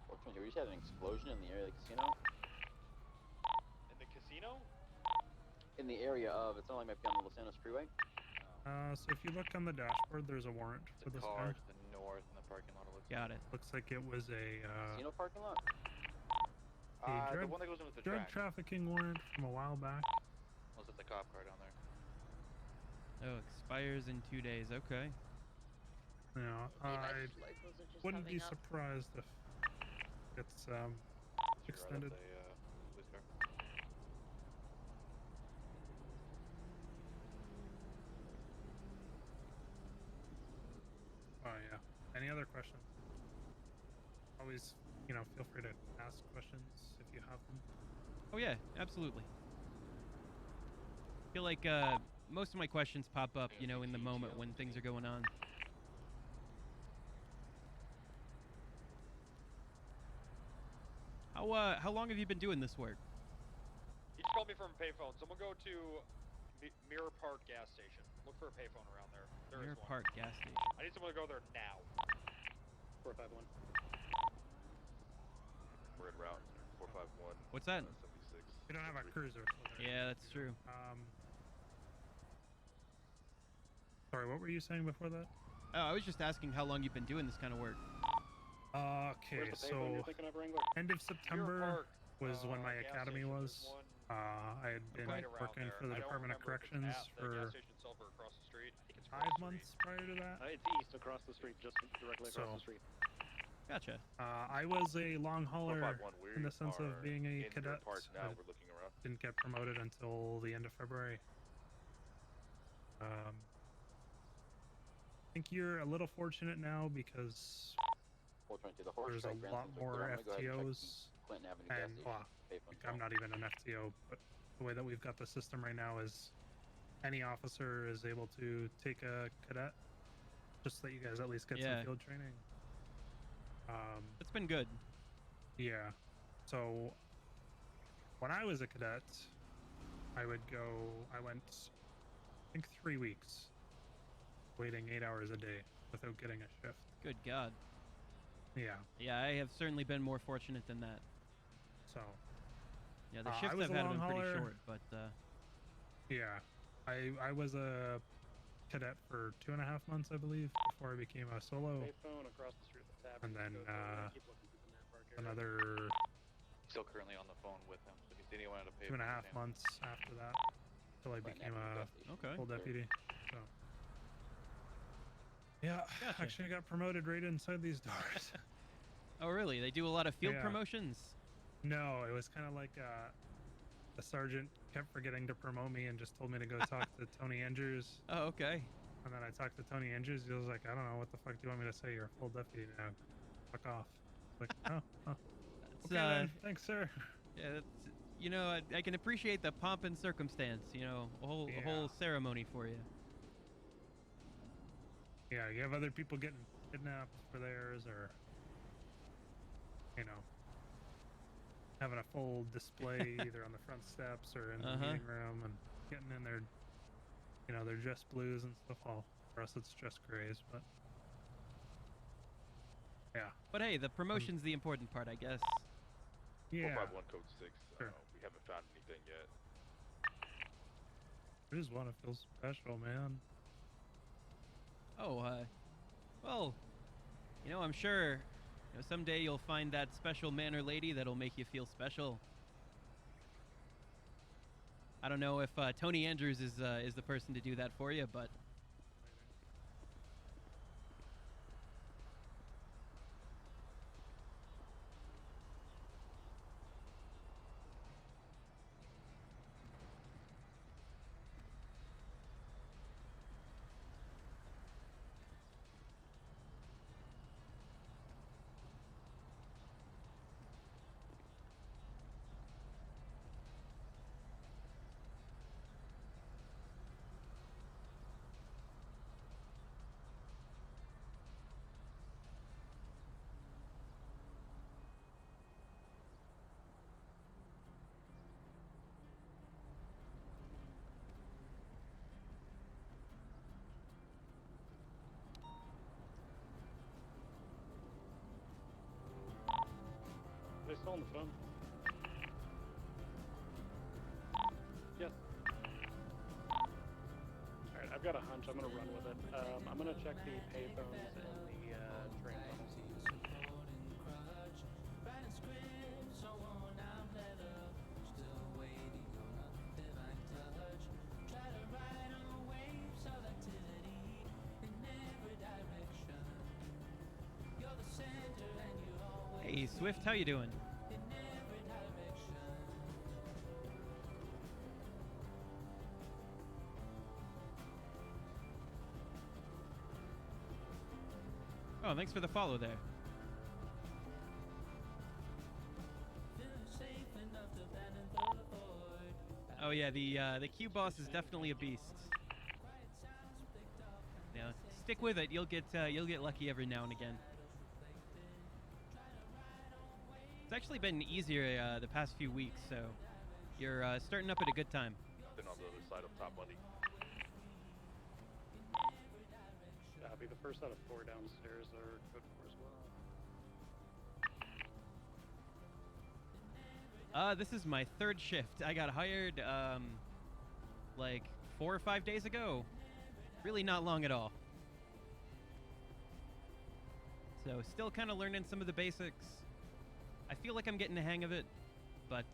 Fortunately, we just had an explosion in the area of the casino. In the casino? In the area of, it's not like might be on the Los Santos freeway. So if you look on the dashboard, there's a warrant for this guy. To the north in the parking lot. Got it. Looks like it was a Casino parking lot? The one that goes in with the drug track. trafficking warrant from a while back. Was it the cop car down there? Oh, expires in 2 days. Okay. Yeah, I wouldn't be surprised if it's extended. Police car. Oh yeah. Any other questions? Always, you know, feel free to ask questions if you have them. Oh yeah, absolutely. I feel like most of my questions pop up, you know, in the moment when things are going on. How long have you been doing this work? He just called me from a payphone. Someone go to Mirror Park gas station. Look for a payphone around there. There is Mirror one. Park gas station. I need someone to go there now. 451. We're en route. 451. What's that? 76. We don't have a cruiser. So Yeah, that's true. Sorry, what were you saying before that? Oh, I was just asking how long you've been doing this kind of work. Okay, so end of September was when my academy was. I had been working for the Department of Corrections for 5 months prior to that. It's east across the street, just directly across the street. Gotcha. I was a long hauler 451, in the sense of being a cadet. Now I we're looking around. didn't get promoted until the end of February. I think you're a little fortunate now because there's a lot more FTOs, and I'm not even an FTO, but the way that we've got the system right now is any officer is able to take a cadet, just so that you guys at least get some field training. It's been good. Yeah. So when I was a cadet, I went, I think 3 weeks, waiting 8 hours a day without getting a shift. Good God. Yeah. Yeah, I have certainly been more fortunate than that. So. Yeah, the shifts I've had have been pretty short, but. Yeah, I was a cadet for 2.5 months, I believe, before I became a solo. Payphone across the street with the tab. And then Keep looking through the map park area. another Still currently on the phone with him. So if you see anyone at a payphone. 2.5 months after that, till I became a full deputy. So. Yeah, Gotcha. actually I got promoted right inside these doors. Oh, really? They do a lot of field Yeah. promotions? No, it was kind of like the sergeant kept forgetting to promote me and just told me to go talk to Tony Andrews. Oh, okay. And then I talked to Tony Andrews. He was like, I don't know, what the fuck do you want me to say? You're a full deputy now. Fuck off. Like, oh. Okay, then. Thanks, sir. Yeah, that's, you know, I can appreciate the pomp and circumstance. You know, a whole ceremony for you. Yeah, you have other people getting kidnapped for theirs, or you know, having a full display either on the front steps or in the meeting room and getting in their, you know, their just blues and stuff. All for us, it's just grays, but yeah. But hey, the promotion's the important part, I guess. Yeah. 451 code 6. Sure. We haven't found anything yet. I just want to feel special, man. Oh, well, you know, I'm sure, you know, someday you'll find that special man or lady that'll make you feel special. I don't know if Tony Andrews is the person to do that for you, but Are they still on the phone? Yes. Alright, I've got a hunch. I'm gonna run with it. I'm gonna check the payphones and the train tunnels. hey, Swift, how you doing? Oh, thanks for the follow there. Oh yeah, the Q boss is definitely a beast. Yeah, stick with it. You'll get lucky every now and again. It's actually been easier the past few weeks, so you're starting up at a good time. Been on the other side of top money. Be the first out of 4 downstairs are code 4 as well. This is my 3rd shift. I got hired like 4 or 5 days ago. Really not long at all. So still kind of learning some of the basics. I feel like I'm getting the hang of it, but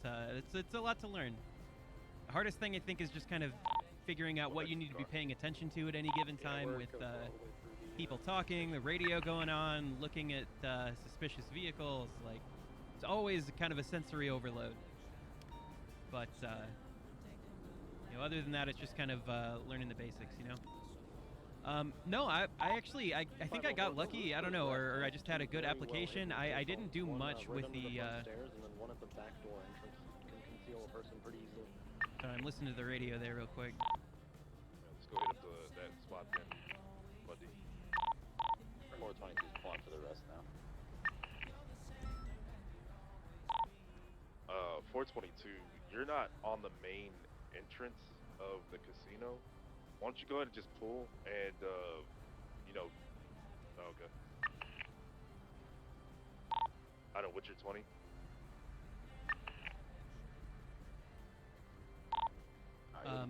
it's a lot to learn. The hardest thing I think is just kind of figuring out what you need to be paying attention to at any given time with people talking, the radio going on, looking at suspicious vehicles. Like, it's always kind of a sensory overload. But you know, other than that, it's just kind of learning the basics, you know. No, I actually think I got lucky. I don't know, or I just had a good application. I didn't do much with the. And then one at the back door entrance can conceal a person pretty easily. Sorry, I'm listening to the radio there real quick. Let's go hit up that spot then, buddy. 422 is pulling for the rest now. 422, you're not on the main entrance of the casino. Why don't you go ahead and just pull and, you know, okay. I don't know, what's your 20?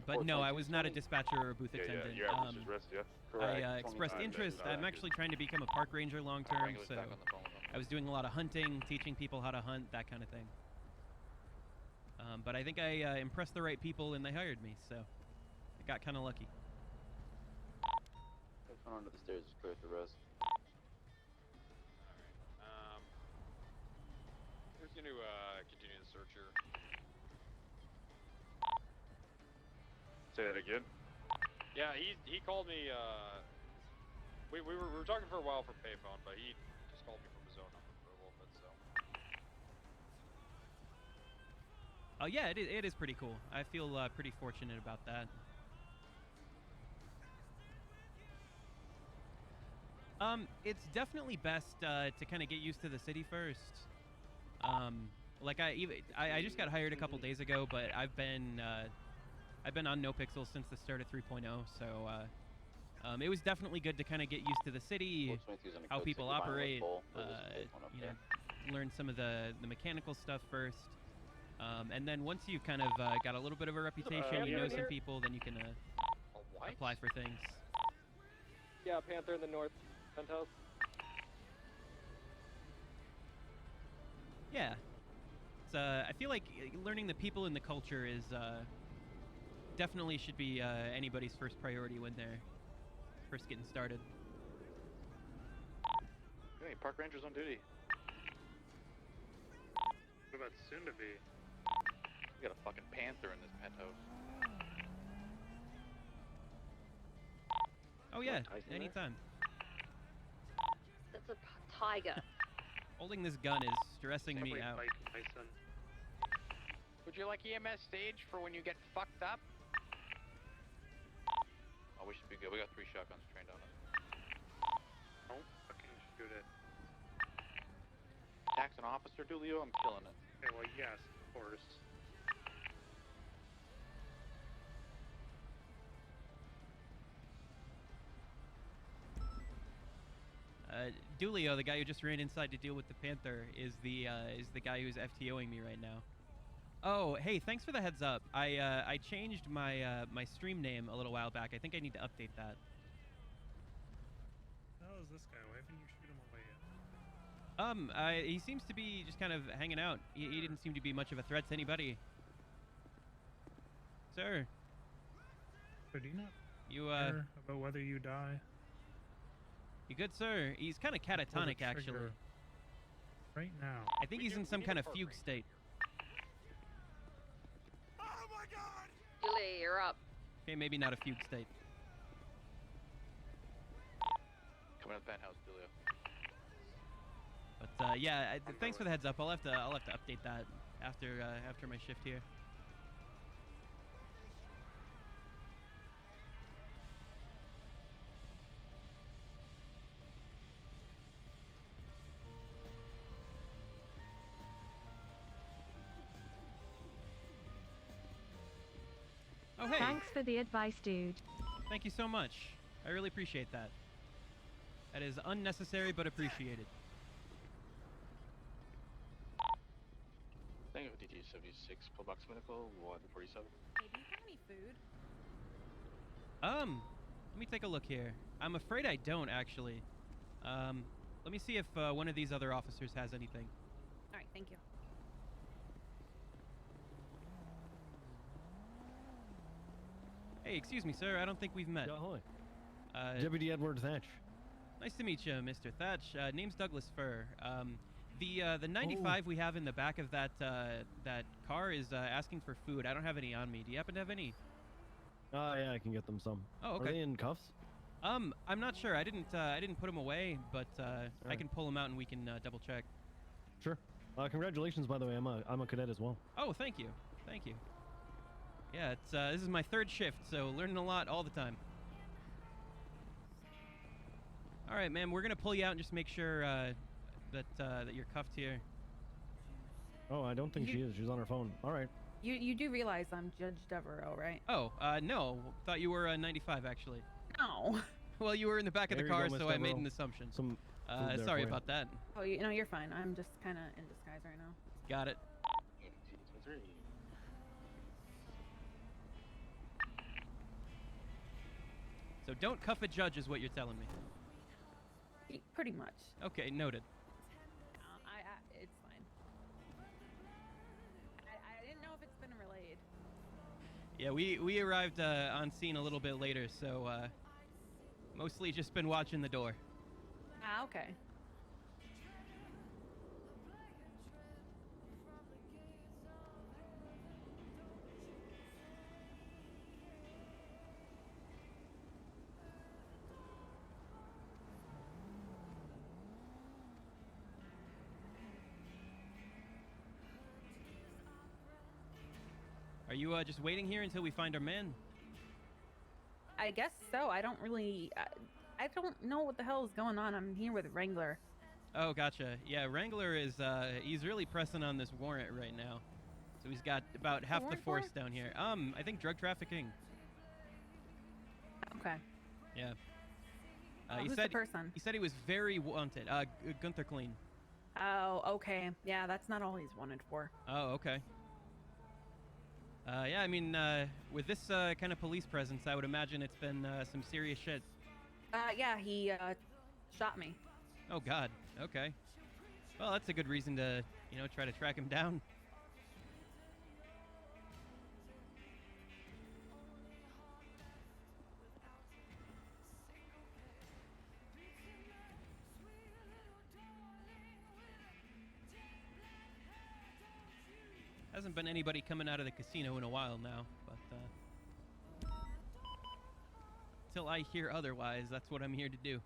But no, I was not a dispatcher or a booth attendant. Yeah, you're at rest, yeah? I expressed interest. I'm actually trying to become a park ranger long term, so I was doing a lot of hunting, teaching people how to hunt, that kind of thing. But I think I impressed the right people and they hired me, so I got kind of lucky. Going onto the stairs is clear for rest. Who's going to continue the search here? Say that again? Yeah, he called me. We were talking for a while for payphone, but he just called me from his own number for a little bit. So. Oh yeah, it is pretty cool. I feel pretty fortunate about that. It's definitely best to kind of get used to the city first. Like I just got hired a couple days ago, but I've been on NoPixel since the start of 3.0, so it was definitely good to kind of get used to the city, how people operate, you know, learn some of the mechanical stuff first. And then once you've kind of got a little bit of a reputation, you know some people, then you can apply for things. Yeah, Panther in the north. Santos. Yeah. It's, I feel like learning the people and the culture is definitely should be anybody's first priority when they're first getting started. Hey, park rangers on duty. What about soon to be? We got a fucking panther in this penthouse. Oh yeah, anytime. That's a tiger. Holding this gun is stressing me out. Would you like EMS stage for when you get fucked up? Oh, we should be good. We got 3 shotguns trained on it. Don't fucking shoot it. Attacks an officer, Dulio, I'm killing it. Okay, well, yes, of course. Dulio, the guy who just ran inside to deal with the Panther, is the guy who's FTOing me right now. Oh, hey, thanks for the heads up. I changed my my stream name a little while back. I think I need to update that. How is this guy? Why haven't you shoot him away yet? He seems to be just kind of hanging out. He didn't seem to be much of a threat to anybody. Sir. So do you not You care about whether you die? You good, sir? He's kind of catatonic, actually. Right now. I think he's in some kind of fugue state. Julie, you're up. Okay, maybe not a fugue state. Coming to the penthouse, Dulio. But yeah, thanks for the heads up. I'll have to update that after my shift here. Oh, hey. Thanks for the advice, dude. Thank you so much. I really appreciate that. That is unnecessary but appreciated. Thank you, DT-76, Pillbox Medical, 147. Hey, do you have any food? Let me take a look here. I'm afraid I don't, actually. Let me see if one of these other officers has anything. Alright, thank you. Hey, excuse me, sir. I don't think we've met. Hi. Deputy Edward Thatch. Nice to meet you, Mr. Thatch. Name's Douglas Furr. The 95 we have in the back of that car is asking for food. I don't have any on me. Do you happen to have any? Yeah, I can get them some. Oh, okay. Are they in cuffs? I'm not sure. I didn't put them away, but I can pull them out and we can double check. Sure. Congratulations, by the way. I'm a cadet as well. Oh, thank you. Thank you. Yeah, it's this is my 3rd shift, so learning a lot all the time. All right, ma'am. We're gonna pull you out and just make sure that you're cuffed here. Oh, I don't think she is. She's on her phone. All right. You do realize I'm Judge Devereaux, right? Oh, no. Thought you were 95 actually. No. Well, you were in the back of the car, so I made an assumption. Some sorry about that. Oh, you're fine. I'm just kind of in disguise right now. Got it. So don't cuff a judge is what you're telling me. Pretty much. Okay, noted. It's fine. I didn't know if it's been relayed. Yeah, we arrived on scene a little bit later, so mostly just been watching the door. Ah, okay. Are you just waiting here until we find our man? I guess so. I don't really... I don't know what the hell is going on. I'm here with Wrangler. Oh, gotcha. Yeah, Wrangler is, he's really pressing on this warrant right now. So he's got about half the warrant force for? down here. I think drug trafficking. Okay. Yeah. Who's the person? He said he was very wanted. Gunther Clean. Oh, okay. Yeah, that's not all he's wanted for. Oh, okay. Yeah, I mean, with this kind of police presence, I would imagine it's been some serious shit. Yeah, he shot me. Oh, God. Okay. Well, that's a good reason to, try to track him down. Hasn't been anybody coming out of the casino in a while now, but till I hear otherwise, that's what I'm here to do.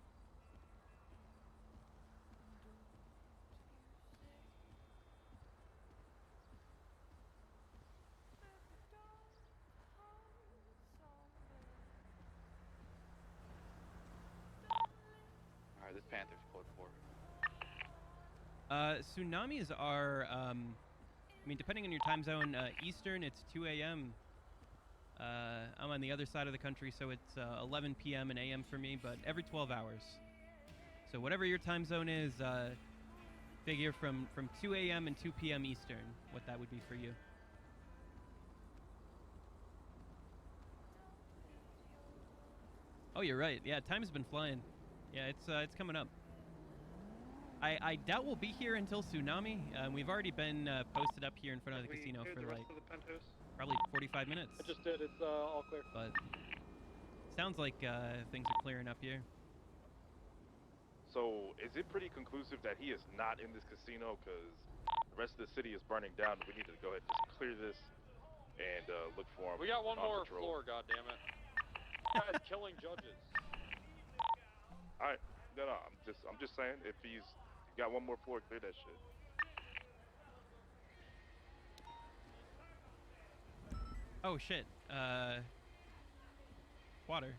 Alright, this Panther's code 4. Tsunamis are, I mean, depending on your time zone, Eastern, it's 2 a.m. I'm on the other side of the country, so it's 11 p.m. and a.m. for me, but every 12 hours. So whatever your time zone is, figure from 2 a.m. and 2 p.m. Eastern, what that would be for you. Oh, you're right. Yeah, time's been flying. Yeah, it's coming up. I doubt we'll be here until Tsunami. We've already been posted up here in front of the casino for like probably 45 minutes. I just did. It's all clear. But sounds like things are clearing up here. So, is it pretty conclusive that he is not in this casino? Because the rest of the city is burning down. We need to go ahead and just clear this and look for him. We got one more patrol. floor, goddammit. Guy's killing judges. Alright, no, I'm just saying, if he's got one more floor, clear that shit. Oh shit. Water.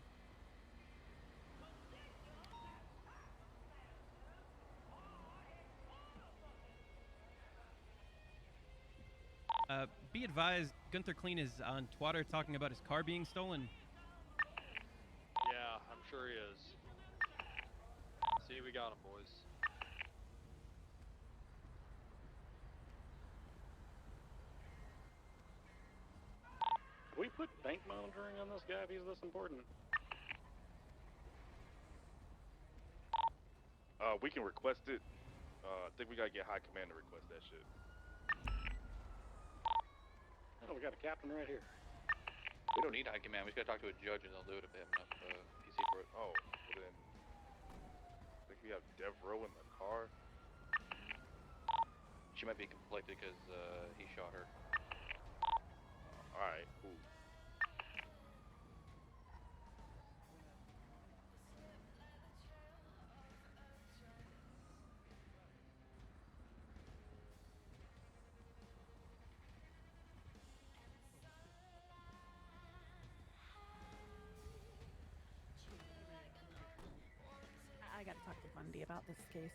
Be advised, Gunther Clean is on Twitter talking about his car being stolen. Yeah, I'm sure he is. See, we got him, boys. Can we put bank monitoring on this guy if he's this important? We can request it. I think we gotta get high command to request that shit. Oh, we got a captain right here. We don't need high command. We just gotta talk to a judge and they'll do it if they have enough PC for it. Oh, well then. I think we have Devereaux in the car. She might be conflicted because he shot her. Alright, cool. I gotta talk to Bundy about this case.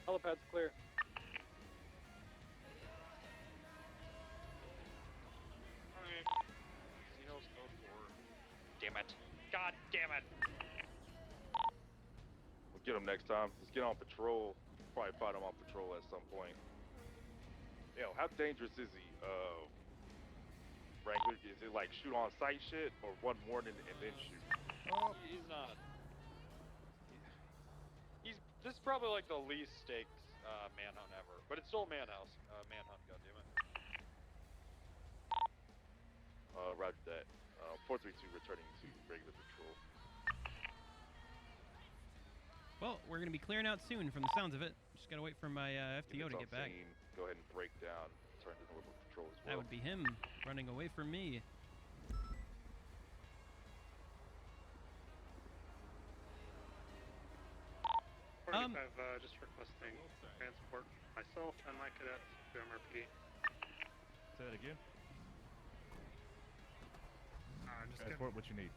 Helipad's clear. Casino's code 4. Damn it. God damn it. We'll get him next time. Let's get on patrol. Probably find him on patrol at some point. Yo, how dangerous is he? Wrangler, is it like shoot on sight shit or one warning and then shoot? He's not. This is probably like the least stakes manhunt ever, but it's still a manhunt, goddammit. Roger that. 432 returning to regular patrol. Well, we're gonna be clearing out soon from the sounds of it. Just gotta wait for my FTO to get back. Go ahead and break down, turn to normal patrol as well. That would be him running away from me. 5, just requesting transport myself and my cadets to MRPD. Say that again. Just Transport what you need.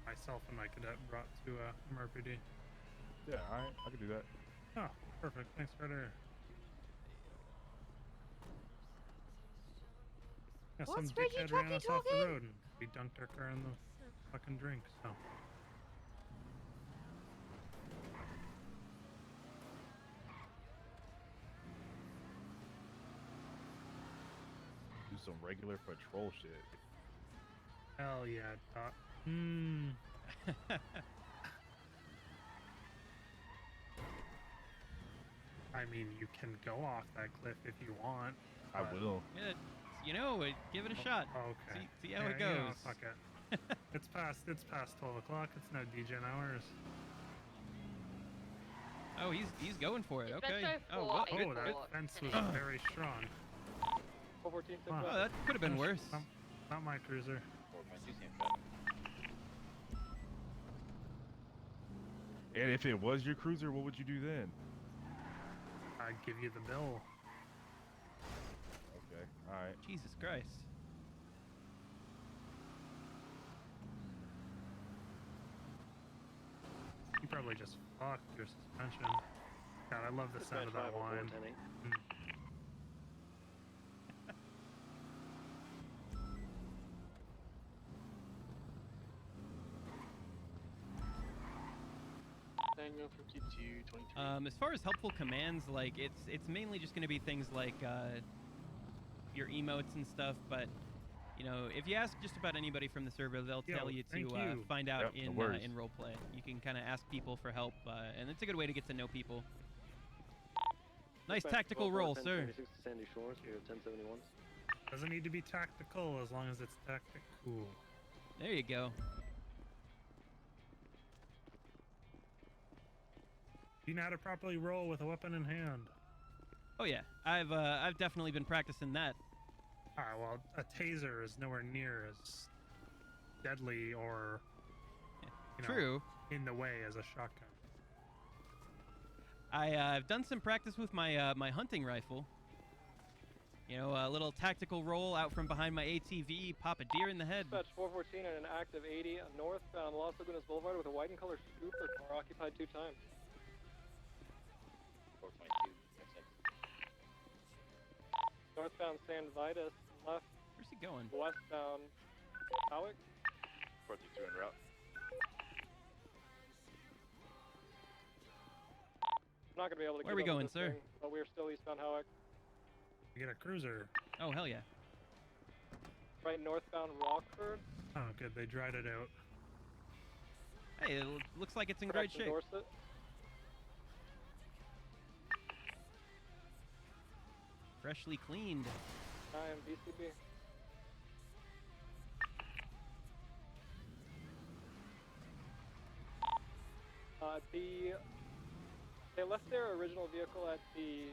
myself and my cadet brought to MRPD. Yeah, alright, I can do that. Oh, perfect. Thanks, Ryder. Yeah, some What's Reggie dickhead ran us off the talking? road and we dunked our car in the fucking drink, so. Do some regular patrol shit. Hell yeah, Doc. I mean, you can go off that cliff if you want. I will. Yeah, you know, give it a shot. Okay. See how Yeah, it you know, goes. fuck it. It's past 12 o'clock. It's now DGen hours. Oh, he's going for it. It's Okay. been so Oh, full, well, I good, thought. good. That fence was very strong. 414, Huh. Oh, that could have been worse. Not my cruiser. 4.2 same traffic. And if it was your cruiser, what would you do then? I'd give you the bill. Okay, alright. Jesus Christ. You probably just fucked your suspension. God, I love the sound of that wine. Tango 52, 23. As far as helpful commands, like it's mainly just going to be things like your emotes and stuff. But you know, if you ask just about anybody from the server, they'll tell you to find out in roleplay. You can kind of ask people for help, and it's a good way to get to know people. Nice tactical roll, sir. Sandy Shores, here at 1071. Doesn't need to be tactical as long as it's tactical. There you go. You know how to properly roll with a weapon in hand. Oh yeah, I've definitely been practicing that. Alright, well, a taser is nowhere near as deadly or you know, True. in the way as a shotgun. I've done some practice with my my hunting rifle. You know, a little tactical roll out from behind my ATV, pop a deer in the head. Dispatch 414 and an active 80 northbound Los Lagunas Boulevard with a white and colored scooper car occupied 2 times. 422, Northbound San Vitus, left. Where's he going? Westbound Howick. 432 en route. I'm not gonna be able to. Where are we keep up going, with this sir? thing, but we're still eastbound Howick. You get a cruiser. Oh hell yeah. Right northbound Rockford. Oh good, they dried it out. Hey, it looks like it's in great Production shape. Dorset. Freshly cleaned. I am BCB. They left their original vehicle at the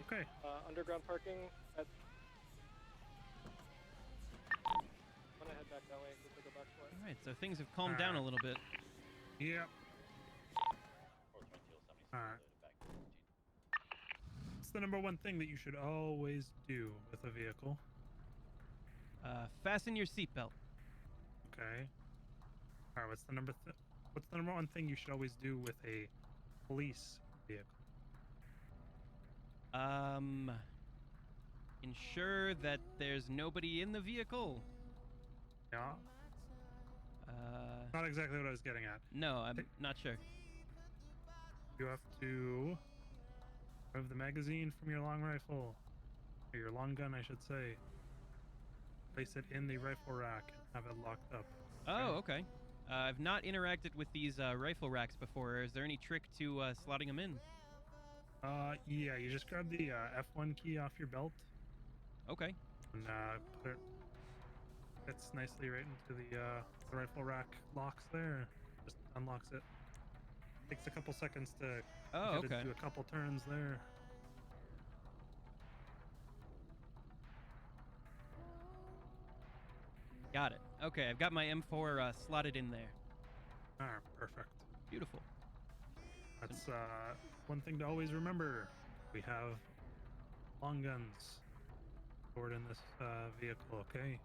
underground parking. I'm gonna head back that way and quickly go back to it. All right, so things have calmed down a little bit. Yep. Alright. What's the number one thing that you should always do with a vehicle? Fasten your seatbelt. Okay. Alright, what's the number one thing you should always do with a police vehicle? Ensure that there's nobody in the vehicle. Yeah. Not exactly what I was getting at. No, I'm not sure. You have to remove the magazine from your long rifle. Or your long gun, I should say. Place it in the rifle rack and have it locked up. Oh, okay. I've not interacted with these rifle racks before. Is there any trick to slotting them in? Yeah, you just grab the F1 key off your belt. Okay. And put it fits nicely right into the rifle rack locks there. Just unlocks it. Takes a couple seconds to okay. do a couple turns there. Got it. Okay, I've got my M4 slotted in there. Ah, perfect. Beautiful. That's one thing to always remember. We have long guns stored in this vehicle, okay?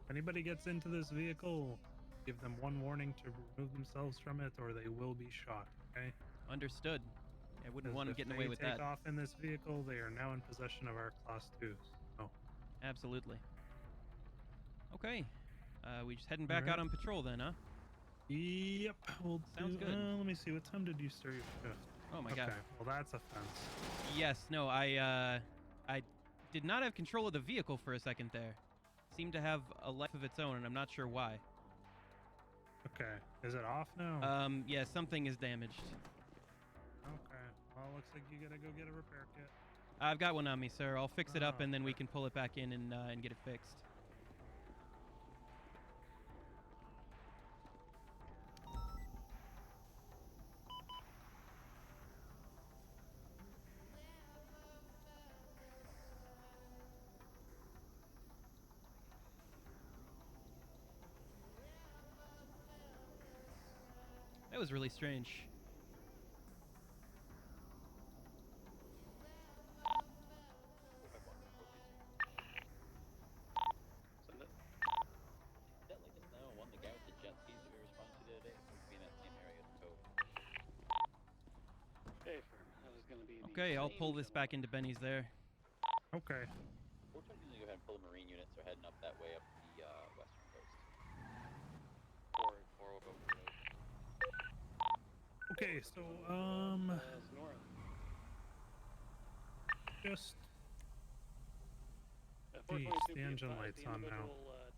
If anybody gets into this vehicle, give them one warning to remove themselves from it or they will be shot, okay? Understood. I wouldn't want them getting away with If they that. take off in this vehicle, they are now in possession of our Class 2s. So. Absolutely. Okay. We just heading back out on patrol then, huh? Yep. Sounds good. Let me see. What time did you start your shift? Oh my okay. god. Well, that's a fence. Yes. No. I did not have control of the vehicle for a second there. Seemed to have a life of its own, and I'm not sure why. Okay. Is it off now? Yeah. Something is damaged. Okay. Well, looks like you gotta go get a repair kit. I've got one on me, sir. I'll fix it up, and then we okay. can pull it back in and get it fixed. That was really strange. Let us know when the guy with the jet skis that we responded to the other day seems to be in that same area as Cove. Okay, that is going to be Okay, I'll pull this back into Benny's there. Okay. We're trying to go ahead and pull the Marine units are heading up that way up the western coast. Or we'll go for it. Okay, so just the engine lights on now.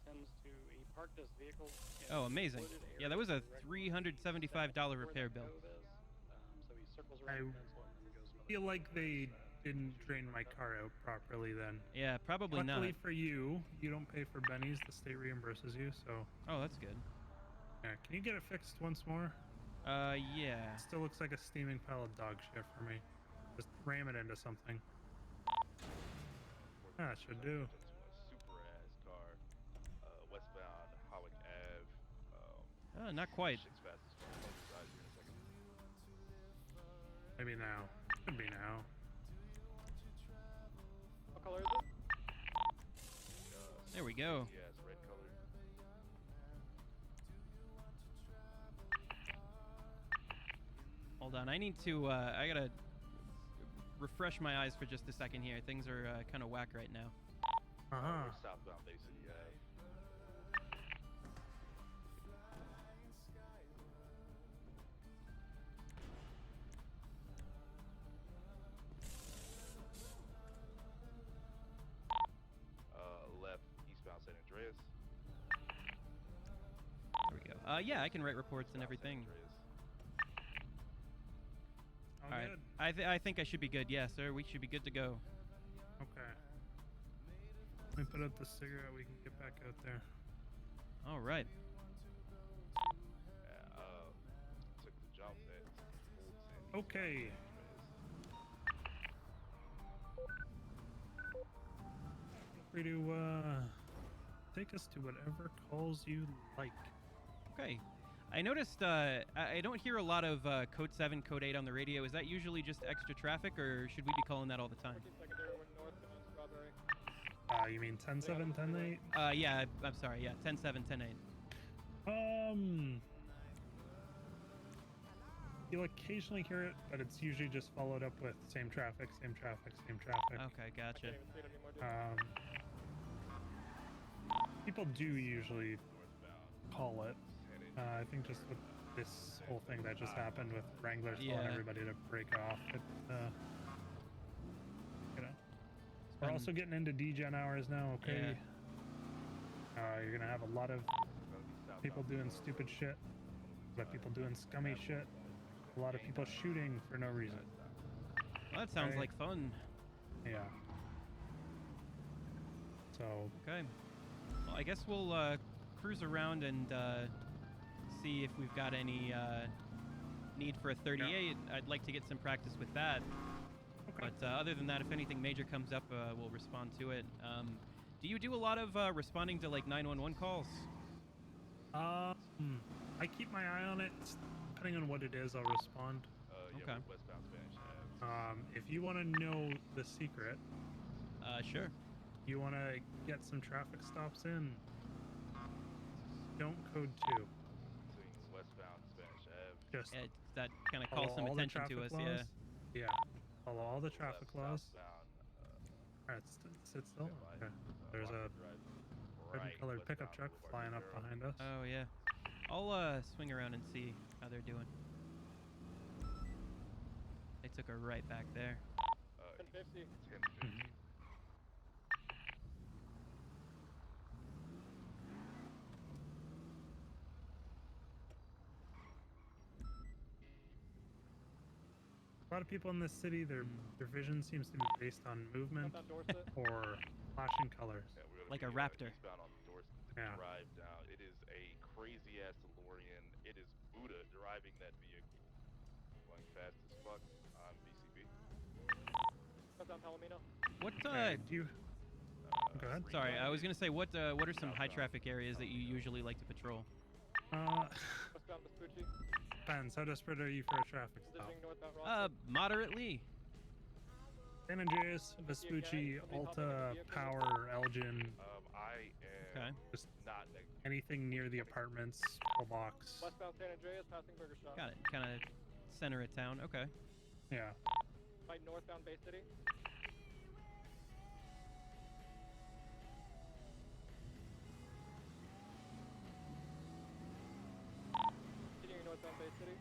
Tends to park this vehicle Oh, amazing. Yeah, that was a $375 repair bill. so he circles I around the pencil and then goes another. feel like they didn't drain my car out properly then. Yeah, probably Luckily not. for you, you don't pay for Benny's. The state reimburses you, so. Oh, that's good. Yeah, can you get it fixed once more? Yeah. Still looks like a steaming pile of dog shit for me. Just ram it into something. Ah, it should do. Super ass car, westbound Howick Ave. Not quite. Shit's fast as fuck. I'll decide here in a second. Maybe now. Could be now. What color is it? There we go. Yes, red color. Hold on, I need to, I gotta refresh my eyes for just a second here. Things are kind of whack right now. Uh-huh. Southbound Bay City Ave. Left eastbound San Andreas. There we go. Yeah, I can write reports and everything. All All right. good. I think I should be good. Yeah, sir. We should be good to go. Okay. Let me put out the cigarette. We can get back out there. All right. Took the jump at Old San Okay. Free to take us to whatever calls you like. Okay. I noticed I don't hear a lot of Code 7, Code 8 on the radio. Is that usually just extra traffic, or should we be calling that all the time? You mean 10-7, 10-8? Yeah, I'm sorry. Yeah, 10-7, 10-8. You'll occasionally hear it, but it's usually just followed up with same traffic, same traffic, same traffic. Okay, gotcha. People do usually call it. I think just with this whole thing that just happened with Wranglers telling everybody to break off, it, you know. We're also getting into degen hours now, okay? You're gonna have a lot of people doing stupid shit, a lot of people doing scummy shit, a lot of people shooting for no reason. Well, that sounds like fun. Yeah. So. Okay. Well, I guess we'll cruise around and see if we've got any need for a 38. I'd like to get some practice with that. Okay. But other than that, if anything major comes up, we'll respond to it. Do you do a lot of responding to like 911 calls? I keep my eye on it. Depending on what it is, I'll respond. Yeah, Okay. we're westbound Spanish Ave. If you want to know the secret, Sure. you want to get some traffic stops in, don't code 2. Between westbound Spanish Ave. Just Yeah, that kind of follow calls some all the attention to traffic us. Yeah. laws. Yeah. Follow all the traffic left laws. southbound. Alright, sit still. Standby. Okay. There's a Rocket drive. red and Right, colored pickup westbound truck Boulevard flying up Rivera. behind us. Oh yeah. I'll swing around and see how they're doing. They took a right back there. 1050. 1050. A lot of people in this city, their vision seems to be based on movement or flashing colors. Yeah, we're gonna Like be, a raptor. Eastbound on Dorset Yeah. Drive down. It is a crazy ass DeLorean. It is Buddha driving that vehicle. Going fast as fuck on BCB. Westbound Palomino. What Do you? Go ahead. Sorry, I was gonna say what are some high traffic areas that you usually like to patrol? Westbound Vespucci. Depends. How desperate are you for a traffic stop? Visiting northbound Ross. Moderately. San Andreas, Vespucci, Alta, Power, Elgin. I am Okay. Just not anything near the apartments, box. Westbound San Andreas, passing Burger Shop. Got it. Kind of center of town. Okay. Yeah. Right northbound Bay City. Continuing northbound Bay City.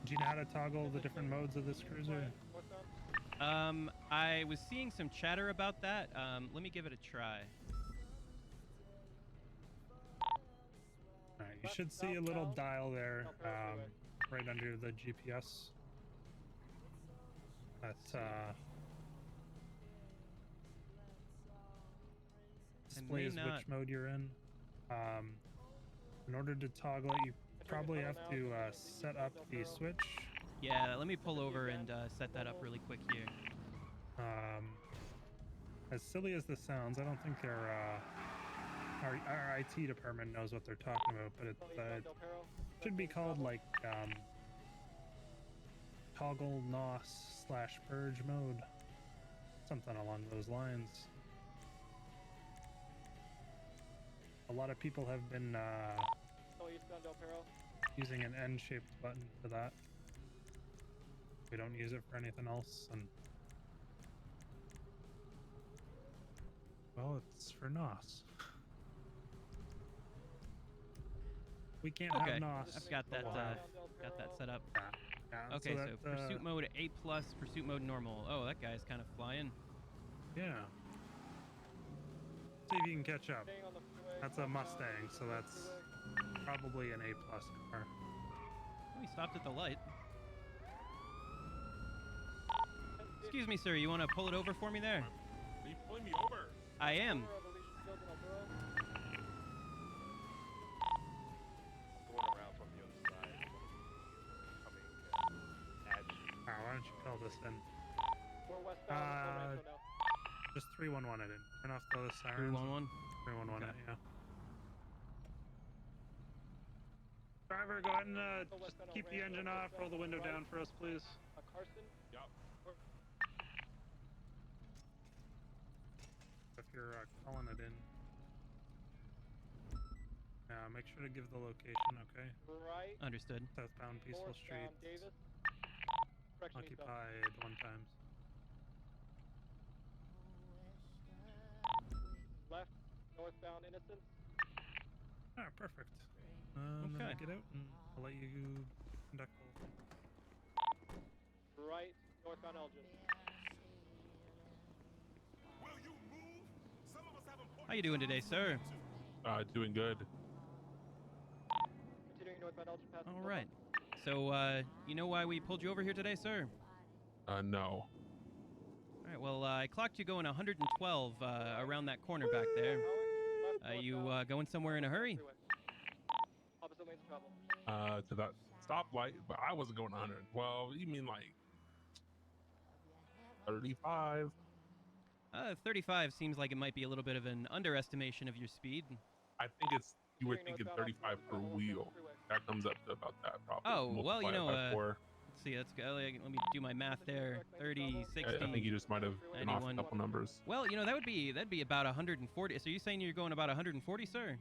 Do you know how to toggle the different modes of this cruiser? Northbound. I was seeing some chatter about that. Let me give it a try. Alright, you should see a little dial there, right under the GPS. That displays which mode you're in. In order to toggle it, you probably have to set up the switch. Yeah, let me pull over and set that up really quick here. As silly as this sounds, I don't think they're our IT department knows what they're talking about, but it should be called like toggle NOS / purge mode, something along those lines. A lot of people have been eastbound Del Perro. using an N-shaped button for that. We don't use it for anything else, and well, it's for NOS. We can't have NOS. I've got that set up. Yeah, Okay, so so pursuit mode A+, pursuit mode normal. Oh, that guy's kind of flying. Yeah. See if you can catch up. That's a Mustang, so that's probably an A+ car. Oh, he stopped at the light. Excuse me, sir. You want to pull it over for me there? Are you pulling me over? I am. Going around from the other side. Coming at you. Why don't you call this in? We're westbound. Just 311 it in. Turn off the sirens. 311? 311 it, yeah. Driver, go ahead and just keep the engine off. Roll the window down for us, please. Carson. Yep. If you're calling it in. Make sure to give the location, okay? Right. Understood. Southbound Peaceful Street. Davis. Occupied 1 times. Left, northbound Innocence. Perfect. Then Okay. get out and I'll let you conduct the... Right, northbound Elgin. How you doing today, sir? Doing good. Continuing northbound Elgin past. All right. So, you know why we pulled you over here today, sir? No. All right. Well, I clocked you going 112 around that corner back there. You going somewhere in a hurry? Opposite lanes of travel. To that stoplight, but I wasn't going 112. You mean like 35? 35 seems like it might be a little bit of an underestimation of your speed. I think it's you were thinking 35 per wheel. That comes up to about that probably. Oh, well, you know, see. Let's go. Let me do my math there. 30, 60. I think you just might have been off a 91. couple numbers. Well, you know, that'd be about 140. So you saying you're going about 140, sir?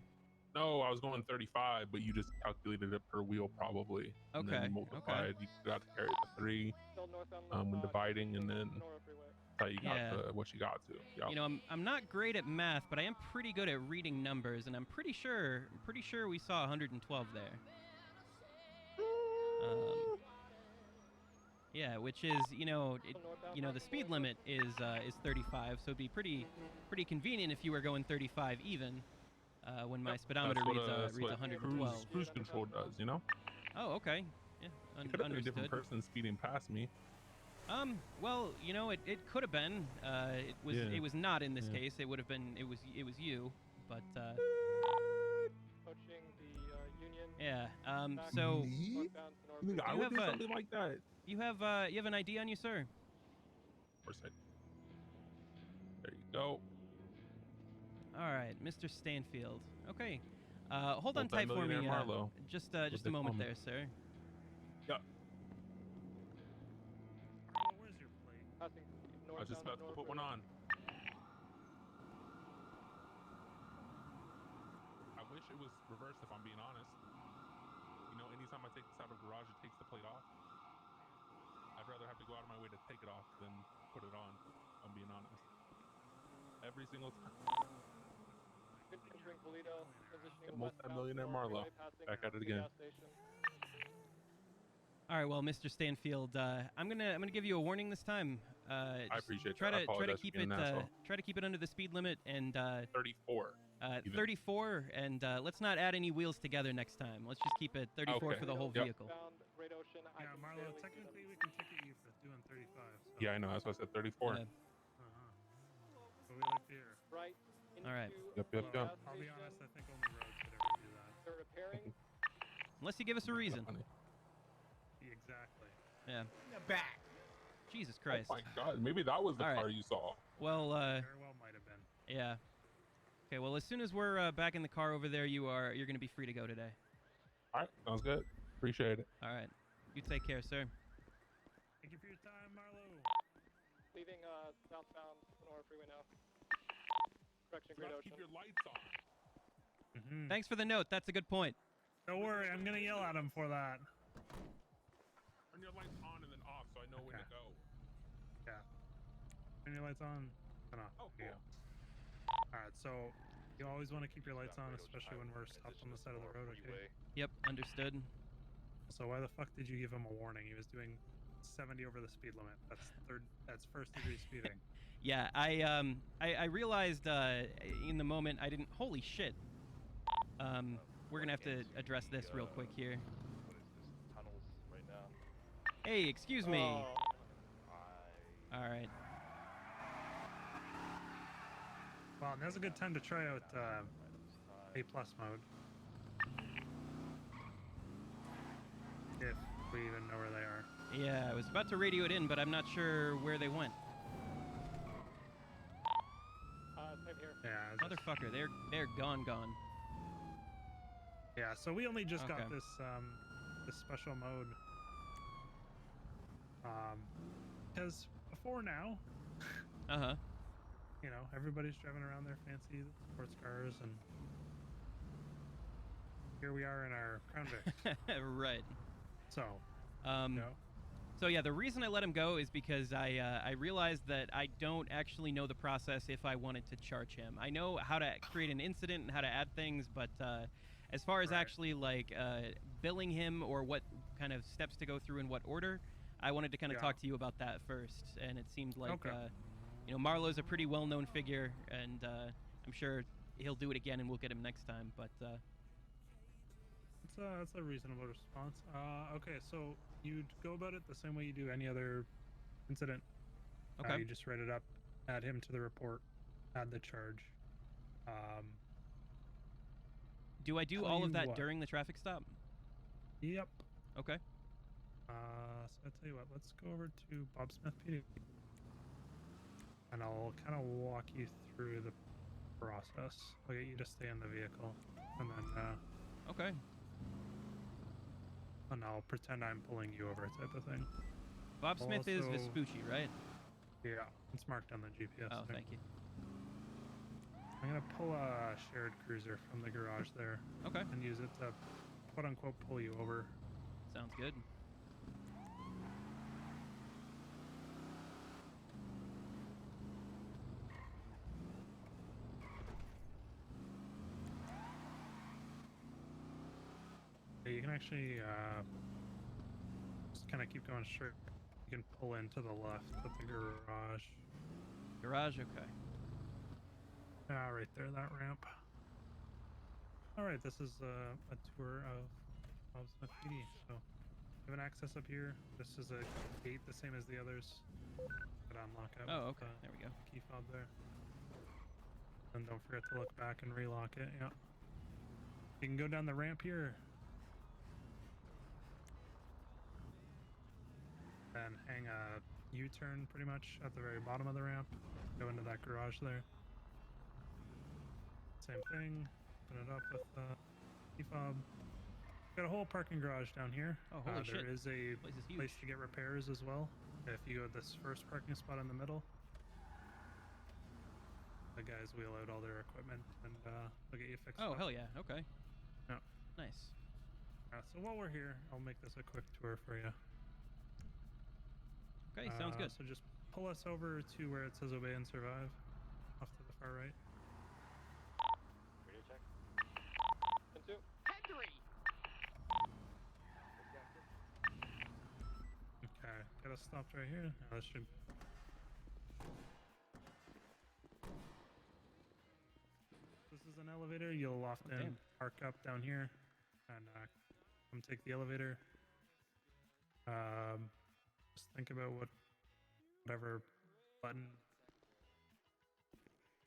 No, I was going 35, but you just calculated it per wheel probably. And then Okay, you multiplied. You got to carry the 3 when dividing, and then that's how you got to what you got to. Yeah. You know, I'm not great at math, but I am pretty good at reading numbers, and I'm pretty sure we saw 112 there. Yeah, which is, you know, the speed limit is 35, so it'd be pretty convenient if you were going 35 even. When my speedometer reads 112. Cruise control does, you know? Oh, okay. Yeah, You could have been a understood. different person speeding past me. Well, you know, it could have been. It was not in this Yeah. case. It would have been. It was you. But Approaching the Union. yeah. back So northbound to North You think I you would have do a- something like that? you have an ID on you, sir? Of course I. There you go. All right, Mr. Stanfield. Okay. Hold on tight for me. Multi-millionaire Marlowe. Just What a they moment call me. there, sir. Yeah. Where's your plate? Passing I was just about to put one on. I wish it was reversed, if I'm being honest. You know, anytime I take this out of the garage, it takes the plate off. I'd rather have to go out of my way to take it off than put it on, if I'm being honest. Every single time. Entering Toledo, transitioning Multi-millionaire westbound to Marlowe. North Freeway, passing Back at it the again. gas station. All right, well, Mr. Stanfield, I'm gonna give you a warning this time. I Just appreciate try that. I to apologize for keep being it an asshole. try to keep it under the speed limit and 34. Even. 34, and let's not add any wheels together next time. Let's just keep it 34 Okay. for the whole Yep. vehicle. Great Ocean, I Yeah, can Marlo, barely see technically them. we can ticket you for doing 35. So. Yeah, I know. That's why I said 34. Yeah. But we like beer. Right. All right. Yep, yep, Well, yep. I'll be honest, I think only roads could ever do that. They're repairing. Unless you give us a reason. Exactly. Yeah. Back. Jesus Christ. Oh my God, maybe that was the All right. car you saw. Well, Very well might have been. yeah. Okay. Well, as soon as we're back in the car over there, you're gonna be free to go today. All right, sounds good. Appreciate it. All right. You take care, sir. Thank you for your time, Marlo. Leaving southbound Sonora Freeway now. Correction, Great Just keep Ocean. your lights on. Thanks for the note. That's a good point. Don't worry, I'm gonna yell at him for that. Turn your lights on and then off so I know when to go. Yeah. Turn your lights on and off. Oh, There you cool. go. Alright, so you always want to keep your lights on, especially when we're stopped on the side of the road, okay? Yep. Understood. So why the fuck did you give him a warning? He was doing 70 over the speed limit. That's first degree speeding. Yeah. I realized in the moment I didn't. Holy shit. We're gonna have to address this real quick here. What is this? Tunnels right now. Hey, excuse me. Oh. All right. Well, now's a good time to try out A+ mode. If we even know where they are. Yeah, I was about to radio it in, but I'm not sure where they went. Same here. Yeah. Motherfucker, they're gone. Yeah, so we only just got Okay. this special mode. Because before now, Uh-huh. you know, everybody's driving around their fancy sports cars, and here we are in our Crown Vic. Right. So, Um, So yeah, the reason I let him go is because I realized that I don't actually know the process if I wanted to charge him. I know how to create an incident and how to add things, but as far as actually like billing him or what kind of steps to go through in what order, I wanted to kind of talk to you about that first. And it seemed like you know, Marlowe's a pretty well-known figure, and I'm sure he'll do it again, and we'll get him next time. But that's a reasonable response. Okay, so you'd go about it the same way you do any other incident. Okay. You just write it up, add him to the report, add the charge. do I do Tell all you of that what. during the traffic stop? Yep. Okay. So I tell you what, let's go over to Bob Smith PD, and I'll kind of walk you through the process. I'll get you to stay in the vehicle, and then Okay. and I'll pretend I'm pulling you over type of thing. Bob I'll Smith is also- Vespucci, right? Yeah, it's marked on the GPS. Oh, there. thank you. I'm gonna pull a shared cruiser from the garage there. Okay. And use it to quote unquote pull you over. Sounds good. Yeah, you can actually just kind of keep going straight. You can pull in to the left at the garage. Garage, okay. Right there, that ramp. All right, this is a tour of Smith PD. So, you have an access up here. This is a gate the same as the others. Could unlock it. Oh, with, okay. There we go. Key fob there. And don't forget to look back and relock it. Yeah. You can go down the ramp here. And hang a U-turn pretty much at the very bottom of the ramp. Go into that garage there. Same thing. Open it up with key fob. Got a whole parking garage down here. Oh, holy shit. There is a Place is place huge. to get repairs as well. If you go to this first parking spot in the middle, the guys wheel out all their equipment and they'll get you fixed Oh, up. hell yeah. Okay. Yeah. Nice. So while we're here, I'll make this a quick tour for you. Okay, sounds good. So just pull us over to where it says obey and survive, off to the far right. Radio check. Into. Henry! Okay, got us stopped right here. Now this should. This is an elevator. You'll often damn. park up down here and come take the elevator. Just think about whatever button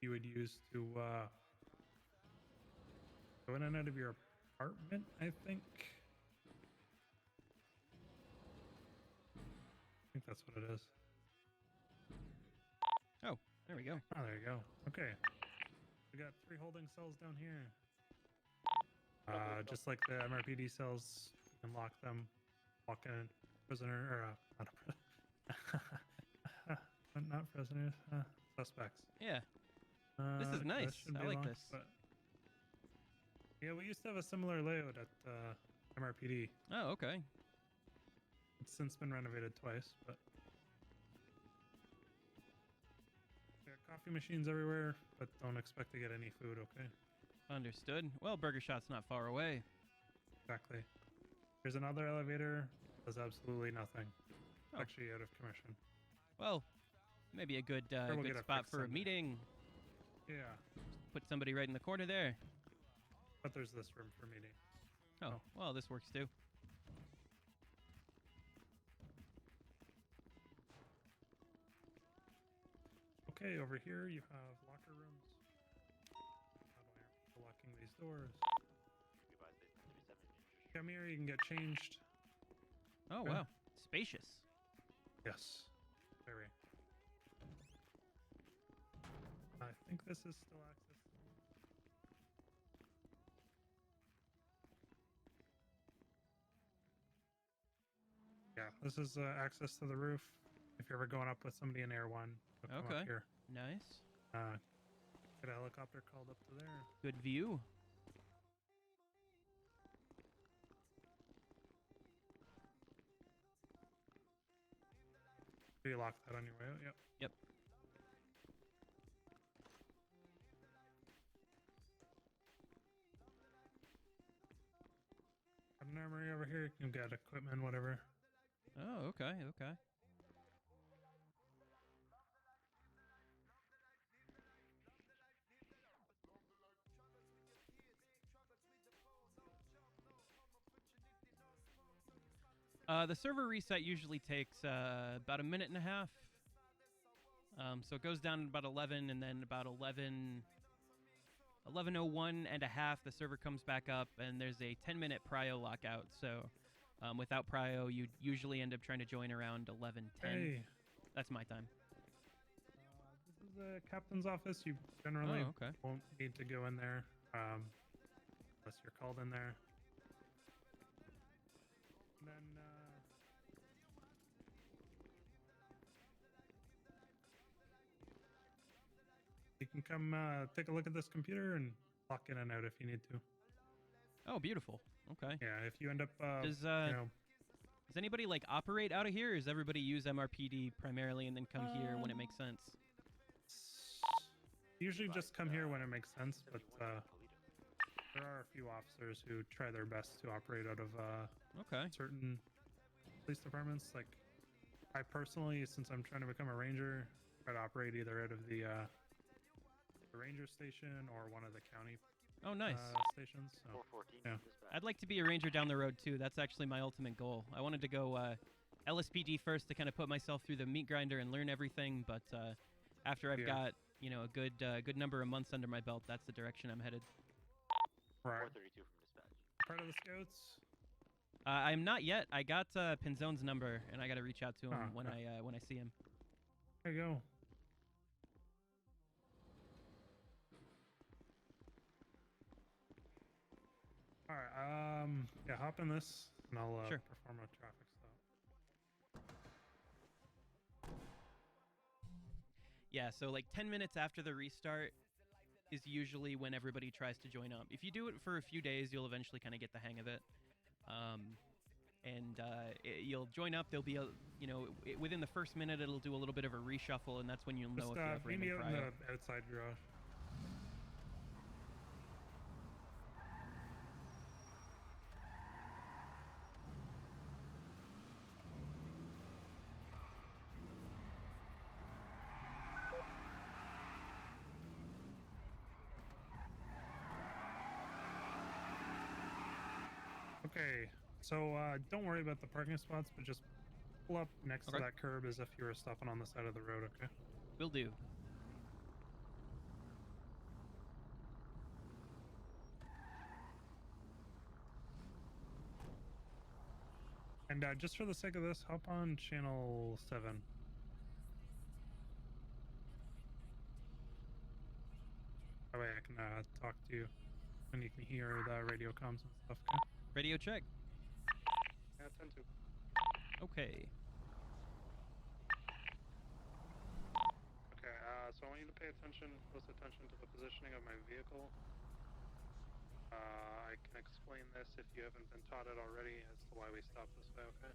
you would use to go in and out of your apartment, I think. I think that's what it is. Oh, there we go. Oh, there you go. Okay. We got 3 holding cells down here. Just like the MRPD cells, you can lock them. Walk in prisoner, or not a not prisoners, suspects. Yeah. This is nice. shouldn't I be like long, this. but- Yeah, we used to have a similar layout at MRPD. Oh, okay. It's since been renovated twice, but we got coffee machines everywhere, but don't expect to get any food, okay? Understood. Well, Burger Shot's not far away. Exactly. There's another elevator. Does absolutely nothing. Oh. Actually out of commission. Well, maybe a good we'll good get it spot fixed for a someday. meeting. Yeah, Put somebody right in the corner there. but there's this room for meeting. Oh, well, this works too. Okay, over here you have locker rooms. How do I locking these doors? Come here, you can get changed. Oh, Okay. wow. Spacious. Yes. Very. I think this is still access. Yeah, this is access to the roof. If you're ever going up with somebody in Air 1, you'll come Okay. up here. Nice. Get a helicopter called up to there. Good view. Do you lock that on your way out? Yep. Yep. Got an armory over here. You can get equipment, whatever. Oh, okay, okay. The server reset usually takes about a minute and a half. So it goes down at about 11, and then about 11:01 and a half, the server comes back up, and there's a 10-minute prio lockout. So without prio, you usually end up trying to join around 11:10. Hey. That's my time. This is the captain's office. You generally Oh, okay. won't need to go in there unless you're called in there. And then, you can come take a look at this computer and clock in and out if you need to. Oh, beautiful. Okay. Yeah, if you end up, Does you know, does anybody like operate out of here, or does everybody use MRPD primarily and then come here when it makes sense? usually just come here when it makes sense, but there are a few officers who try their best to operate out of Okay. certain police departments. Like I personally, since I'm trying to become a ranger, try to operate either out of the ranger station or one of the county nice. stations. So, 414. yeah. I'd like to be a ranger down the road too. That's actually my ultimate goal. I wanted to go LSPD first to kind of put myself through the meat grinder and learn everything, but after I've got a good number of months under my belt, that's the direction I'm headed. Right. 432 from dispatch. Part of the scouts. I'm not yet. I got Pinzone's number, and I got to reach out to him when I see him. There you go. All right. Yeah, hop in this, and I'll Sure. perform a traffic stop. Yeah, so like 10 minutes after the restart is usually when everybody tries to join up. If you do it for a few days, you'll eventually kind of get the hang of it. You'll join up. There'll be within the first minute, it'll do a little bit of a reshuffle, and that's when you'll know Just if you have meet me random out in cryo. the outside garage. Okay, so don't worry about the parking spots, but just pull up next to that curb as if you were stopping on the side of the road, okay? Will do. And just for the sake of this, hop on channel 7. That way I can talk to you, and you can hear the radio comms and stuff, okay? Radio check. Yeah, 10-2. Okay. Okay, so I want you to pay close attention to the positioning of my vehicle. I can explain this if you haven't been taught it already as to why we stopped this way, okay?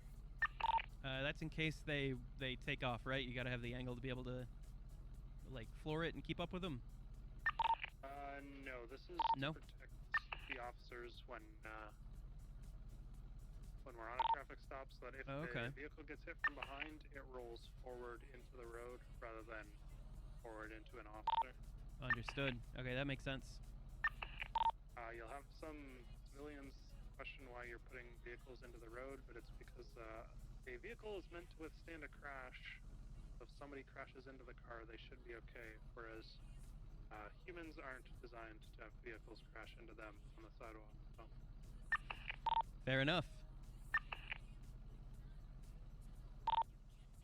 That's in case they take off, right? You got to have the angle to be able to like floor it and keep up with them. No, this is No? to protect the officers when we're on a traffic stop, so that if the vehicle gets hit from behind, it rolls forward into the road rather than forward into an officer. Understood. Okay, that makes sense. You'll have some civilians question why you're putting vehicles into the road, but it's because a vehicle is meant to withstand a crash. So if somebody crashes into the car, they should be okay, whereas humans aren't designed to have vehicles crash into them on the sidewalk. So. Fair enough.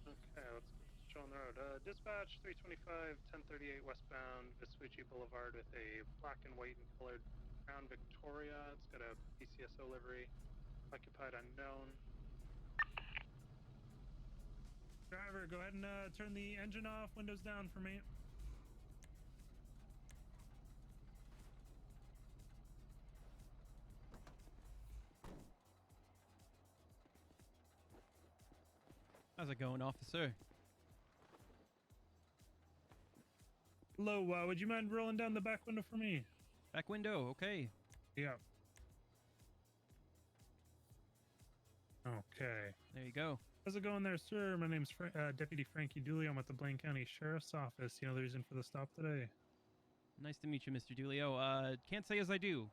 Okay, let's show on the road. Dispatch 325, 1038 westbound, Vespucci Boulevard with a black and white and colored Crown Victoria. It's got a PCSO livery. Occupied unknown. Driver, go ahead and turn the engine off, windows down for me. How's it going, officer? Hello, would you mind rolling down the back window for me? Back window, okay. Yeah. Okay. There you go. How's it going there, sir? My name's Deputy Frankie Dooley. I'm with the Blaine County Sheriff's Office. You know the reason for the stop today? Nice to meet you, Mr. Doolio. Can't say as I do.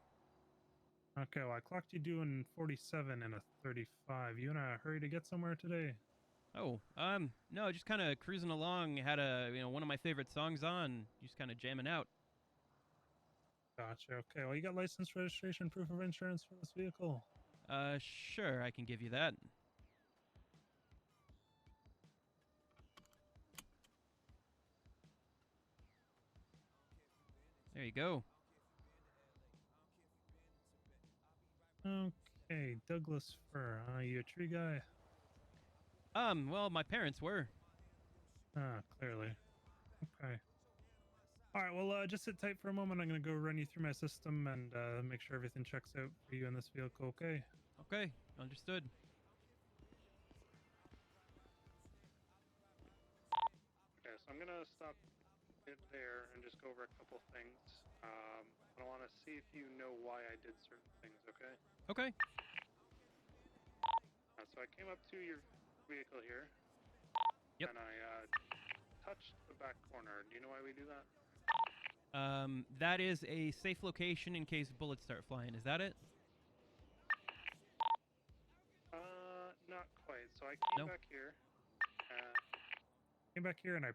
Okay, well, I clocked you doing 47 and a 35. You in a hurry to get somewhere today? Oh, no, just kind of cruising along. Had one of my favorite songs on. Just kind of jamming out. Gotcha. Okay, well, you got license, registration, proof of insurance for this vehicle? Sure, I can give you that. There you go. Okay, Douglas fir. You a tree guy? Well, my parents were. Ah, clearly. Okay. All right, well, just sit tight for a moment. I'm going to go run you through my system and make sure everything checks out for you in this vehicle, okay? Okay, understood. Okay, so I'm gonna stop it there and just go over a couple things. I want to see if you know why I did certain things, okay? Okay. So I came up to your vehicle here. Yep. And I touched the back corner. Do you know why we do that? That is a safe location in case bullets start flying. Is that it? Not quite. So I came No. back here. Came back here and I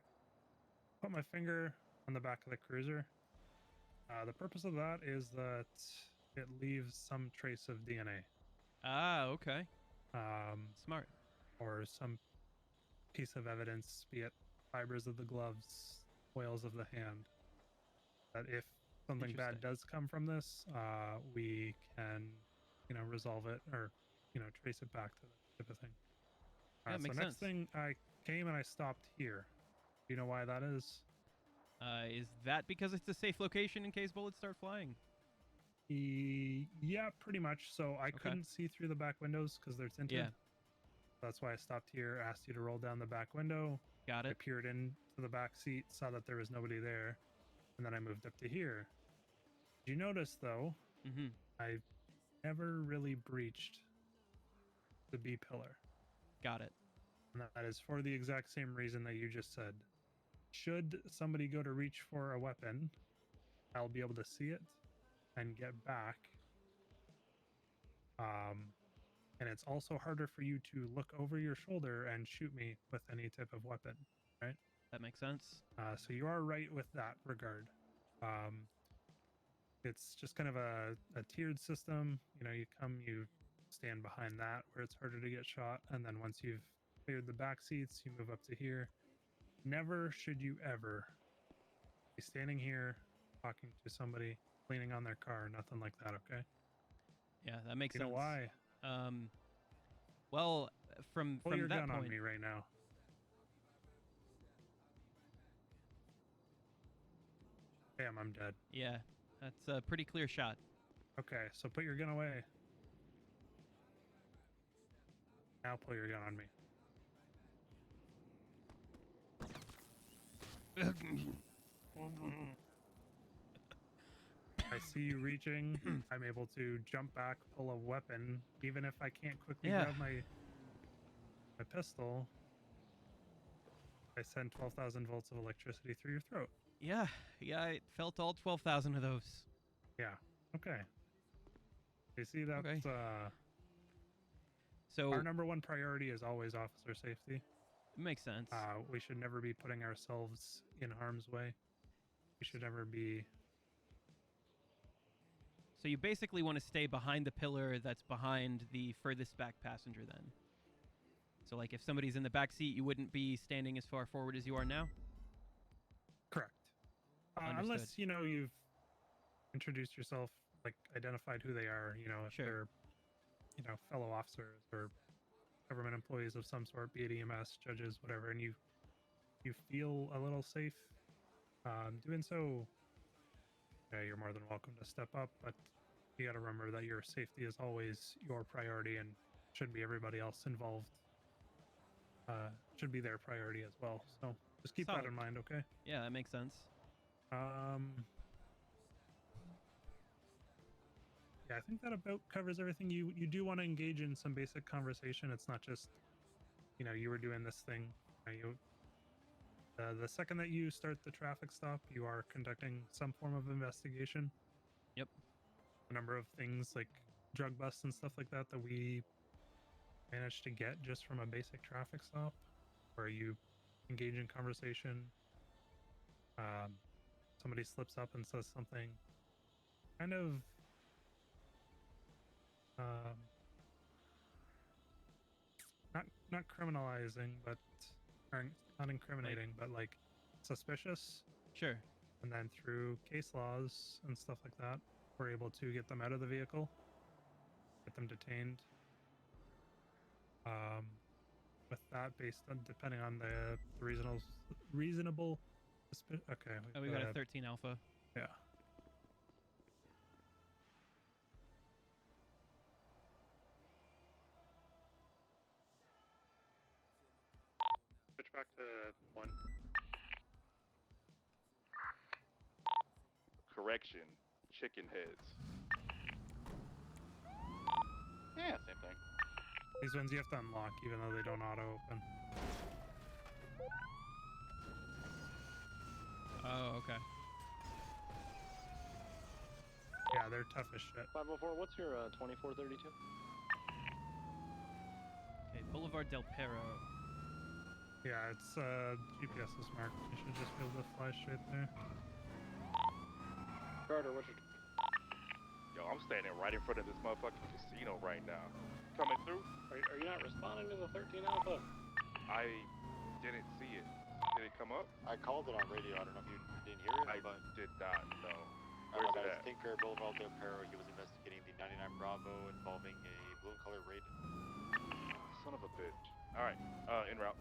put my finger on the back of the cruiser. The purpose of that is that it leaves some trace of DNA. Ah, okay. Smart. Or some piece of evidence, be it fibers of the gloves, oils of the hand. That if something bad does come from this, we can, resolve it or, trace it back to that type of thing. Yeah, So makes next sense. thing, I came and I stopped here. Do you know why that is? Is that because it's a safe location in case bullets start flying? Yeah, pretty much. So I couldn't see through the back windows because they're tinted. Yeah. That's why I stopped here, asked you to roll down the back window. Got it. I peered into the back seat, saw that there was nobody there, and then I moved up to here. Did you notice, though, I never really breached the B pillar. Got it. And that is for the exact same reason that you just said. Should somebody go to reach for a weapon, I'll be able to see it and get back. And it's also harder for you to look over your shoulder and shoot me with any type of weapon, right? That makes sense. So you are right with that regard. It's just kind of a tiered system. You come, you stand behind that where it's harder to get shot, and then once you've cleared the back seats, you move up to here. Never should you ever be standing here talking to somebody, leaning on their car, nothing like that, okay? Yeah, that makes You sense. know why? Well, from Pull your that gun point, on me right now. Damn, I'm dead. Yeah, that's a pretty clear shot. Okay, so put your gun away. Now pull your gun on me. I see you reaching. I'm able to jump back, pull a weapon, even if I can't quickly grab my pistol. I send 12,000 volts of electricity through your throat. Yeah, I felt all 12,000 of those. Yeah. Okay. You see, that's so our number one priority is always officer safety. Makes sense. We should never be putting ourselves in harm's way. We should never be. So you basically want to stay behind the pillar that's behind the furthest back passenger then. So like if somebody's in the back seat, you wouldn't be standing as far forward as you are now? Correct. Unless, you've introduced yourself, like identified who they are, if they're, fellow officers or government employees of some sort, be it EMS, judges, whatever, and you feel a little safe doing so, you're more than welcome to step up, but you got to remember that your safety is always your priority and should be everybody else involved. Should be their priority as well. So just keep that in mind, okay? Yeah, that makes sense. Yeah, I think that about covers everything. You do want to engage in some basic conversation. It's not just, you were doing this thing. The second that you start the traffic stop, you are conducting some form of investigation. Yep. A number of things like drug busts and stuff like that we managed to get just from a basic traffic stop, where you engage in conversation. Somebody slips up and says something kind of not criminalizing, but or not incriminating, but like suspicious. Sure. And then through case laws and stuff like that, we're able to get them out of the vehicle, get them detained, with that, based on depending on the reasonable. Okay. Oh, we got a 13 Alpha. Yeah. Switch back to 1. Correction, chicken heads. Yeah, same thing. These ones you have to unlock, even though they don't auto open. Oh, okay. Yeah, they're tough as shit. 504, what's your 2432? Okay, Boulevard Del Perro. Yeah, it's GPS is marked. You should just be able to fly straight there. Carter, what's your... Yo, I'm standing right in front of this motherfucking casino right now. Coming through? Are you not responding to the 13 Alpha? I didn't see it. Did it come up? I called it on radio. I don't know if you didn't hear it. I did not, no. Where's Where's it it at? Tinker Boulevard Del Perro. He was investigating the 99 Bravo involving a blue and color raid. Son of a bitch. Alright, en route.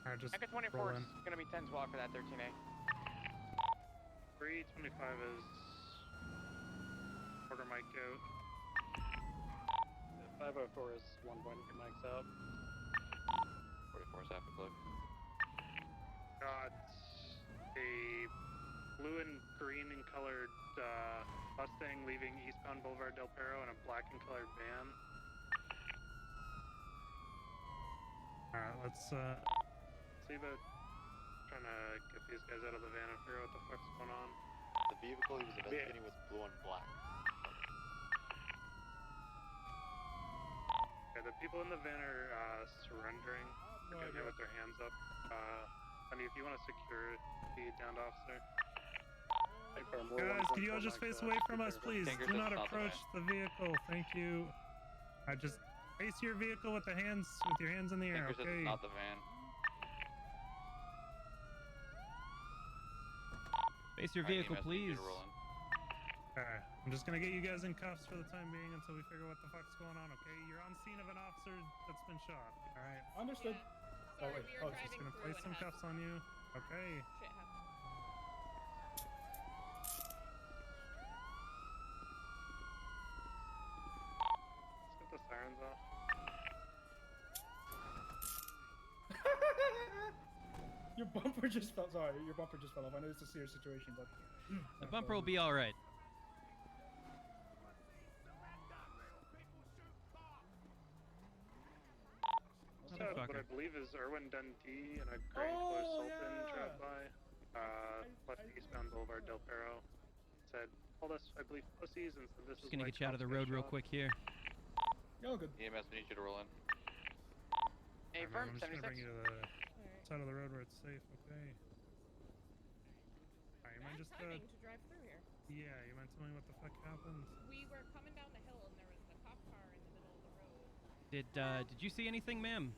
Alright, just Echo 24 roll is in. gonna be 10 squad for that 13A. 325 is quarter mic out. 504 is 1 point, your mic's out. 44 is half a click. Got a blue and green and colored Mustang leaving eastbound Boulevard Del Perro in a black and colored van. Alright, let's See about trying to get these guys out of the van and figure out what the fuck's going on. The vehicle he was investigating was blue and black. Okay, the people in the van are surrendering. They're getting with their hands up. Honey, if you want to secure the downed officer. guys, can you all just face away from us, please? Do not approach the vehicle. Thank you. Just face your vehicle with your hands in the air, okay? Not the van. Face your vehicle, please. Alright, I'm just gonna get you guys in cuffs for the time being until we figure what the fuck's going on, okay? You're on scene of an officer that's been shot. Alright. Understood. Oh, wait. Oh, just gonna place some cuffs on you. Okay. Let's get the sirens off. Your bumper just fell. Sorry, your bumper just fell off. I know it's a serious situation, but The bumper will be all right. What I believe is Erwin Dundee and a gray color Sultan trapped by left eastbound Boulevard Del Perro. Said, told us, I believe, pussies, and said this Just is gonna why get you out of the cops road get real shot. quick here. Yo, good. EMS, we need you to roll in. Hey, Alright, firm, I'm just gonna bring 76. you to the side of the road where it's safe, okay? Alright, you mind just timing to drive through here. Yeah, you mind telling me what the fuck happened? We were coming down the hill and there was a cop car in the middle of the road. Did you see anything, ma'am?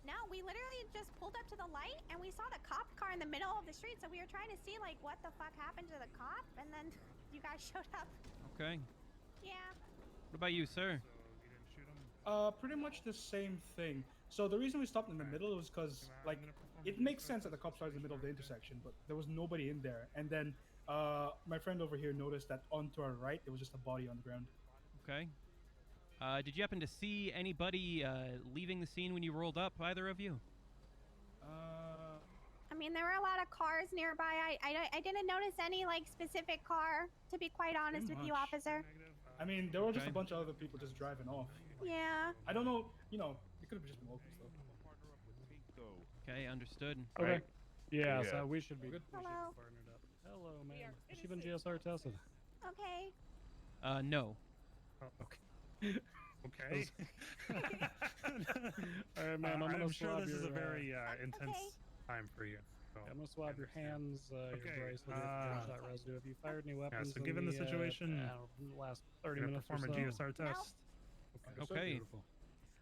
No, we literally just pulled up to the light and we saw the cop car in the middle of the street. So we were trying to see like what the fuck happened to the cop, and then you guys showed up. Okay. Yeah. What about you, sir? Pretty much the same thing. So the reason we stopped in the middle was because, like, it makes sense that the cop car is in the middle of the intersection, but there was nobody in there. And then my friend over here noticed that on to our right, there was just a body on the ground. Okay. Did you happen to see anybody leaving the scene when you rolled up, either of you? I mean, there were a lot of cars nearby. I didn't notice any like specific car, to be quite honest with you, officer. I mean, there were just a bunch of other people just driving off. Yeah. I don't know, you know, it could have just been locals though. Okay, understood. Okay. Alright. Yeah, Yeah. so we should be. Hello. Partnered up. Hello, man. Has she been GSR tested? Okay. No. Oh, okay. Okay. All right, ma'am. I'm sure this is a your, very intense time for you. So. I'm gonna swab your hands, your bracelet, your gunshot residue. Have you fired any weapons? so given in the situation, in the last 30 gonna minutes or perform so? a GSR test. Okay. Beautiful.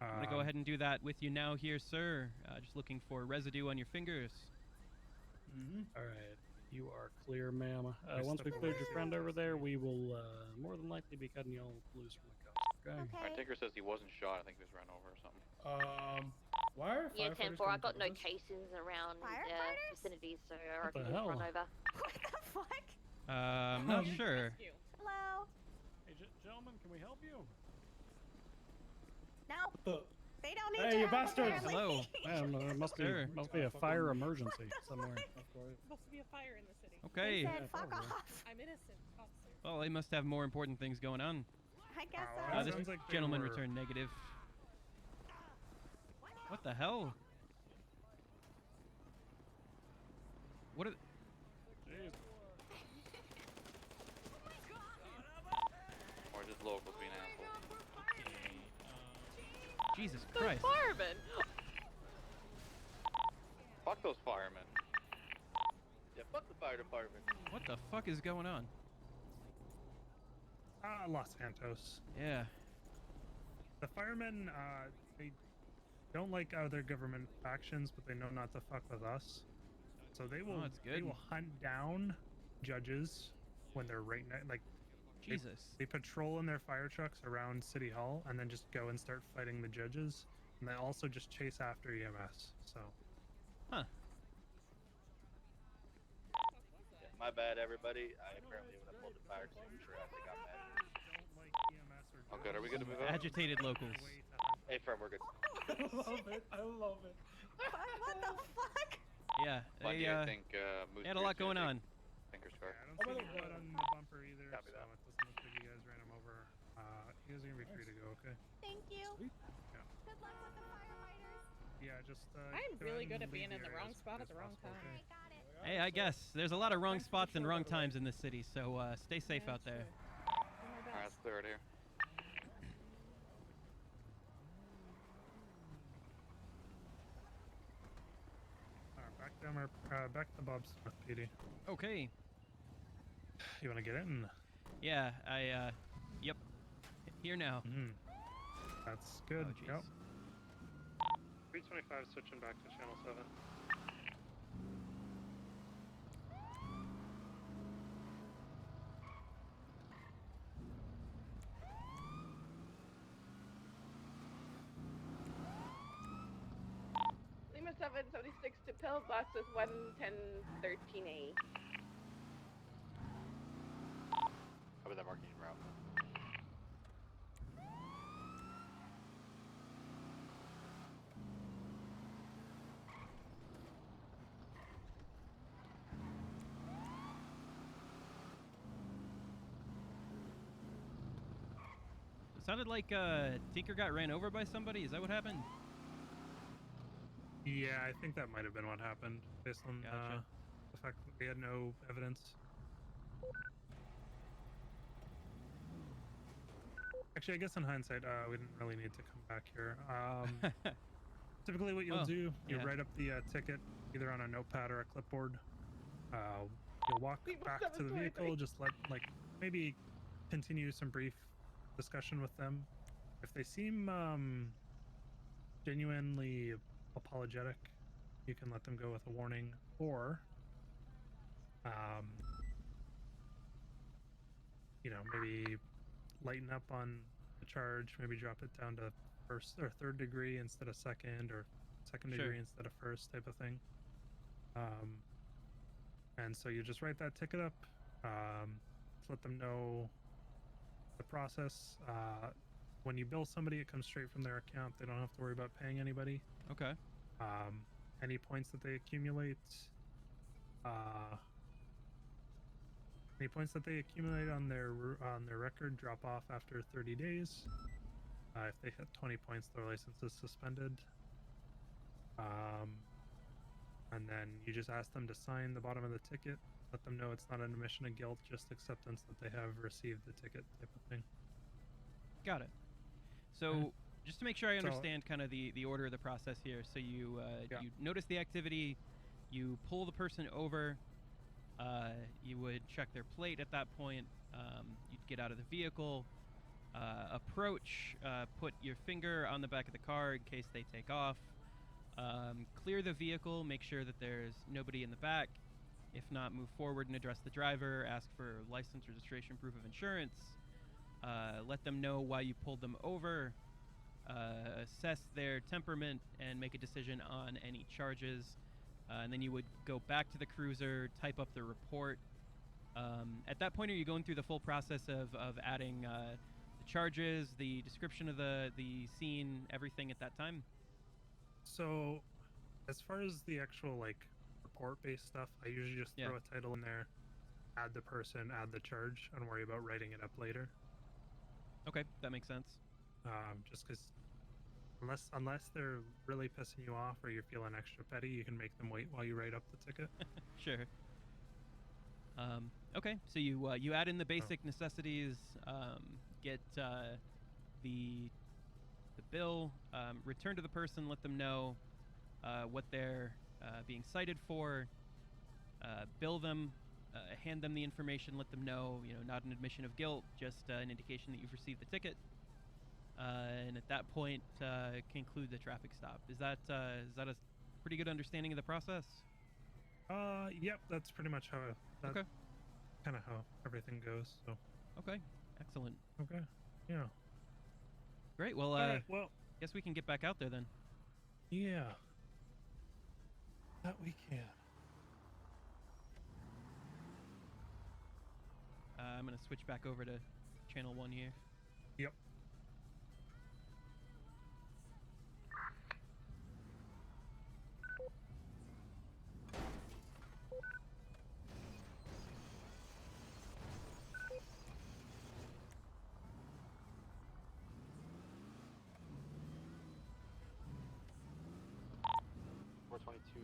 I'm gonna go ahead and do that with you now here, sir. Just looking for residue on your fingers. All right. You are clear, ma'am. Once we cleared your friend over there, we will more than likely be cutting you all loose from the cuffs. guy. Okay. Tinker says he wasn't shot. I think he was run over or something. Why are Yeah, firefighters 10-4. I coming got no towards us? casings around Firefighters? vicinity, so I What the reckon he's run hell? over. What the fuck? I'm not sure. Hello? Hey, gentlemen, can we help you? No. They don't need Hey, your you help, bastards! apparently. Man, there must be Sir. a fire emergency somewhere. Supposed to be a fire in the city. Okay. They said, fuck off. I'm innocent, officer. Well, they must have more important things going on. I guess This sounds like they gentleman were- returned negative. What the hell? What are... Or just locals being assholes. Jesus The Christ. fireman! Fuck those firemen. Yeah, fuck the fire department. What the fuck is going on? Los Santos. Yeah. The firemen, they don't like other government factions, but they know not to fuck with us. So they will, that's they good. will hunt down judges when they're like. Jesus. They patrol in their fire trucks around City Hall and then just go and start fighting the judges, and they also just chase after EMS. So. Huh. Yeah, my bad, everybody. I apparently, when I pulled the fire extinguisher, I think I'm mad. Oh, good. Are we good to move on? Agitated locals. Hey, friend, we're good. I love it. I love it. What the fuck? Yeah. Lucky, They, I think Moose they had a lot going on. Tinker's car. I don't see any blood on the bumper either, so it doesn't look like you guys ran him over. You guys are gonna be free to go, okay? Thank you. Yeah. Good luck with the firefighters. Yeah, just. I'm go really ahead good and at being leave in the area wrong as spot quick at the as wrong possible, time. okay? Hey, I guess there's a lot of wrong spots and wrong times in this city, so stay safe out there. Alright, let's clear it here. Back to Bob Smith, PD. Okay. You want to get in? Yeah, yep. Here now. That's good. Oh, jeez. Yep. 325 switching back to channel 7. Lima 776 to Pillbox with 11013A. How about that marking route? It sounded like Tinker got ran over by somebody. Is that what happened? Yeah, I think that might have been what happened, based on Gotcha. the fact that we had no evidence. Actually, I guess in hindsight, we didn't really need to come back here. Typically, what you'll Well, do, you yeah. write up the ticket either on a notepad or a clipboard. You'll walk back to the vehicle, just maybe continue some brief discussion with them. If they seem genuinely apologetic, you can let them go with a warning, or maybe lighten up on the charge, maybe drop it down to first or third degree instead of second, or second Sure. degree instead of first, type of thing. And so you just write that ticket up, let them know the process. When you bill somebody, it comes straight from their account. They don't have to worry about paying anybody. Okay. Any points that they accumulate, on their record drop off after 30 days. If they hit 20 points, their license is suspended. And then you just ask them to sign the bottom of the ticket. Let them know it's not an admission of guilt, just acceptance that they have received the ticket, type of thing. Got it. So, just to make sure I So- understand kind of the order of the process here. So you you notice the activity, you pull the person over, you would check their plate at that point, you'd get out of the vehicle, approach, put your finger on the back of the car in case they take off, clear the vehicle, make sure that there's nobody in the back. If not, move forward and address the driver, ask for license, registration, proof of insurance. let them know why you pulled them over, assess their temperament, and make a decision on any charges. And then you would go back to the cruiser, type up the report. At that point, are you going through the full process of adding the charges, the description of the scene, everything at that time? So, as far as the actual like report-based stuff, I usually just throw a title in there, add the person, add the charge, and worry about writing it up later. Okay, that makes sense. Just because unless they're really pissing you off or you're feeling extra petty, you can make them wait while you write up the ticket. Sure. Okay, so you add in the basic necessities, get the bill, return to the person, let them know what they're being cited for, bill them, hand them the information, let them know, not an admission of guilt, just an indication that you've received the ticket, and at that point, conclude the traffic stop. Is that a pretty good understanding of the process? Yep, that's pretty much how okay. Kind of how everything goes. So. Okay, excellent. Okay, yeah. Great. Well, all right, well, guess we can get back out there then. Yeah. That we can. I'm gonna switch back over to channel 1 here. Yep.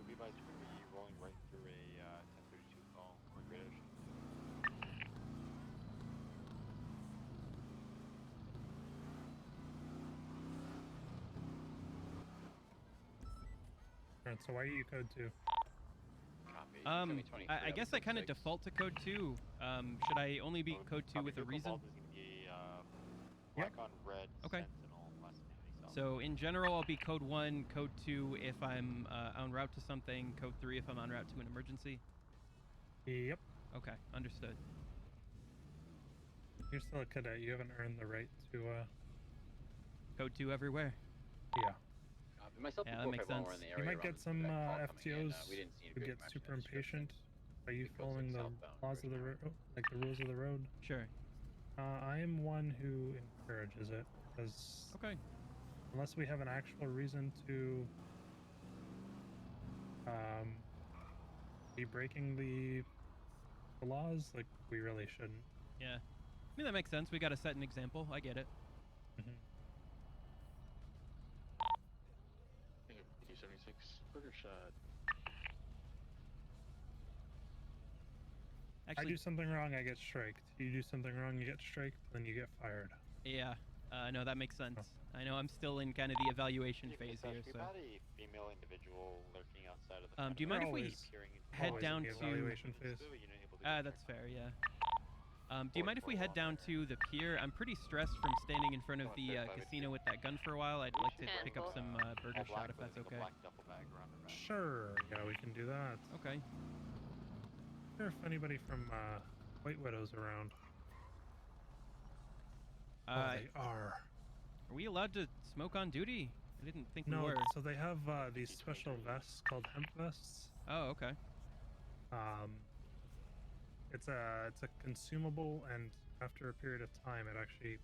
Be advised, you're going to be rolling right through a 1032 call or Great Ocean. Alright, so why are you code 2? Copy. I guess I kind of default to code 2. Should I only be code 2 with a reason? Is going to be black on red. Okay. Sentinel, So in general, I'll be code 1, code 2 if I'm en route to something, code 3 if I'm en route to an emergency. Yep. Okay, understood. You're still a cadet. You haven't earned the right to code 2 everywhere. Yeah. Myself yeah, that makes sense. You might get some FTOs who get super impatient. Are you following the laws of the road, like the rules of the road? Sure. I am one who encourages it because unless we have an actual reason to be breaking the laws, like we really shouldn't. Yeah, I mean that makes sense. We got to set an example. I get it. Mm-hmm. 76 burger shot. Actually, I do something wrong, I get striked. You do something wrong, you get striked, then you get fired. Yeah, no, that makes sense. I know I'm still in kind of the evaluation phase here, so. About a female individual lurking outside of the. Do you mind if we head down to? Evaluation phase. That's fair. Yeah. Do you mind if we head down to the pier? I'm pretty stressed from standing in front of the casino with that gun for a while. I'd like to pick up some burger shot if that's okay. Sure. Yeah, we can do that. Okay. I wonder if anybody from White Widow's around. They are. Are we allowed to smoke on duty? I didn't think we were. No, so they have these special vests called hemp vests. Oh, okay. It's a consumable, and after a period of time, it actually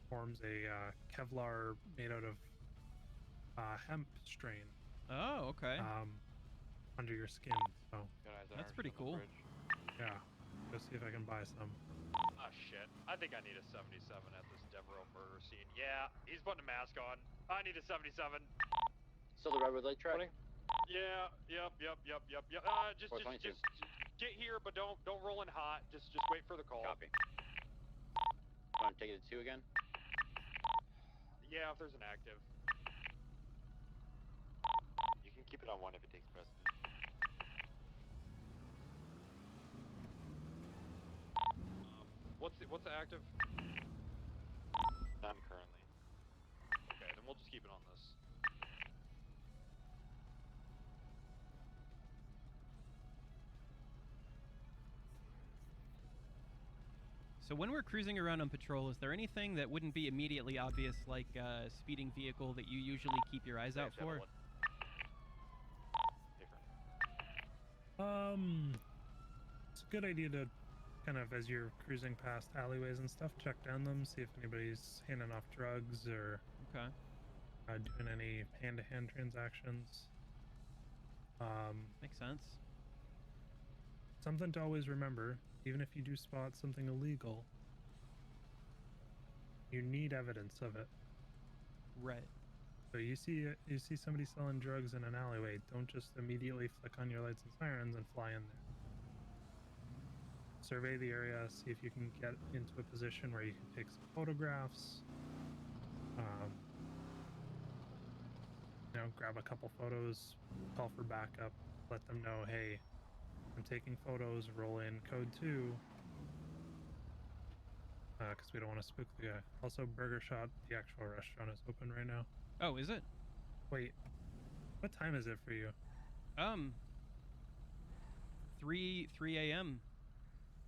forms a Kevlar made out of hemp strain. Oh, okay. Under your skin. So that's pretty cool. Yeah. Go see if I can buy some. Ah, shit. I think I need a 77 at this Devereaux murder scene. Yeah, he's putting a mask on. I need a 77. Still the redwood light track? Yeah, yep. Just get here, but don't roll in hot. Just wait for the call. Copy. Want to take it to 2 again? Yeah, if there's an active. You can keep it on 1 if it takes precedent. What's the active? None currently. Okay, then we'll just keep it on this. So when we're cruising around on patrol, is there anything that wouldn't be immediately obvious, like a speeding vehicle that you usually keep your eyes out for? It's a good idea to kind of, as you're cruising past alleyways and stuff, check down them, see if anybody's handing off drugs or doing any hand-to-hand transactions. Makes sense. Something to always remember, even if you do spot something illegal, you need evidence of it. Right. So you see somebody selling drugs in an alleyway, don't just immediately flick on your lights and sirens and fly in there. Survey the area, see if you can get into a position where you can take some photographs. You know, grab a couple photos, call for backup, let them know, hey, I'm taking photos, roll in code 2. Because we don't want to spook the guy. Also, Burger Shot, the actual restaurant, is open right now. Oh, is it? Wait, what time is it for you? 3 a.m.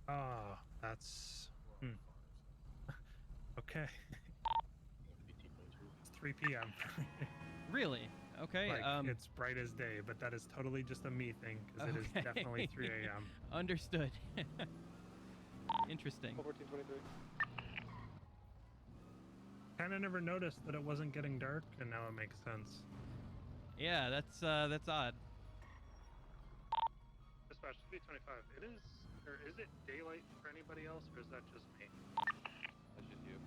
Ah, that's... Okay. It's 3 p.m. Really? Okay. Like, it's bright as day, but that is totally just a me thing, because it is definitely 3 a.m. Understood. Interesting. 1423. Kind of never noticed that it wasn't getting dark, and now it makes sense. Yeah, that's odd. Dispatch 325. It is, or is it daylight for anybody else, or is that just me? That's just you.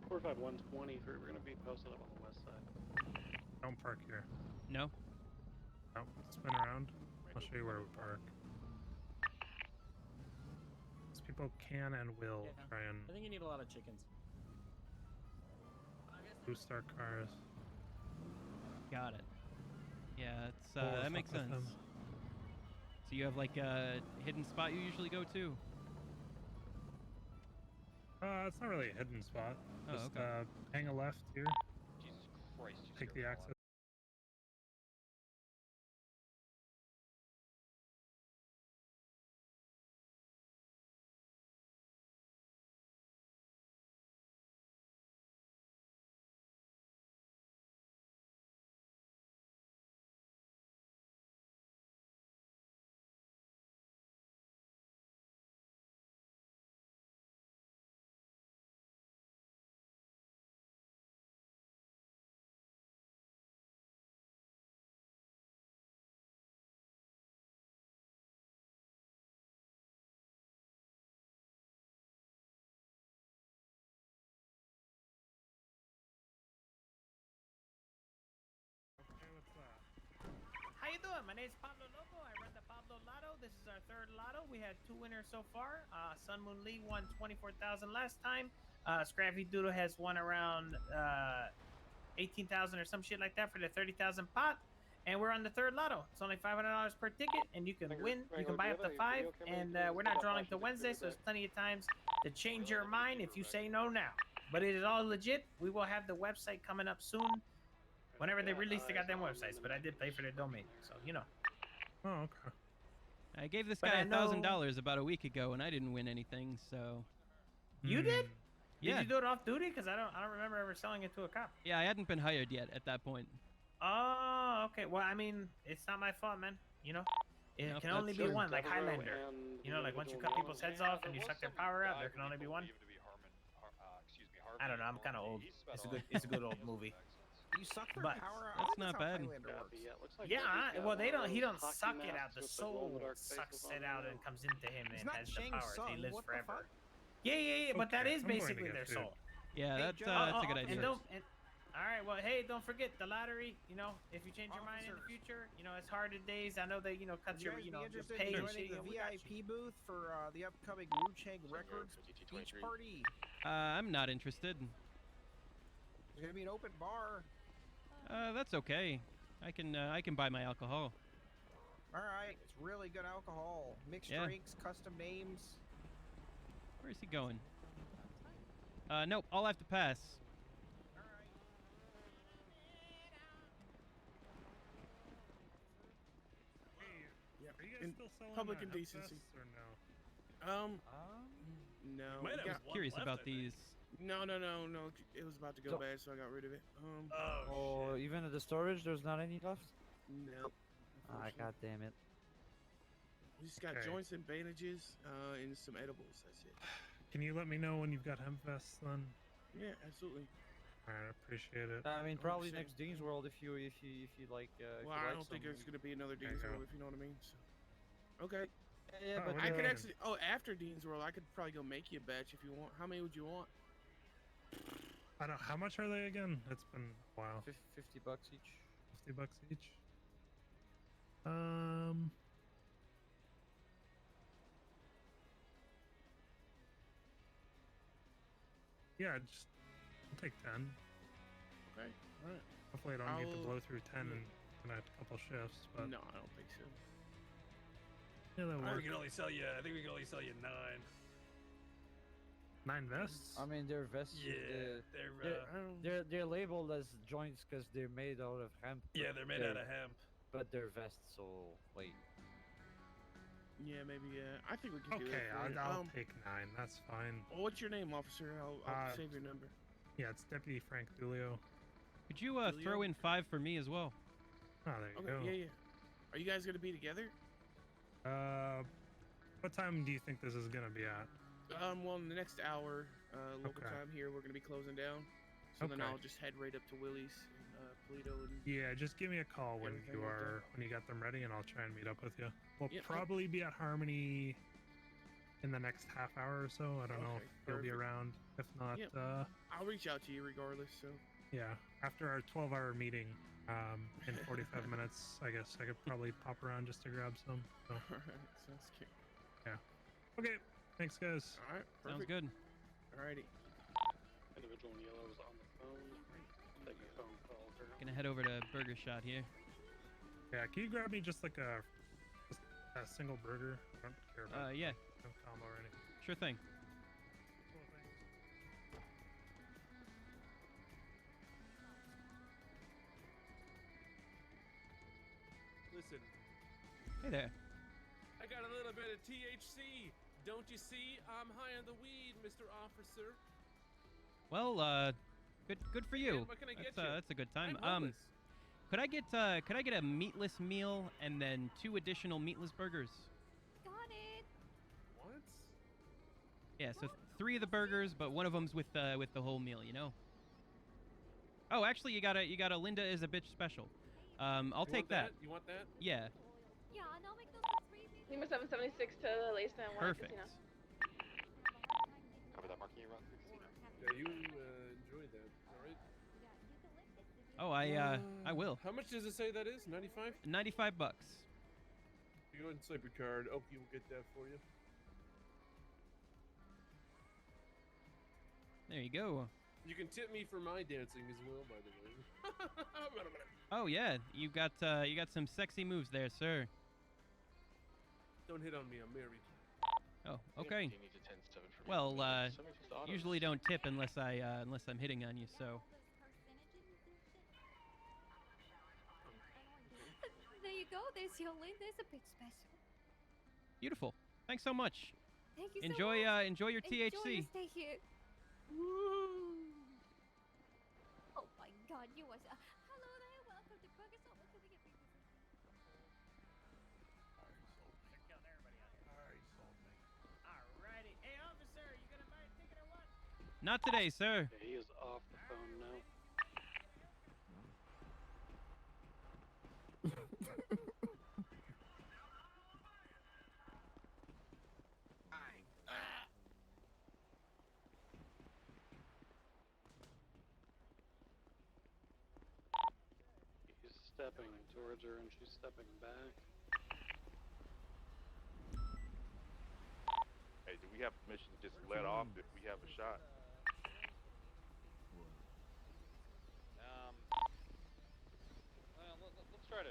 45123. We're gonna be posted up on the west side. Don't park here. No? No, spin around. I'll show you where we park. These people can and will try and I think you need a lot of chickens. boost our cars. Got it. Yeah, it's Or that fuck makes with sense. them. So you have like a hidden spot you usually go to? It's not really a hidden spot. Oh, Just okay. hang a left here. Jesus Christ. You Take scared the me. access. Okay, what's that? How you doing? My name's Pablo Loco. I run the Pablo Lotto. This is our third lotto. We had 2 winners so far. Sun Moon Lee won 24,000 last time. Scrappy Doodle has won around 18,000 or some shit like that for the 30,000 pot. And we're on the third lotto. It's only $500 per ticket, and you can win. You can buy up to 5. And we're not drawing till Wednesday, so there's plenty of times to change your mind if you say no now. But it is all legit. We will have the website coming up soon. Whenever they release the goddamn websites, but I did pay for their domain, so you know. Oh, okay. I gave this But guy I know- $1,000 about a week ago, and I didn't win anything. So. You did? Yeah. Did you do it off duty? Because I don't remember ever selling it to a cop. Yeah, I hadn't been hired yet at that point. Oh, okay. Well, I mean, it's not my fault, man. You know, it Yep, can only that's be true. one, like Devereaux Highlander. and You know, like once you cut people's heads off and you suck their power out, there can only be one. I don't know. I'm kind of old. It's a good old movie. You suck their power out? That's not bad. Yeah, well, they don't. He don't suck it out. The soul sucks it out and comes into him and has the powers. He lives forever. Yeah. But that is I'm going to basically get their food. soul. Yeah, that's a good idea. All right. Well, hey, don't forget the lottery. You know, if you change your mind in the future, you know, it's harder days. I know they, cuts your, your pay and shit. The VIP booth for the upcoming Wu Chang Records beach party. I'm not interested. There's gonna be an open bar. That's okay. I can buy my alcohol. All right, it's really good alcohol, mixed drinks, custom names. Where is he going? Nope. I'll have to pass. guys still selling public hemp indecency. vests or no? No. I was curious about these. No. It was about to go bad, so I got rid of it. Oh, even at the storage, there's not any left? No. Ah, god damn it. We just got joints and bandages, and some edibles. That's it. Can you let me know when you've got hemp vests then? Yeah, absolutely. Alright, appreciate it. I mean, probably 100%. next Dean's World if you like. Well, I don't think there's gonna be another Dean's World, if you know what I mean. So. Okay. Yeah, but I could actually. Oh, after Dean's World, I could probably go make you a batch if you want. How many would you want? I don't. How much are they again? It's been a while. $50 each. $50 each. Yeah, just I'll take 10. Okay. All right. Hopefully, I don't need to blow through 10 in a couple shifts. But no, I don't think so. Yeah, that I works. think we can only sell you. I think we can only sell you 9. 9 vests? I mean, they're vests. Yeah, they're labeled as joints because they're made out of hemp. Yeah, they're made out of hemp. But they're vests, so wait. Yeah, maybe. I think we can do it. Okay, for I'll you. take 9. That's fine. Well, what's your name, officer? I'll save your number. Yeah, it's Deputy Frank Dulio. Could you throw in 5 for me as well? Oh, there you Okay. go. Yeah. Are you guys gonna be together? What time do you think this is gonna be at? Well, in the next hour, local Okay. time here, we're gonna be closing down. So then Okay. I'll just head right up to Willie's in Toledo and. Yeah, just give me a call when Everything you like that. when you got them ready, and I'll try and meet up with you. We'll Yep. probably be at Harmony in the next half hour or so. I don't know if you'll be perfect. around. If not, Yep. I'll reach out to you regardless. So. yeah, after our 12-hour meeting, in 45 minutes, I guess I could probably pop around just to grab some. So. All right, sounds good. Yeah. Okay. Thanks, guys. All right. Sounds Perfect. good. Alrighty. Individual in yellow is on the phone. Take a phone call. Gonna head over to Burger Shot here. Yeah, can you grab me just like a single burger? I don't care about Yeah. no combo or anything. Sure thing. Listen, Hey there. I got a little bit of THC. Don't you see? I'm high on the weed, Mr. Officer. Well, good for you. What can I that's, get you? that's a good time. I'm homeless. Could I get a meatless meal and then 2 additional meatless burgers? Got it. What? Yeah, so 3 of the burgers, but one of them's with the whole meal, you know. Oh, actually, you got a Linda is a bitch special. I'll take that. You want that? Yeah. Yeah, and I'll make those for 3 people. Lima 776 to Laceytown One Perfect. Casino. Cover that marking you run. Yeah, you enjoyed that, all right? Oh, I will. How much does it say that is? 95? $95. You go ahead and swipe your card. Oki will get that for you. There you go. You can tip me for my dancing as well, by the way. Oh yeah, you got some sexy moves there, sir. Don't hit on me. I'm married. Oh, okay. You need to 10-7 for me. Well, Somebody just autos. usually don't tip unless I'm hitting on you. So There you go. There's your Linda's a bit special. beautiful. Thanks so much. Thank you Enjoy so much. enjoy your Enjoy THC. your stay here. Woo! Oh my God, you was hello there. Welcome to Burger Shot. What can we get for you? Alrighty. Hey, officer, you gonna buy a ticket or what? Not today, sir. Yeah, he is off the phone now. He's stepping towards her and she's stepping back. Hey, do we have permission to just let off if we have a shot? Well, let's try to.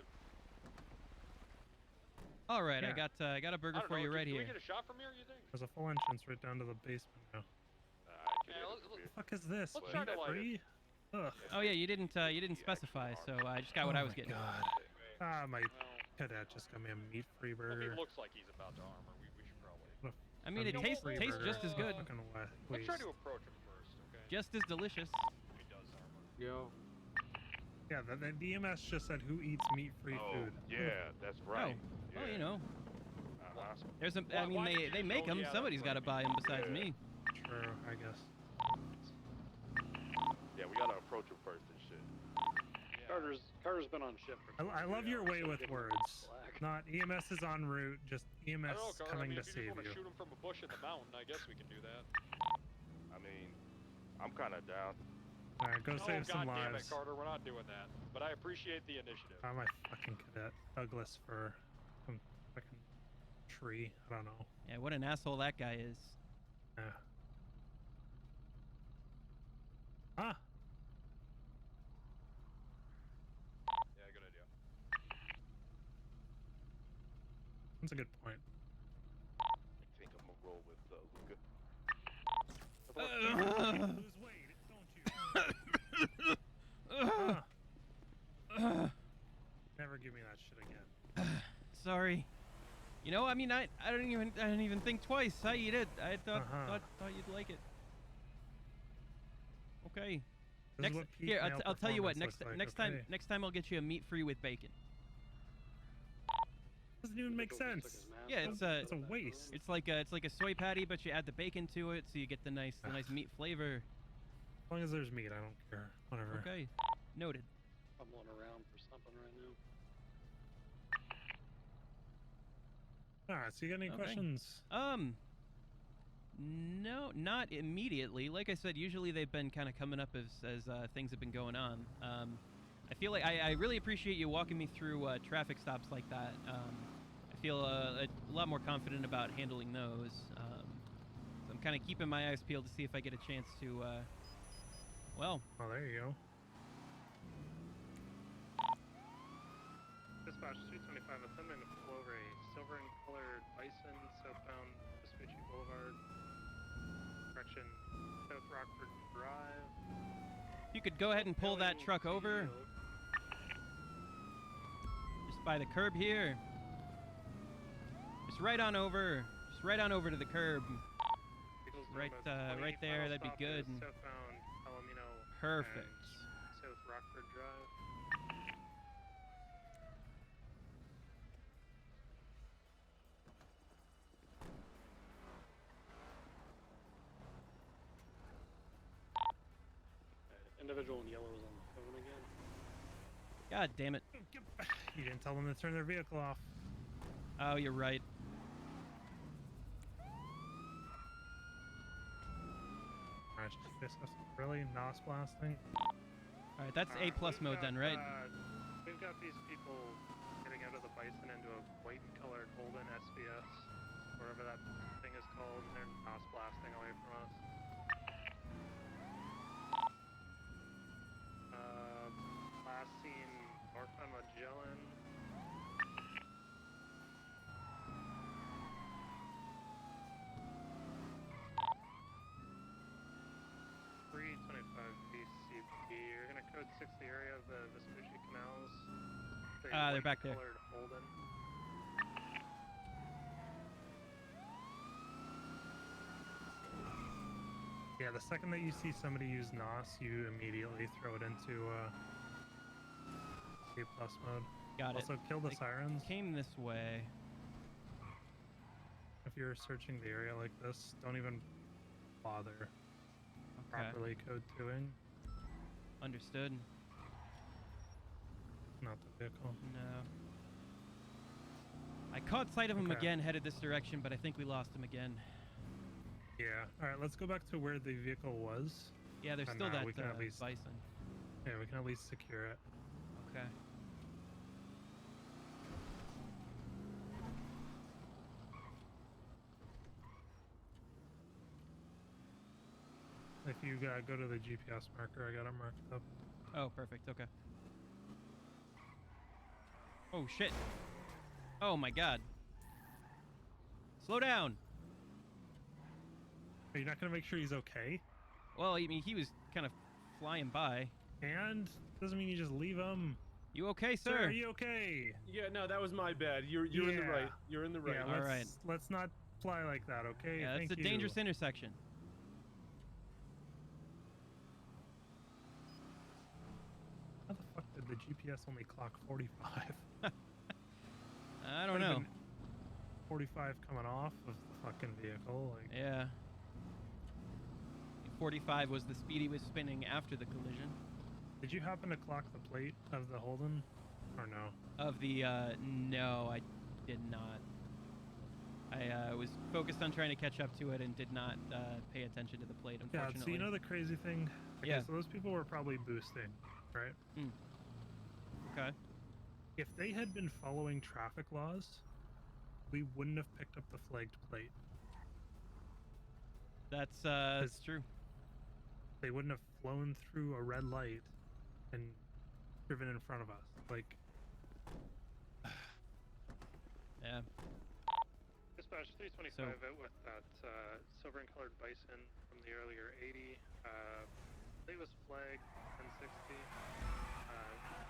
All right, Yeah. I got a burger I don't for know, you right can here. we get a shot from here, you think? There's a full entrance right down to the basement now. Yeah, What the fuck is this? let's try to light it. Free? Ugh. Oh yeah, you didn't specify, so I just got what I was getting. God. Ah, my Cadet just got me a meat-free Well, if burger. he looks like he's about to armor, we should probably. I mean, it tastes just as good. Let's try to approach him first, okay? Just as delicious. He does armor. Yo. Yeah, the EMS just said who eats meat-free food. Yeah, that's right. Oh, well, you know. Uh-huh. There's a. I mean, they make them. Somebody's got to buy them besides me. True, I guess. Yeah, we gotta approach him first and shit. Carter's been on shift for I love your way with words. Not EMS is en route, just EMS I don't know, Carter, coming I mean, to if you save just want to you. shoot him from a bush in the mountain, I guess we can do that. I mean, I'm kind of down. Alright, go save some God damn it, lives. Carter, we're not doing that. But I appreciate the initiative. My fucking Cadet. Douglas for some fucking tree. I don't know. Yeah, what an asshole that guy is. Yeah. Ah. Yeah, good idea. That's a good point. I think I'm gonna roll with Luca. Lose weight, don't you? Never give me that shit again. Sorry. You know, I mean, I didn't even think twice. I eat it. I thought you'd like it. Okay. This is what peak Here, male I'll tell you what. performance Next looks like, next time I'll get you a meat-free with bacon. Doesn't even make sense. Yeah, it's a waste. It's like a soy patty, but you add the bacon to it, so you get the nice meat flavor. As long as there's meat, I don't care. Whatever. Okay, noted. Fumbling around for something right now. Alright, so you got any questions? No, not immediately. Like I said, usually they've been kind of coming up as things have been going on. I feel like I really appreciate you walking me through traffic stops like that. I feel a lot more confident about handling those. So I'm kind of keeping my eyes peeled to see if I get a chance to, well... Oh, there you go. Dispatch 225, attempting to pull over a silver and colored bison southbound Vespucci Boulevard. Direction South Rockford Drive. If you could go ahead and pull that truck over. Just by the curb here. Just right on over. Just right on over to the curb. Right there, that'd be good. Southbound Palomino. Perfect. South Rockford Drive. Individual in yellow is on the phone again. God damn it. You didn't tell them to turn their vehicle off. Oh, you're right. Alright, this is really NOS blasting. Alright, that's A+ mode then, right? We've got these people getting out of the bison into a white and colored Holden SBS, whatever that thing is called, and they're NOS blasting away from us. Last seen north on Magellan. You're gonna code 6 the area of the Vespucci Canals. They're back there. Colored Holden. Yeah, the second that you see somebody use NOS, you immediately throw it into A+ mode. Got it. Also, kill the sirens. Came this way. If you're searching the area like this, don't even bother properly code 2ing. Understood. Not the vehicle. No. I caught sight of him again, headed this direction, but I think we lost him again. Yeah. Alright, let's go back to where the vehicle was. Yeah, there's and, still that we can at least, bison. Yeah, we can at least secure it. Okay. If you go to the GPS marker, I got it marked up. Oh, perfect. Okay. Oh, shit. Oh, my God. Slow down. Are you not going to make sure he's okay? Well, I mean, he was kind of flying by. And? Doesn't mean you just leave him. You okay, sir? Sir, are you okay? Yeah, no, that was my bad. You're in the right. You're in the right. Yeah, All right. Let's not fly like that, okay? Yeah, Thank it's a you. dangerous intersection. How the fuck did the GPS only clock 45? I don't know. 45 coming off of the fucking vehicle. Like. Yeah. 45 was the speed he was spinning after the collision. Did you happen to clock the plate of the Holden, or no? Of the, no, I did not. I was focused on trying to catch up to it and did not pay attention to the plate, unfortunately. Yeah, so you know the crazy thing? Okay, Yeah. so those people were probably boosting, right? Mm. Okay. If they had been following traffic laws, we wouldn't have picked up the flagged plate. That's true. They wouldn't have flown through a red light and driven in front of us. Like, yeah. Dispatch 325 out with that silver and colored bison from the earlier 80. It was flagged 1060.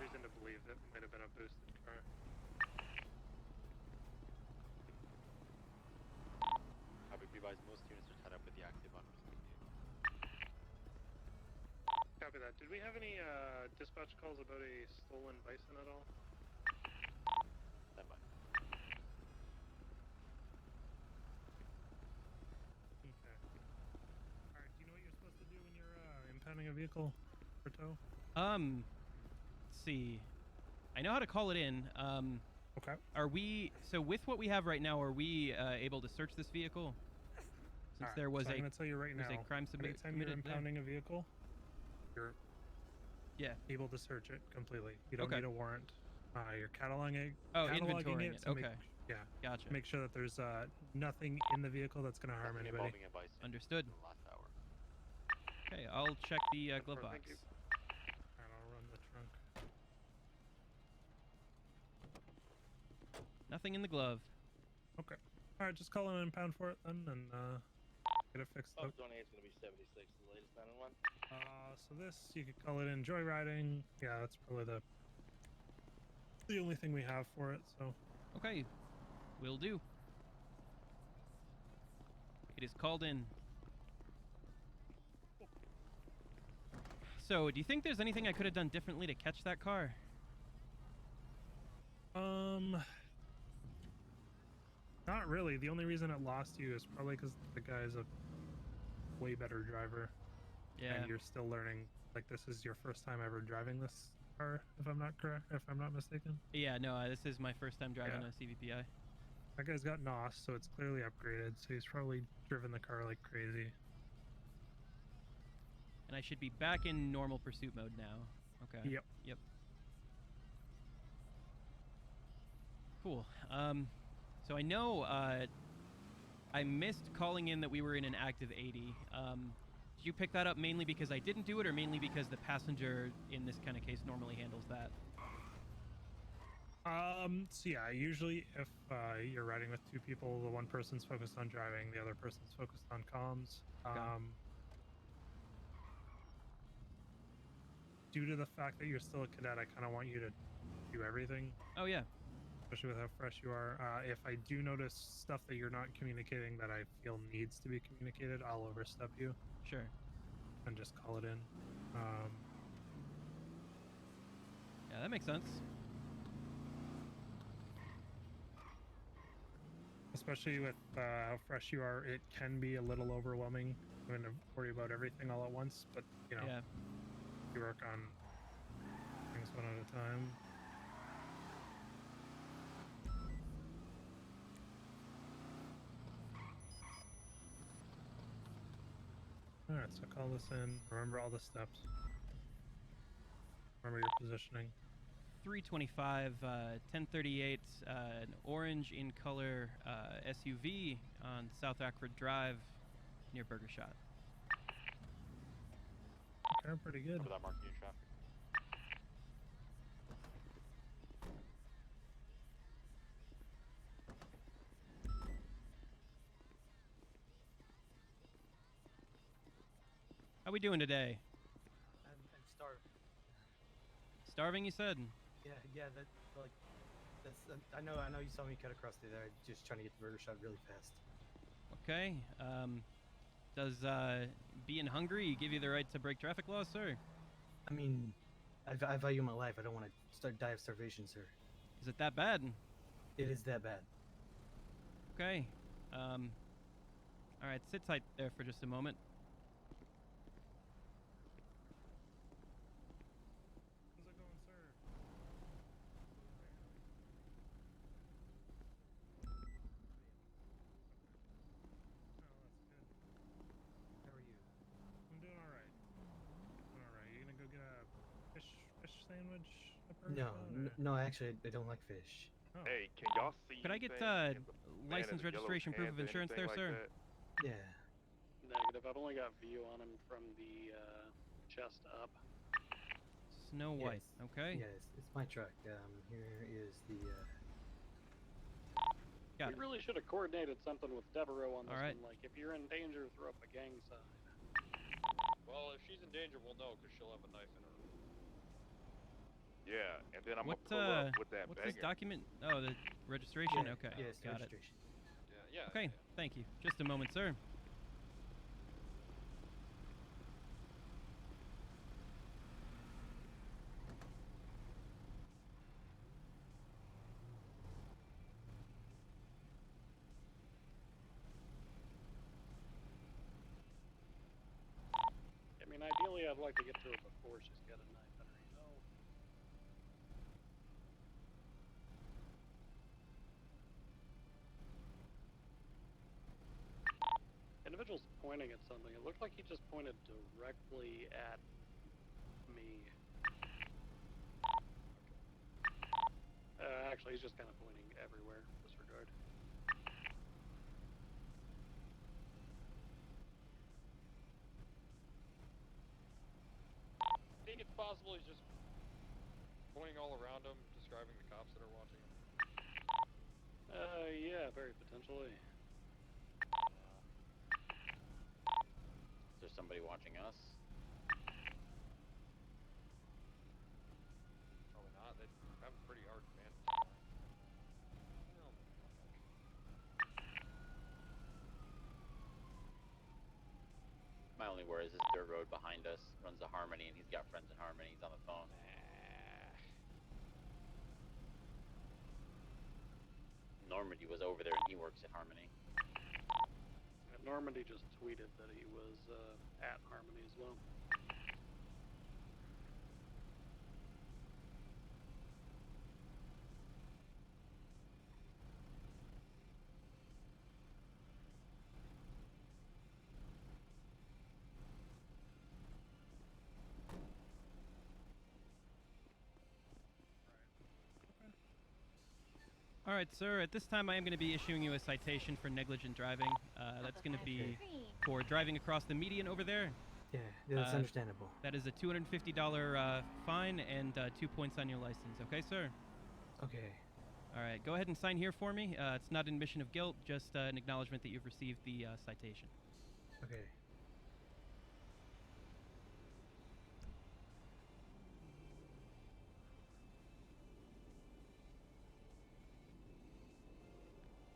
Reason to believe that might have been a boosted car. I would be advised most units are tied up with the active on receipt. Copy that. Did we have any dispatch calls about a stolen bison at all? Stand by. okay. Alright, do you know what you're supposed to do when you're impounding a vehicle for tow? Let's see. I know how to call it in. Okay. Are we, so with what we have right now, are we able to search this vehicle? Since there was so I'm going to tell you right now, a crime anytime you're committed there? impounding a vehicle, you're able to search it completely. You don't need a warrant. You're cataloging inventorying it. To okay. Gotcha. Make sure that there's nothing in the vehicle that's going to harm anybody. Understood. Last hour. Okay, I'll check the glove box. And I'll run the trunk. Nothing in the glove. Okay. Alright, just call in and impound for it then, and get it fixed up. 28 is going to be 76, the latest 911. So this, you could call it in joyriding. Yeah, that's probably the only thing we have for it, so. Okay, will do. It is called in. So, do you think there's anything I could have done differently to catch that car? Not really. The only reason it lost you is probably because the guy's a way better driver. Yeah. And you're still learning. Like, this is your first time ever driving this car, if I'm not correct, if I'm not mistaken. Yeah, no, this is my first time driving a CVPI. That guy's got NOS, so it's clearly upgraded, so he's probably driven the car like crazy. And I should be back in normal pursuit mode now. Okay. Yep. Cool. So I know I missed calling in that we were in an active 80. Did you pick that up mainly because I didn't do it, or mainly because the passenger in this kind of case normally handles that? So yeah, usually if you're riding with two people, the one person's focused on driving, the other person's focused on comms. Due to the fact that you're still a cadet, I kind of want you to do everything. Oh yeah. Especially with how fresh you are. If I do notice stuff that you're not communicating that I feel needs to be communicated, I'll overstep you. Sure. And just call it in. Yeah, that makes sense. Especially with how fresh you are, it can be a little overwhelming having to worry about everything all at once, but you know, you work on things one at a time. Alright, so call this in. Remember all the steps. Remember your positioning. 325, 1038, an orange in color SUV on South Ackford Drive near Burger Shot. Okay, pretty good. Without marking your traffic. How we doing today? I'm starving. Starving, you said? Yeah, that like that's I know you saw me cut across through there. Just trying to get the murder shot really fast. Okay. Does being hungry give you the right to break traffic laws, sir? I mean, I value my life. I don't want to die of starvation, sir. Is it that bad? It is that bad. Okay. All right, sit tight there for just a moment. How's it going, sir? How are you? I'm doing all right. Doing all right. You gonna go get a fish sandwich? No, actually, I don't like fish. Oh. Hey, can y'all see? Could I get anything in the man in license, the yellow registration, proof of pants or insurance there, anything sir? like that? Yeah. Negative. I've only got view on him from the chest up. Snow White. Okay. Yes, it's my truck. Here is the. Got We really should have coordinated something with Devereaux on this All right. one. Like, if you're in danger, throw up a gang sign. Well, if she's in danger, we'll know because she'll have a knife in her. Yeah, and then I'm What, gonna pull up with that what's banger. this document? Oh, the registration? Yeah, Okay. yes, Got it. registration. Yeah. Okay, thank you. Just a moment, sir. I mean, ideally, I'd like to get to her before she's got a knife in her, you know? Individual's pointing at something. It looked like he just pointed directly at me. Actually, he's just kind of pointing everywhere. Disregard. I think it's possible he's just pointing all around him, describing the cops that are watching him. Yeah, very potentially. Is there somebody watching us? Probably not. They have a pretty hard advantage. My only worry is this dirt road behind us runs to Harmony, and he's got friends in Harmony. He's on the phone. Normandy was over there, and he works at Harmony. Normandy just tweeted that he was at Harmony as well. All right, sir. At this time, I am going to be issuing you a citation for negligent driving. That's going to be for driving across the median over there. Yeah, that's understandable. That is a $250 fine and 2 points on your license. Okay, sir? Okay. All right. Go ahead and sign here for me. It's not an admission of guilt, just an acknowledgement that you've received the citation. Okay.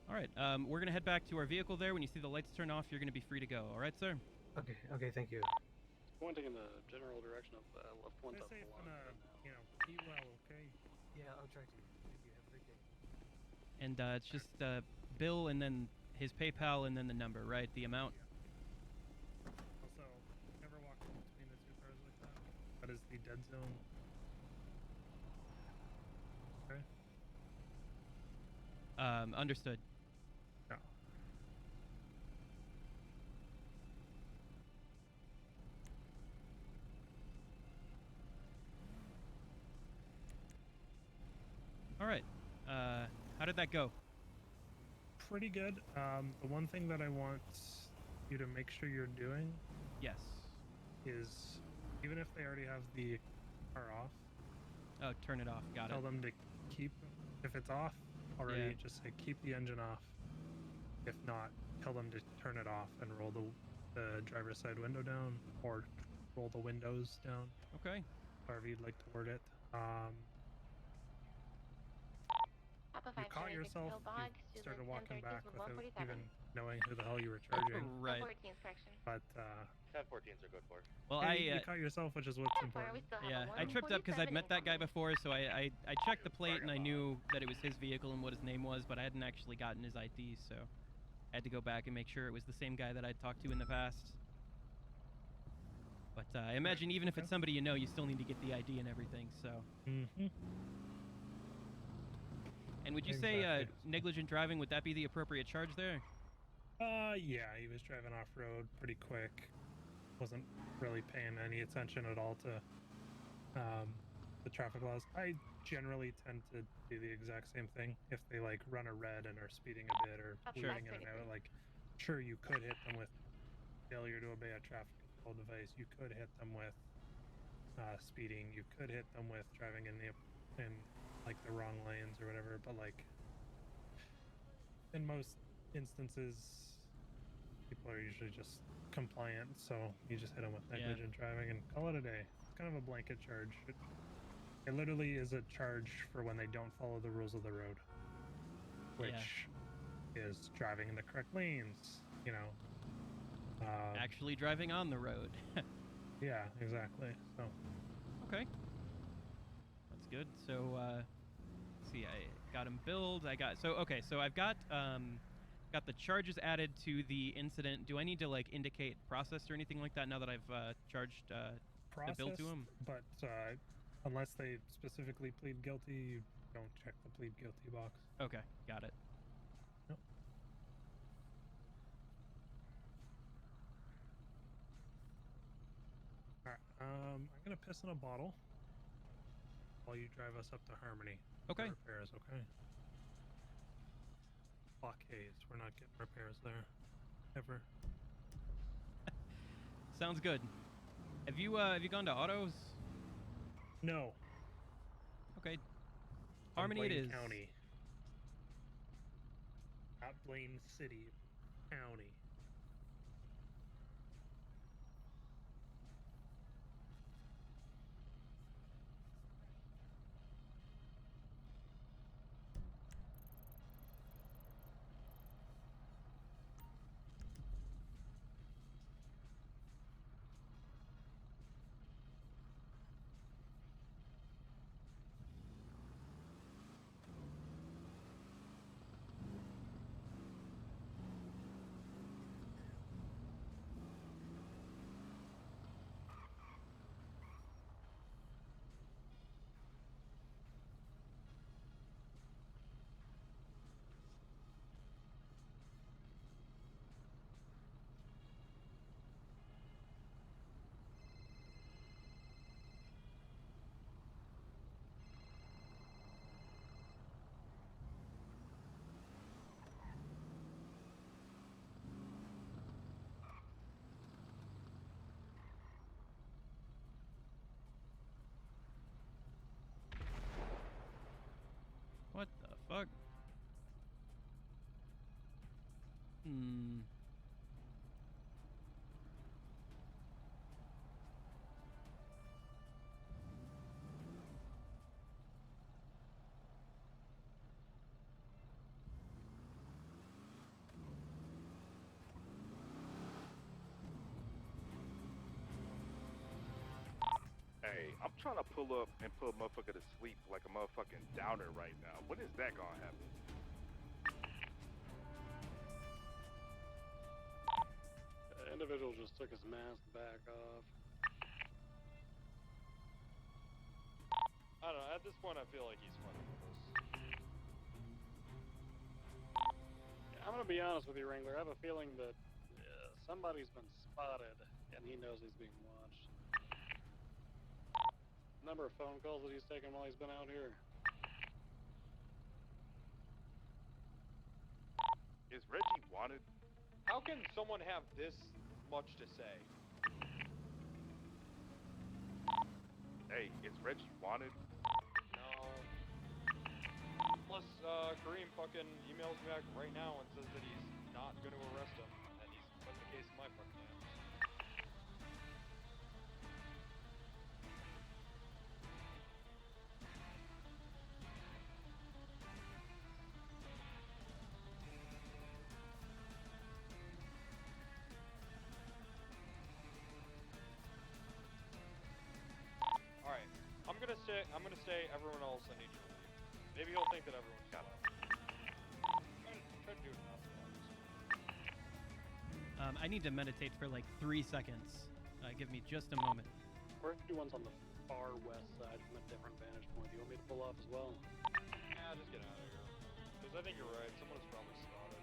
All right. We're going to head back to our vehicle there. When you see the lights turn off, you're going to be free to go. All right, sir? Okay, thank you. Pointing in the general direction of La Puente. Stay safe and, eat well, okay? Yeah, I'll try to. Thank you. Have a great day. And it's just Bill and then his PayPal and then the number, right? The amount. Also, never walk in between the two cars like that. That is the dead zone. Okay. Understood. No. All right. How did that go? Pretty good. The one thing that I want you to make sure you're doing Yes. is, even if they already have the car off, Oh, turn it off. Got tell it. them to keep, if it's off already, Yeah. just say keep the engine off. If not, tell them to turn it off and roll the driver's side window down, or roll the windows down. Okay. However you'd like to word it. you caught yourself, you started walking back without even knowing who the hell you were charging. Right. 1014's correction. But 1014s are good for. Well, hey, you caught yourself, which is what's important. Yeah, I tripped up because I'd met that guy before, so I checked the plate and I knew that it was his vehicle and what his name was, but I hadn't actually gotten his ID, so I had to go back and make sure it was the same guy that I'd talked to in the past. But I imagine even if it's somebody you know, you still need to get the ID and everything, so... Mm-hmm. And would you say negligent driving, would that be the appropriate charge there? Yeah, he was driving off-road pretty quick. Wasn't really paying any attention at all to the traffic laws. I generally tend to do the exact same thing. If they like run a red and are speeding a bit or weaving in and out, like sure you could hit them with failure to obey a traffic control device. You could hit them with speeding. You could hit them with driving in like the wrong lanes or whatever. But like in most instances, people are usually just compliant, so you just hit them with negligent driving and call it a day. It's kind of a blanket charge. It literally is a charge for when they don't follow the rules of the road, which is driving in the correct lanes, you know. Actually driving on the road. Yeah, exactly. So. Okay. That's good. So, let's see, I got him billed. So I've got the charges added to the incident. Do I need to like indicate processed or anything like that now that I've charged the bill to him? But unless they specifically plead guilty, you don't check the plead guilty box. Okay, got it. Yep. All right, I'm gonna piss in a bottle while you drive us up to Harmony. Okay. For repairs, okay. Fuck Hayes, we're not getting repairs there, ever. Sounds good. Have you gone to autos? No. Okay. Harmony it is. County. Not Blaine City. County. What the fuck? Hey, I'm trying to pull up and put a motherfucker to sleep like a motherfucking downer right now. When is that gonna happen? The individual just took his mask back off. I don't know, at this point I feel like he's fucking with us. I'm gonna be honest with you, Wrangler. I have a feeling that somebody's been spotted and he knows he's being watched. Number of phone calls that he's taken while he's been out here. Is Reggie wanted? How can someone have this much to say? Hey, is Reggie wanted? No. Unless Kareem fucking emails me back right now and says that he's not going to arrest him, and he's putting the case in my fucking hands. say everyone else I need you to leave. Maybe he'll think that everyone's got up. Try to do it enough. I need to meditate for like 3 seconds. Give me just a moment. We're the ones on the far west side from a different vantage point. Do you want me to pull off as well? Yeah, just get out of here. Because I think you're right. Someone is probably spotted.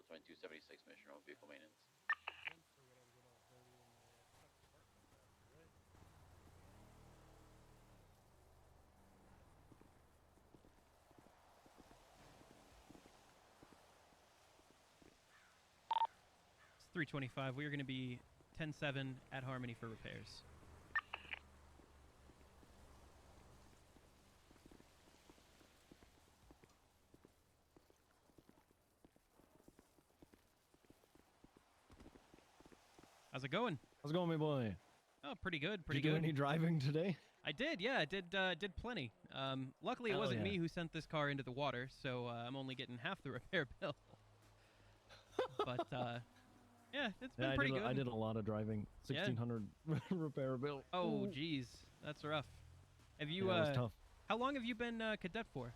420 276 mission on vehicle maintenance. It's 325. We are going to be 10-7 at Harmony for repairs. How's it going? How's it going, my boy? Oh, pretty good, pretty Did you good. do any driving today? I did, yeah, I did plenty. Luckily, it Hell wasn't yeah. me who sent this car into the water, so I'm only getting half the repair bill. But yeah, it's been pretty good. I did a lot of driving. 1,600 repair bill. Oh, Ooh. geez, that's rough. Have you? Yeah, it was tough. How long have you been cadet for?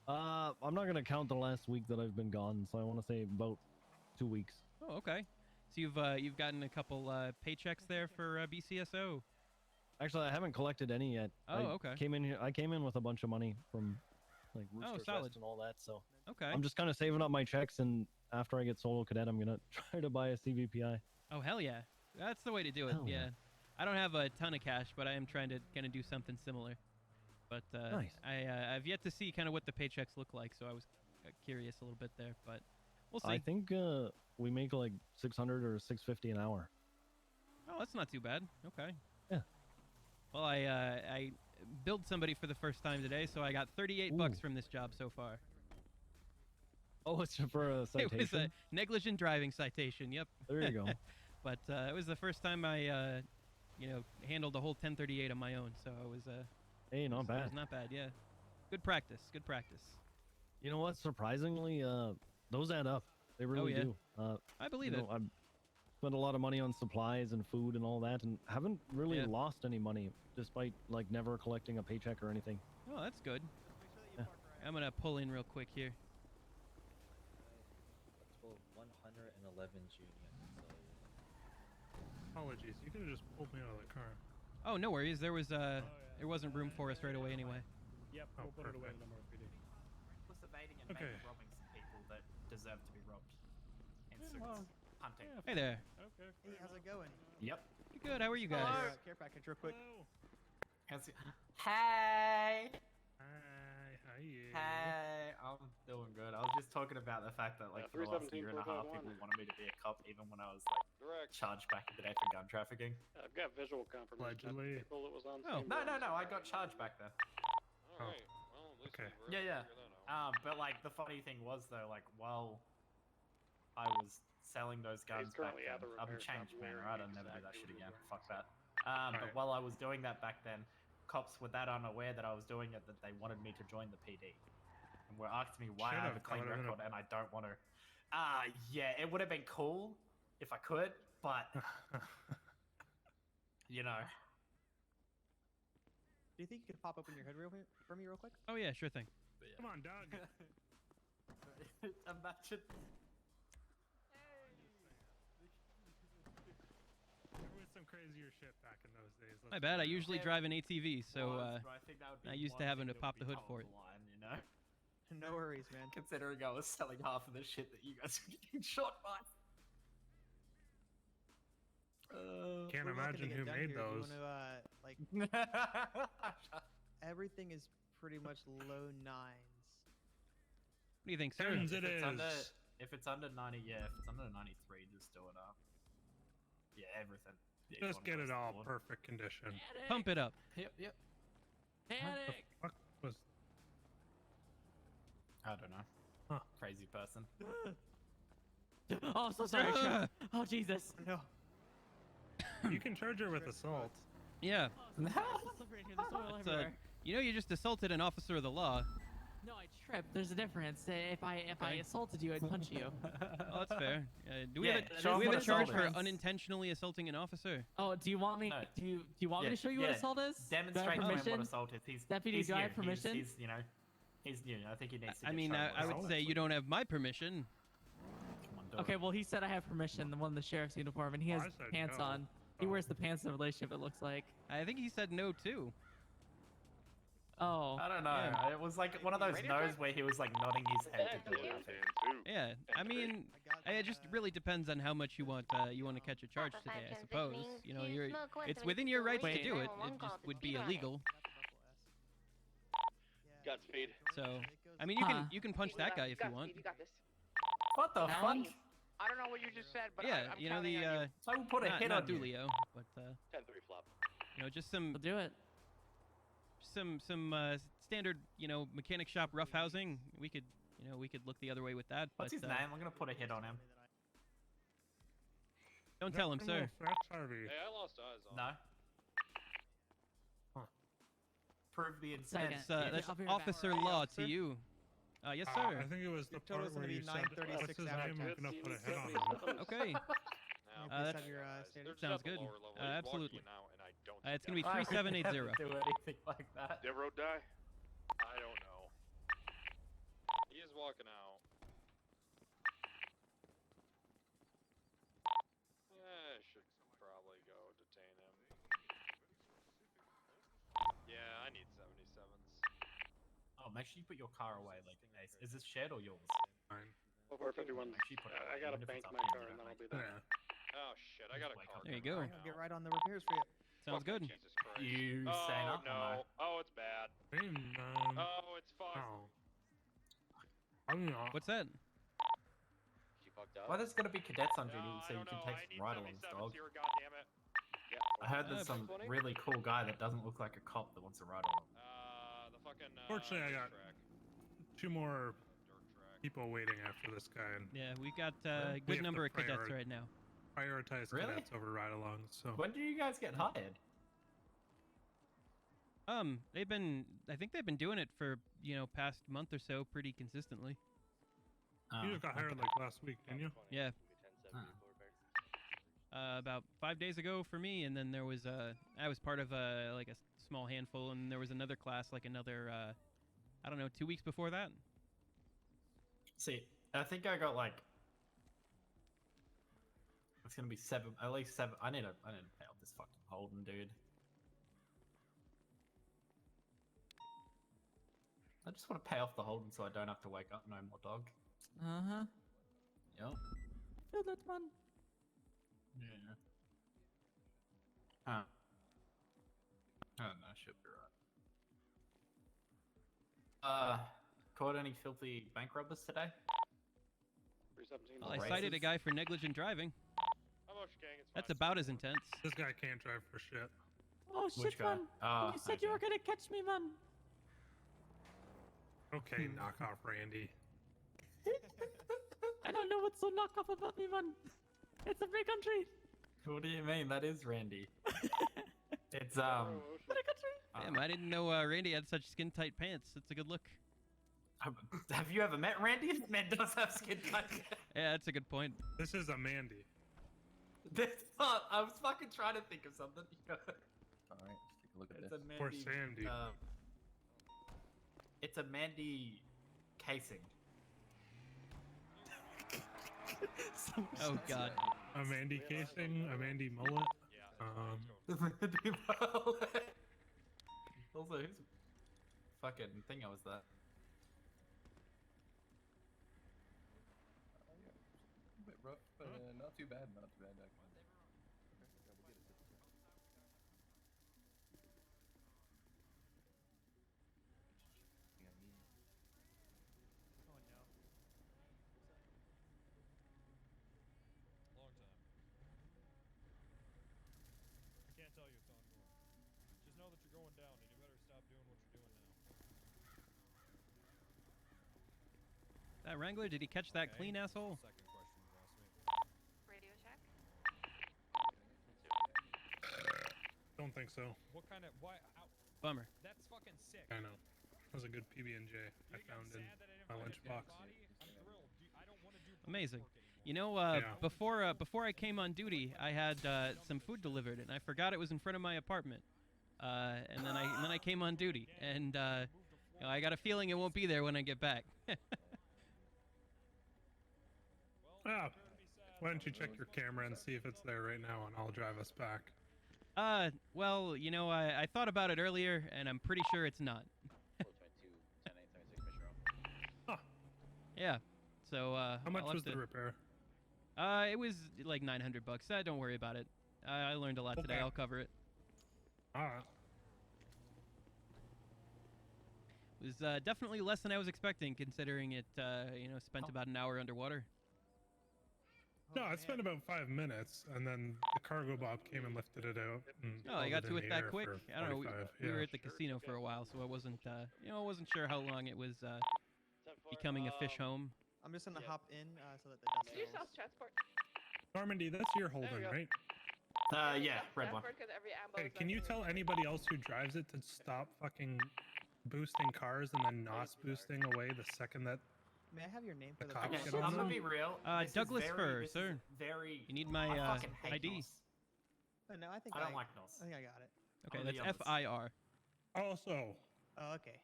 I'm not gonna count the last week that I've been gone, so I want to say about 2 weeks. Oh, okay. So you've gotten a couple paychecks there for BCSO. Actually, I haven't collected any yet. Oh, okay. I came in with a bunch of money from like Rooster's solid. Rest and all that, so Okay. I'm just kind of saving up my checks, and after I get solo cadet, I'm gonna try to buy a CVPI. Oh, hell yeah. That's the way to do it. Hell Yeah. yeah. I don't have a ton of cash, but I am trying to kind of do something similar. But Nice. I've yet to see kind of what the paychecks look like, so I was curious a little bit there, but we'll see. I think we make like 600 or 650 an hour. Oh, that's not too bad. Okay. Yeah. Well, I billed somebody for the first time today, so I got 38 bucks from this job so far. Oh, it's for a citation? It was a negligent driving citation. Yep. There you go. But it was the first time I, handled a whole 1038 on my own, so it was Hey, not It bad. was not bad. Yeah. Good practice. Good practice. You know what? Surprisingly, those add up. They really yeah. do. I believe it. I've spent a lot of money on supplies and food and all that, and haven't really Yeah. lost any money, despite like never collecting a paycheck or anything. Oh, that's good. Yeah. I'm gonna pull in real quick here. That's 111 junior. Apologies, you could have just pulled me out of the car. Oh, no worries. There wasn't room for us right away anyway. Yep, Oh, we'll put it away in perfect. the MRPD. What's evading and Okay. maybe robbing some people that deserve to be robbed? In Yeah, suits. well, Hunting. Hey there. Okay. Hey, how's it going? Yep. Good. How are you guys? Hello. Care package, real quick. How's it? Hey! Hi, how are you? Hey! I'm doing good. I was just talking about the fact that, like, for the last year and a half, people wanted me to be a cop, even when I was, like, Direct. charged back in the day for gun trafficking. I've got visual confirmation of Allegedly. people that was on Oh. scene. No, I got charged back then. Alright, well, at least Okay. we were Yeah. figured that out. But, like, the funny thing was, though, like, while I was selling those guns back currently then, at the I'm a repair shop changed man, wearing right? I'll never do that exactly shit what he again. was Fuck that. Alright. But while I was doing that back then, cops were that unaware that I was doing it that they wanted me to join the PD. And were asking me why I have a Should've. clean That would've been record and I don't want to. Yeah, it would have been cool if I could, but, you know. Do you think you could pop open your hood for me real quick? Oh yeah, sure thing. Come on, dog. Imagine. There was some crazier shit back in those days. My bad. I usually drive an ATV, so I think that would be I used to one having thing to that pop would the be hood top for of it. the line, you know? No worries, man. Considering I was selling half of the shit that you guys were getting shot by. Can't We're not imagine gonna who get done made here. those. You wanna, everything is pretty much low nines. What do you think, sir? Tens it is. If it's under 90, yeah. If it's under 93, just do it up. Yeah, everything. Yeah, Just get it all perfect condition. Pump it up. Yep. What the fuck was? I don't know. Huh. Crazy person. Oh, I'm so sorry. Sheriff. Oh, Jesus. No. You can charge her with assault. Yeah. There's oil It's, everywhere. you just assaulted an officer of the law. No, I tripped. There's a difference. If I assaulted you, I'd punch you. Oh, that's fair. Do we Yeah, have show a, do we him have a what charge assault for is. unintentionally assaulting an officer? Oh, do you want me? No. Do you want me to show you what assault is? Demonstrate to him what assault is. He's Deputy, he's do I new. have permission? He's new. I think he needs to. I get mean, shown I what would assault say is. you don't have my permission. Come on, do Okay, it. well, he said I have permission. The one in the sheriff's uniform, and he has I said pants no. on. He wears the pants in the relationship. It looks like. I think he said no too. Oh. I don't know. Yeah. It was like one of those no's where he was like nodding his head to do it. I think. Yeah, I mean, it just really depends on how much you want to catch a charge today, I suppose. You know, it's within your rights to do it. It just would be illegal. Godspeed. So, I mean, you can punch that guy if you want. You got this. What the fuck? I don't know what you just said, but Yeah, I'm you know counting on you. So we'll put a hit not on you. Dulio, but 10-3 flop. you know, just some We'll do it. some standard, you know, mechanic shop roughhousing. We could look the other way with that. What's but, his name? I'm gonna put a hit on him. Don't tell him, sir. Hey, I lost eyes on. No. Prove the intent. That's Officer Law to you. Yes, sir. I think it was the part where you said, what's his name? I'm gonna put a hit on him. Okay. That sounds good. Absolutely. It's gonna be 3780. Do anything like that. Dead road die? I don't know. He is walking out. Yeah, I should probably go detain him. Yeah, I need 77s. Oh, make sure you put your car away. Like, is this shared or yours? Fine. 451. Make sure you put it away, I gotta even if bank it's up my to you, car you and then don't I'll be like there. Oh shit, I gotta call. There you go. I'll get right on the repairs for you. Sounds good. Jesus Christ. You staying up? No. Oh, it's bad. Oh, it's fucked. What's that? She fucked up. Why there's gonna be cadets on duty so you can take some ride-alongs, dog? I heard there's some really cool guy that doesn't look like a cop that wants to ride along. The fucking. Fortunately, I got 2 more people waiting after this guy. And Yeah, we've got we a have good to number of cadets right now. prioritize Really? cadets over ride-alongs. So When do you guys get hired? I think they've been doing it for, you know, past month or so pretty consistently. you just got hired like last week, didn't you? Yeah. About 5 days ago for me, and then there was I was part of like a small handful, and there was another class like another I don't know, 2 weeks before that. See, I think I got like. It's gonna be 7, at least 7. I need to pay off this fucking Holden, dude. I just want to pay off the Holden so I don't have to wake up no more, dog. Uh-huh. Yep. Feel that, man. Yeah. Huh. I don't know, should be right. Caught any filthy bank robbers today? 317. Well, I cited a guy for negligent driving. That's about as intense. This guy can't drive for shit. Oh shit, Which guy? man! You said you were gonna catch me, man. Okay, knock off Randy. I don't know what's so knockoff about me, man. It's a free country. What do you mean? That is Randy. It's Free country. Damn, I didn't know Randy had such skin-tight pants. That's a good look. Have you ever met Randy? This man does have skin tight. Yeah, that's a good point. This is a Mandy. I was fucking trying to think of something. Alright, let's take a look at It's this. a Mandy. Poor Sandy. It's a Mandy casing. Oh god. A Mandy casing, a Mandy mullet. Also, whose fucking thing was that? A bit rough, but not too bad. Not too bad. Long time. I can't tell you it's ongoing. Just know that you're going down, and you better stop doing what you're doing now. That Wrangler, did he catch that Okay, clean asshole? Second question you asked me. Radio check. Don't think so. What kind of why? How, Bummer. that's fucking sick. I know. That was a good PB&J I found in my lunchbox. I'm thrilled. I don't want to do Amazing. You know, Yeah. before I came on duty, I had some food delivered, and I forgot it was in front of my apartment. And then I came on duty, and you know, I got a feeling it won't be there when I get back. Ah, why don't you check your camera and see if it's there right now, and I'll drive us back. Well, you know, I thought about it earlier, and I'm pretty sure it's not. Yeah. So How much I'll have was the to- repair? It was like $900. Don't worry about it. I learned a lot today. Okay. I'll cover it. Alright. It was definitely less than I was expecting, considering it, spent about an hour underwater. No, I spent about 5 minutes, and then the cargo bob came and lifted it out. And Oh, I held got in to the it that air quick? for I don't know. 45, We were yeah. at the casino for a while, so I wasn't, I wasn't sure how long it was becoming a fish home. I'm just gonna hop in so that the dust Did you settles. self-transport? Normandy, that's your Holden, There you go. right? Yeah, red one. Because every ambo Hey, is can like you tell anybody else who drives it to stop fucking boosting cars and then NOS boosting away the second that May I have your name for the cops Okay, get I'm on gonna them? be real. This is Douglas very- Fur, this is sir. Very. You need my I fucking hate ID. NOS. Oh, no, I think I don't like NOS. I think I got it. Okay, I'm that's the others. FIR. Also, Oh, okay.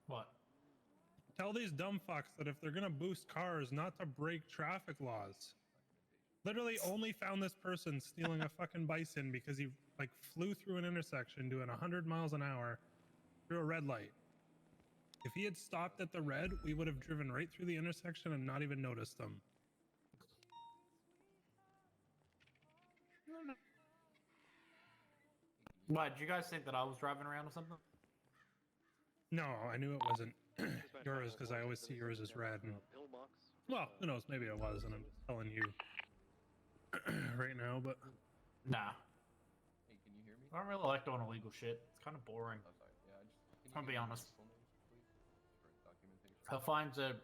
What? tell these dumb fucks that if they're gonna boost cars, not to break traffic laws. Literally only found this person stealing a fucking bison because he like flew through an intersection doing 100 miles an hour through a red light. If he had stopped at the red, we would have driven right through the intersection and not even noticed them. Why, did you guys think that I was driving around or something? No, I knew it wasn't yours because I always see yours as red. And, well, who knows? Maybe it was, and I'm just telling you right now. But Nah. Hey, can you hear me? I don't really like doing illegal shit. It's kind of boring. Oh, sorry. Yeah, I just. Can you I'll be give me honest. your full names, please? For documentation. The fines are,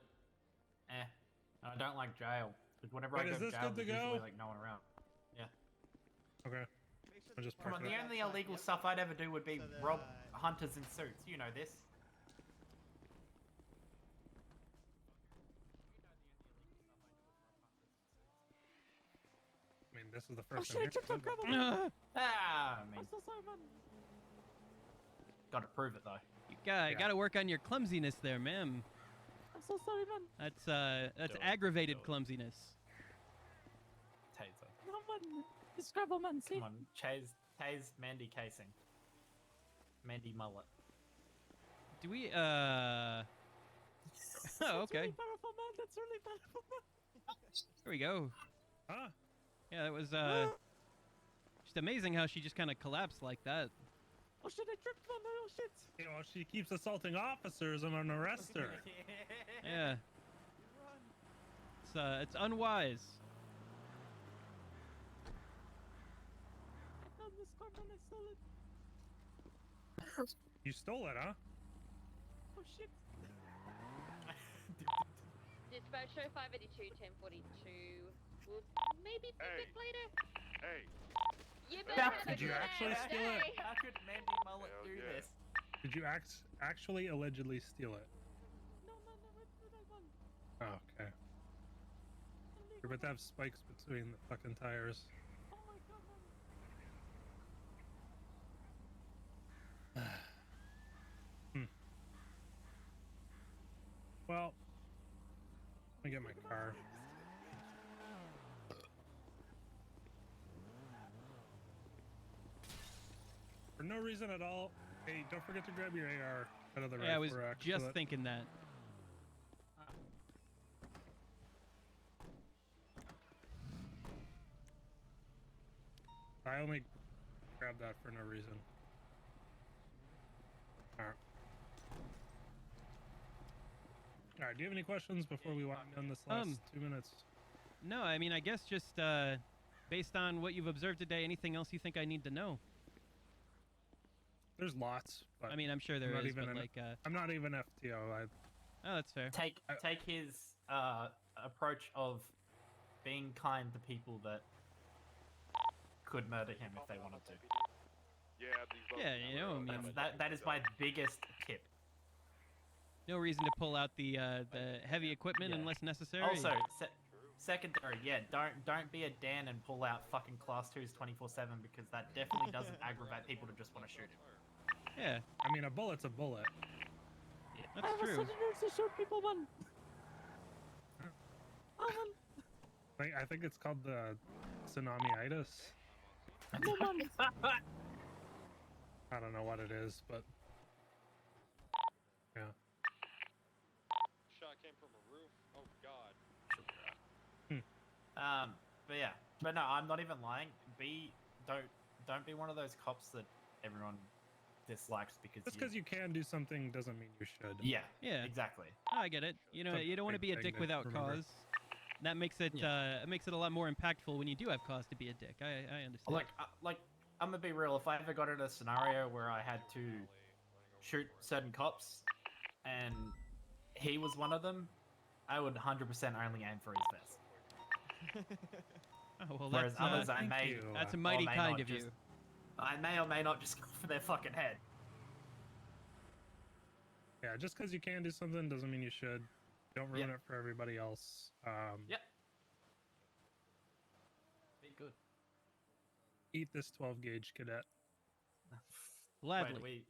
I don't like jail. Because whenever Wait, I is go to this jail, good to there's usually go? like no one around. Yeah. okay, I'll just Come park on, the it. only illegal stuff I'd ever do would be rob hunters in suits. You know this. I mean, this is the Oh first shit, I time. tripped on gravel. I mean, I'm so sorry, man. gotta prove it though. You gotta work on your clumsiness there, ma'am. I'm so sorry, man. That's aggravated clumsiness. Taser. No, man. It's gravel, man. See? Come on, Tase Mandy casing. Mandy mullet. Do we, That's Oh, okay. really powerful, man. That's really powerful, man. There we go. Huh? Yeah, that was, just amazing how she just kind of collapsed like that. Oh shit, I tripped, man. Oh shit. You know, she keeps assaulting officers. I'm gonna arrest her. Yeah. It's unwise. I found this car, man. I stole it. You stole it, huh? Oh shit. Dispatch show 582 1042. We'll maybe think it later. Hey. You better have a Did you good actually day. steal it? How could Mandy mullet Hell do yeah. this? Did you actually allegedly steal it? No, man. I went through that one. Oh, okay. You're about to have spikes between the fucking tires. Oh my god, man. Well, let me get my car. For no reason at all. Hey, don't forget to grab your AR out of the Yeah, I was rifle rack. just thinking that. I only grabbed that for no reason. Alright. Alright, do you have any questions before we wind down this last 2 minutes? No, I mean, I guess just based on what you've observed today, anything else you think I need to know? There's lots, but I mean, I'm sure there not is, even but an- like, I'm not even FTO. oh, that's fair. Take his approach of being kind to people that could murder him if they wanted to. Yeah, these Yeah, you know, I mean, That is my biggest tip. no reason to pull out the heavy equipment Yeah. unless necessary. Also, secondary, yeah, don't be a Dan and pull out fucking class 2s 24/7 because that definitely doesn't aggravate people to just want to shoot him. Yeah. I mean, a bullet's a bullet. That's I have true. a sudden urge to shoot people, man. Oh, man. I think it's called the tsunami-itis. No, man. I don't know what it is, but yeah. But yeah, but no, I'm not even lying. Don't be one of those cops that everyone dislikes because Just because you can do something doesn't mean you should. Yeah. Yeah. Exactly. Oh, I get it. You know, It's a you don't want to big be a thing dick to without remember. cause. That makes it a lot more impactful when you do have cause to be a dick. I understand. Like I'm gonna be real. If I ever got in a scenario where I had to shoot certain cops, and he was one of them, I would 100% only aim for his vest. Oh, well, Whereas that's others, I thank may. you. that's a or mighty may kind not of you. just- I may or may not just go for their fucking head. Yeah, just because you can do something doesn't mean you should. Don't ruin Yeah. it for everybody else. Yep. Be good. Eat this 12 gauge, cadet. Gladly. Wait.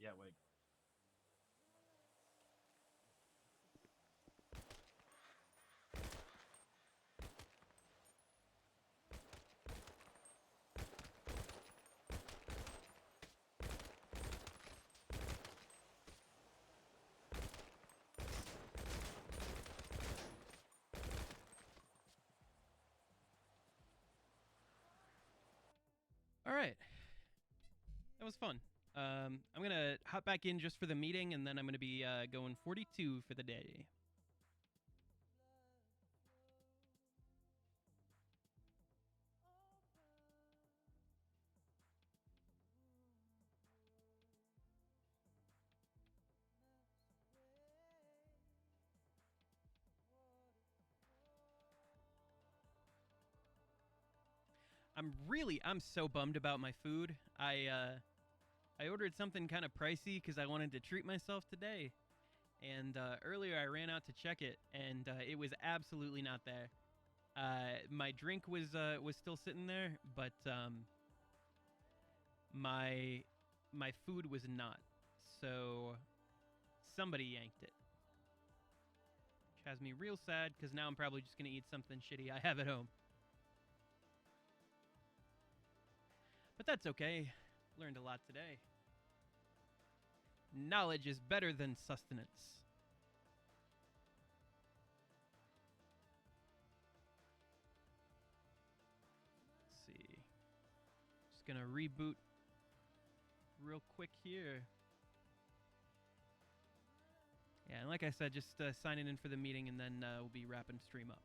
All right. That was fun. I'm gonna hop back in just for the meeting, and then I'm gonna be going 42 for the day. I'm so bummed about my food. I ordered something kind of pricey because I wanted to treat myself today. And earlier I ran out to check it, and it was absolutely not there. My drink was still sitting there, but my food was not. So somebody yanked it, which has me real sad because now I'm probably just gonna eat something shitty I have at home. But that's okay. Learned a lot today. Knowledge is better than sustenance. Let's see. Just gonna reboot real quick here. Yeah, and like I said, just signing in for the meeting, and then we'll be wrapping stream up.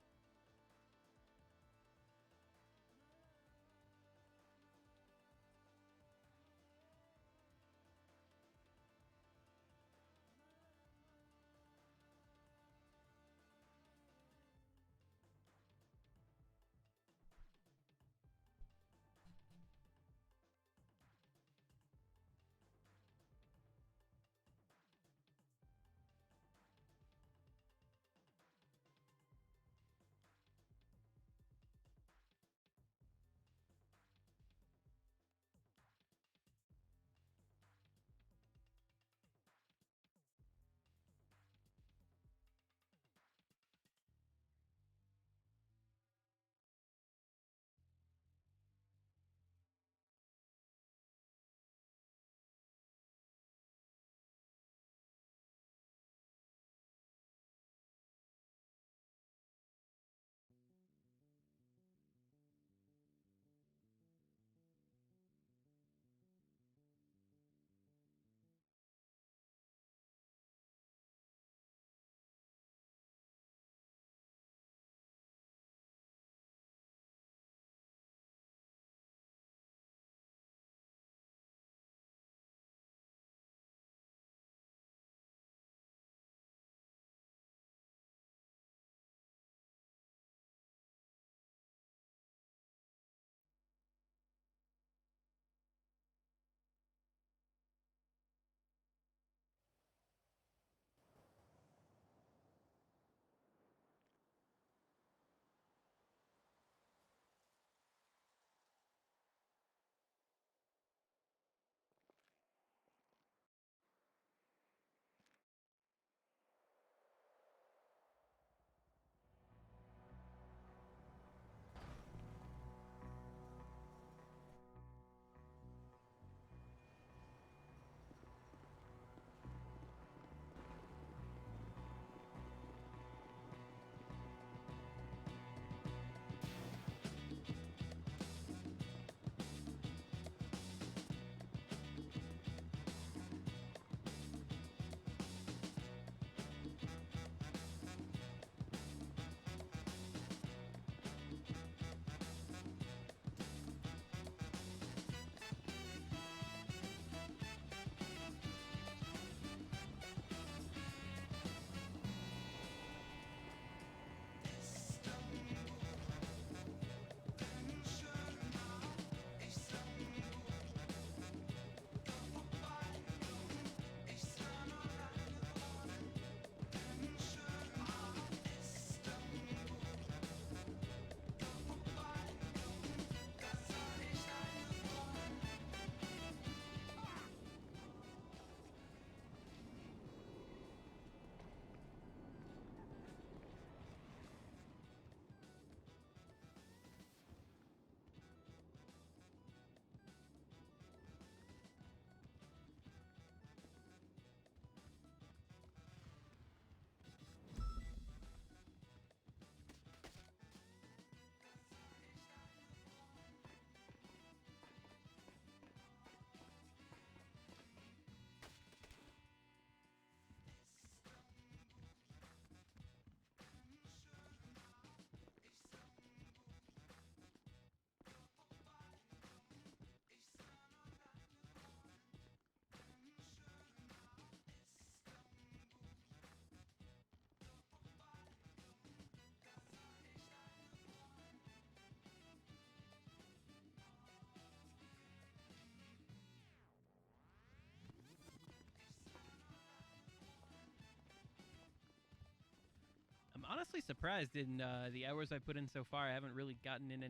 surprised. In the hours I put in so far, I haven't really gotten in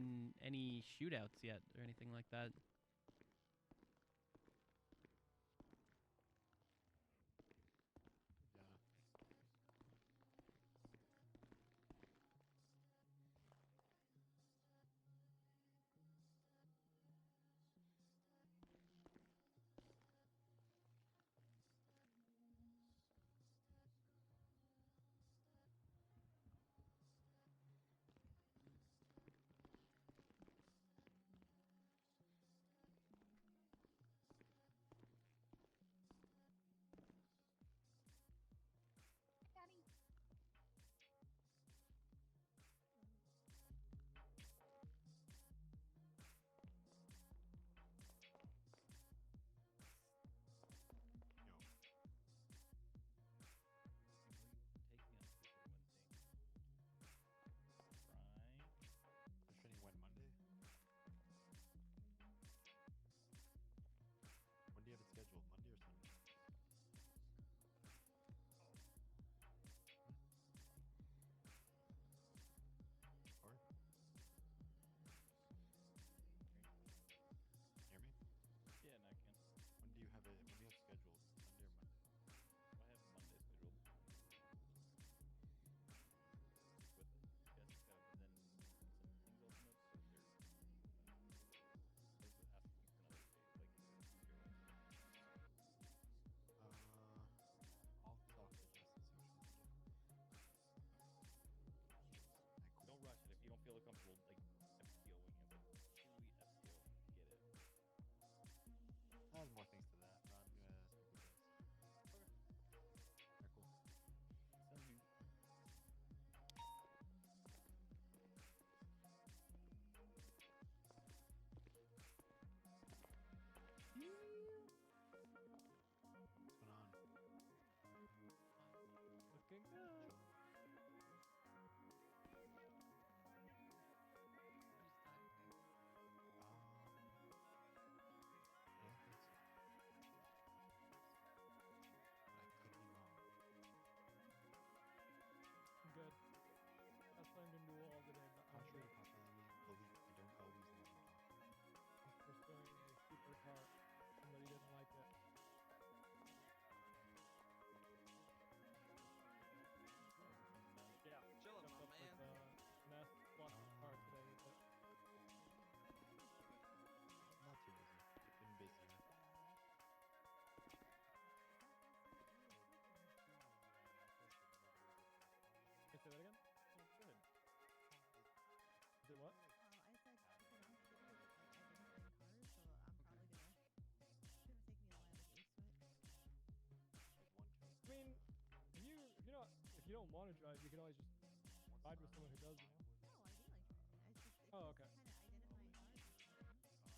any shootouts yet or anything like that. Daddy. Training when Monday? When do you have it scheduled? Monday or Sunday? Or? Hear me? Yeah, no, I can. When do you have it? When do you have scheduled? Sunday or Monday? I have Monday scheduled. With yes, but then some things open up, so they're asking for another day, like either Tuesday or Wednesday. I'll talk to Jess and see what she can do. Don't rush it if you don't feel comfortable, like FTOing it, but sweet FTO, get it. There's more things to that, but I'm gonna speak with Jess. Okay. Alright, cool. Send me. What's going on? Looking good. Yeah, I think so. But I could be wrong. I'm good. I slammed into a wall today, but I'm Contrary good. popular belief, we don't always need to talk. He's pursuing a supercar. Somebody didn't like it. Yeah, Chillin', jumped my up man. with Ness, lost his car today, but Not too busy. Been busier. Can I say that again? Oh, good. Did what? Oh, I said I'm super like I've been in cars, so I'm probably gonna. It's gonna take me a while to get used to it. I mean, if you don't want to drive, you can always just ride with someone who does. You know? No, I do like driving. It's just Oh, okay. kind of identifying cars.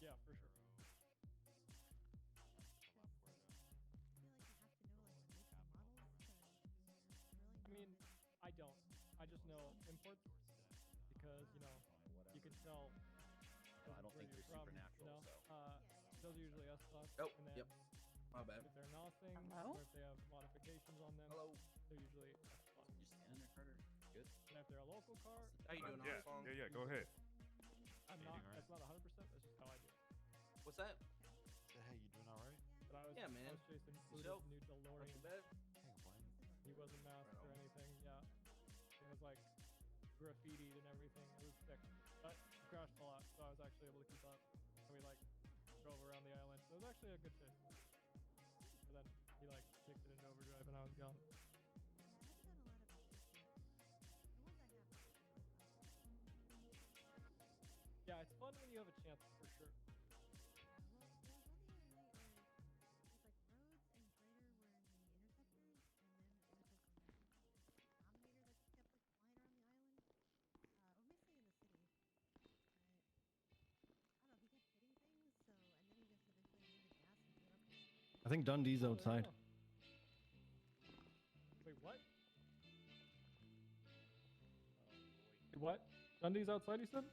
Yeah, for sure. I feel like you have to know like makes and models to really. I mean, I don't. I just know imports because you can tell. I don't think you're supernatural, so. Those are usually S class. Oh, and then yep. My bad. If they're nothing, Hello? or if they have modifications on them, they're usually S class. You standing there, Carter? Good. And if they're a local car, How you doing, Yeah, Alphonse? yeah, go ahead. I'm you not. doing That's not 100%. That's just how I do it. What's that? Said, hey, you doing alright? But I was, Yeah, man. I was chasing Yourself? Buddha's new DeLorean. Not too bad. Can't complain. He wasn't masked or anything. Yeah, it was like graffitied and everything. It was sick. But he crashed a lot, so I was actually able to keep up. And we like drove around the island. So it was actually a good chase. But then he like kicked it into overdrive and I was gone. Yeah, it's fun when you have a chance for sure. I think Dundee's outside. Wait, what? What? Dundee's outside, you said?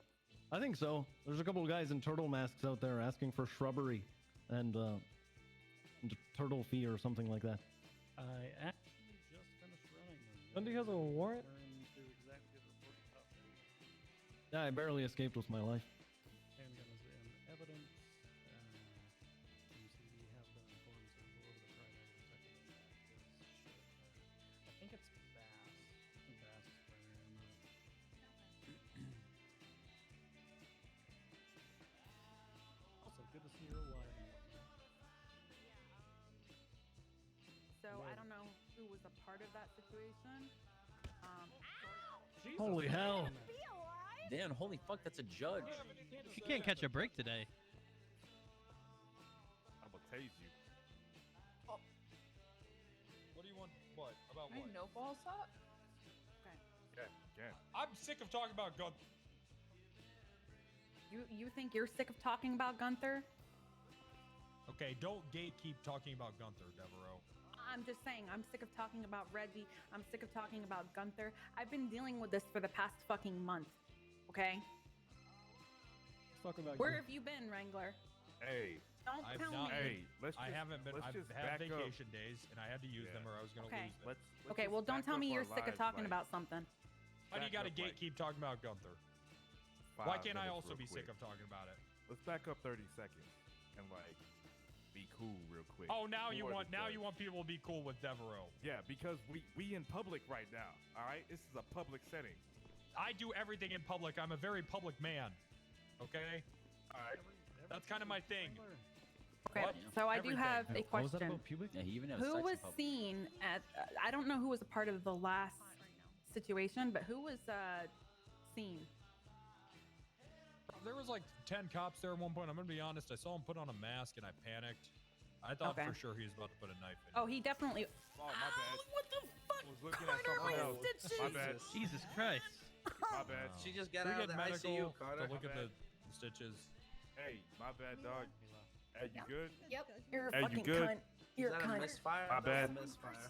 I think so. There's a couple of guys in turtle masks out there asking for shrubbery and turtle fee or something like that. I actually just finished running them. Dundee has a warrant? Return to executive Yeah, I barely escaped with my life. Handgun is in evidence. You see, we have been informed to go over the primary detective on that. I think it's Bass. Bass is primary on that. Also, good to see you're alive and whatnot. So I don't know who was a part of that situation. Holy hell! Dan, holy fuck, that's a judge. She can't catch a break today. I'm gonna tase you. What do you want? What? About what? No balls up. Okay. Yeah. I'm sick of talking about gun. You think you're sick of talking about Gunther? Okay, don't gatekeep talking about Gunther, Devereaux. I'm just saying, I'm sick of talking about Reggie. I'm sick of talking about Gunther. I've been dealing with this for the past fucking month. Okay? Let's talk about Where have you been, Wrangler? Hey. Don't I've tell not, me. Hey, let's I just, haven't been. let's I've just had back vacation days, and I had to use them, or I was gonna Okay. lose them. Okay, well, don't tell me you're sick of talking about something. Why do you gotta gatekeep talking about Gunther? Why can't I also be sick of talking about it? Let's back up 30 seconds and like be cool real quick. Oh, now you before want the judge. you want people to be cool with Devereaux. Yeah, because we in public right now. All right, this is a public setting. I do everything in public. I'm a very public man. Okay. All right. That's kind of my thing. Okay, What? so I Everything. do have a What was that question. about pubic? Yeah, he even has Who sex in was public. seen at? I don't know who was a part of the last situation, but who was seen? There was like 10 cops there at one point. I'm gonna be honest. I saw him put on a mask and I panicked. I thought Okay. for sure he was about to put a knife in. Oh, he definitely. Oh, my bad. What the fuck? I was looking at something else. My bad. Jesus Christ. My bad. She just got We out get of the medical ICU, to Carter. look at bad. the stitches. Hey, my bad, dog. Hey, you good? Yep. You're a Hey, you fucking good? cunt. You're a Is that a cunt. misfire? My That was bad. a misfire.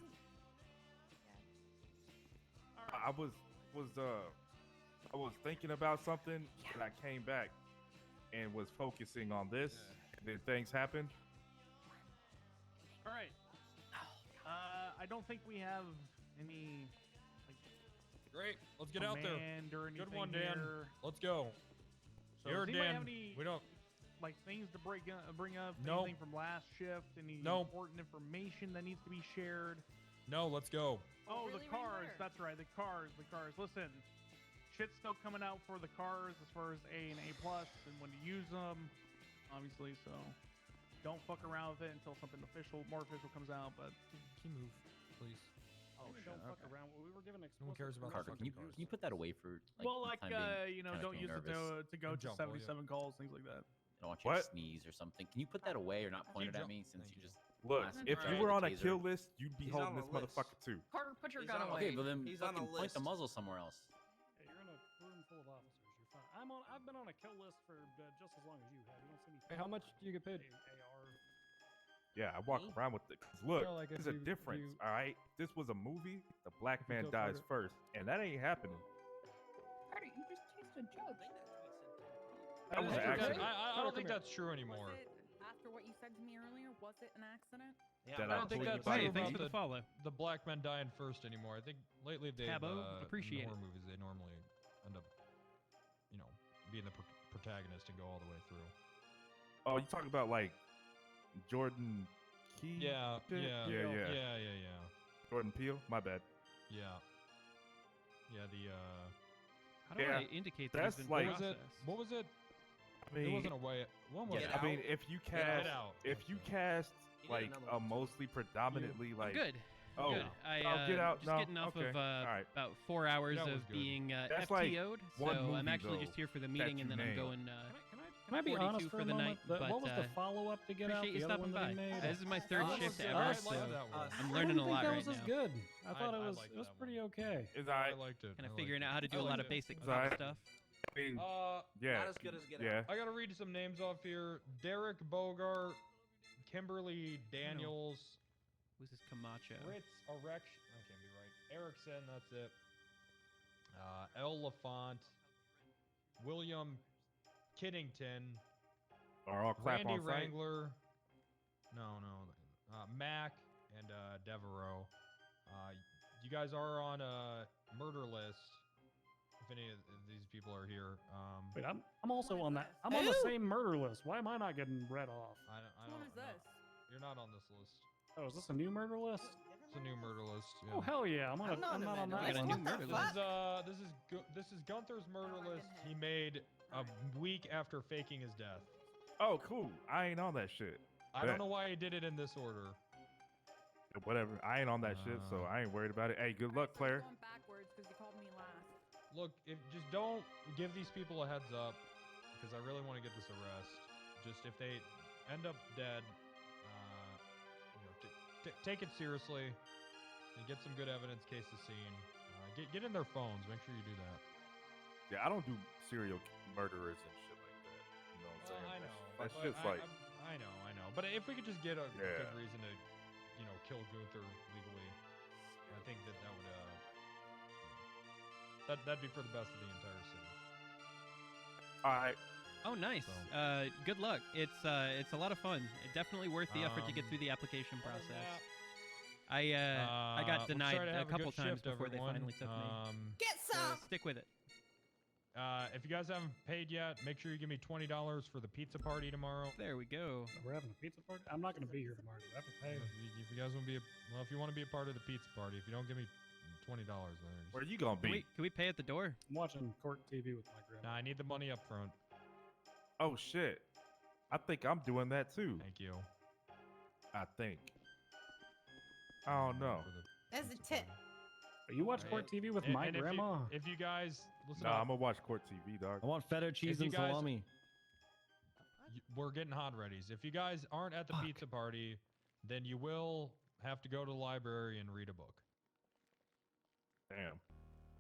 I was thinking about something and I came back and was focusing on this and then things happened. All right. I don't think we have any Great. Let's get out there. command or anything Good one, Dan. here. Let's go. So You're does anybody Dan. have any We don't. like things to bring up? No. Anything from last shift? Any No. important information that needs to be shared? No, let's go. Oh, really, the cars. Wrangler? That's right. The cars. Listen, shit's still coming out for the cars as far as A and A plus and when to use them, obviously. So don't fuck around with it until something more official comes out. But Can you move, please? oh, don't fuck around. We were given No one cares about Carter, can you put that away for like, well, the like time being? you know, Kinda don't feel use it nervous. to go to Jump, will ya? 77 calls, things like that. I don't want you to What? sneeze or something. Can you put that away or not point it at me since you just Look, blasted if the you guy were with on a taser? kill list, you'd be He's holding on this a list. motherfucker too. Carter, put your He's gun on a away. Okay, but then He's on a fucking point the list. muzzle somewhere else. Hey, you're in a room full of officers. You're fine. I've been on a kill list for just as long as you have. You don't see me. Hey, how much do you get paid? AR. Yeah, I walk Me? around with it. 'Cause look, No, like if there's a you- difference, you- all right? This was a movie. The black If you man kill dies Carter- first, and that ain't happening. Carter, you just chased a judge. That was I an don't think accident. think that's true anymore. Was it, after what you said to me earlier, was it an accident? Yeah, That I don't think pulled you that's by true the Thanks about for the follow. the black men dying first anymore. I think lately they've Cabo, in appreciate horror it. movies they normally end up, being the protagonist and go all the way through. Oh, you talking about like Jordan Key? Yeah, shit? yeah, yeah. Jordan Peele? My bad. yeah. The How do Yeah, I indicate that that's it's been like- what was it? processed? What was it? I mean, It wasn't a way. One was Get it? I mean, Out. if you Get cast, Out. if you cast He did like another a one, too. mostly predominantly I'm like good. oh, Good. I Get Out, just no, getting off okay, of alright. about 4 hours That was of good. being That's like FTO'd, one so I'm movie, actually though, just here for the that meeting, and you then I'm named. going. Can I be 42 honest for a the moment? night, what was but, the follow-up to get out? appreciate you The other stopping one that by. he made? This is my third Oh, shift yeah, ever, I so like that one. I'm I learning didn't a think lot that right was as now. good. I thought I it was liked it was that one. pretty okay. Is I I liked it. Kind I of liked figuring it. out how to do I a lot liked of it. basic It's alright. stuff. I mean, Uh, yeah, Not as good as Get Out. yeah. I gotta read some names off here. Derek Bogart, Kimberly Daniels, Who's this Camacho? Fritz Erection. That can't be right. Erickson, that's it. El Lafont, William Kiddington, Are all clap Randy on site? Wrangler. No. Mac and Devereaux. You guys are on a murder list. If any of these people are here. Wait, I'm also on that. I'm on the same murder list. Why am I not getting read off? I don't. What is this? You're not on this list. Oh, is this a new murder list? It's a new murder list. Yeah. Oh hell yeah! I'm I'm not not on that. Got a one. new murder list. This is Gunther's murder list. He made a week after faking his death. Oh, cool. I ain't on that shit. I don't know why he did it in this order. Whatever. I ain't on that shit, so I ain't worried about it. Hey, good luck, Claire. Going backwards because you called me last. Look, just don't give these people a heads up, because I really want to get this arrest. Just if they end up dead, take it seriously and get some good evidence, case the scene. Get in their phones. Make sure you do that. Yeah, I don't do serial murderers and shit like that. You know what I'm saying? I know. That but shit's like. I know. But if we could just get a good reason to, kill Gunther legally, I think that would that'd be for the best of the entire city. All right. Oh, nice. Good luck. It's a lot of fun. Definitely worth the effort to get through the application process. I got denied a couple times before they finally took me. Get some. Stick with it. If you guys haven't paid yet, make sure you give me $20 for the pizza party tomorrow. There we go. We're having a pizza party. I'm not going to be here tomorrow. Do I have to pay? If you guys want to be if you want to be a part of the pizza party, if you don't give me $20, then where are you gonna be? Can we pay at the door? I'm watching court TV with my grandma. Nah, I need the money up front. Oh shit! I think I'm doing that too. Thank you. I think. I don't know. As a tip. You watch court TV with my grandma? If you guys listen, I'm gonna watch court TV, dog. I want feta cheese and salami. We're getting hot readies. If you guys aren't at the pizza party, then you will have to go to the library and read a book. Damn.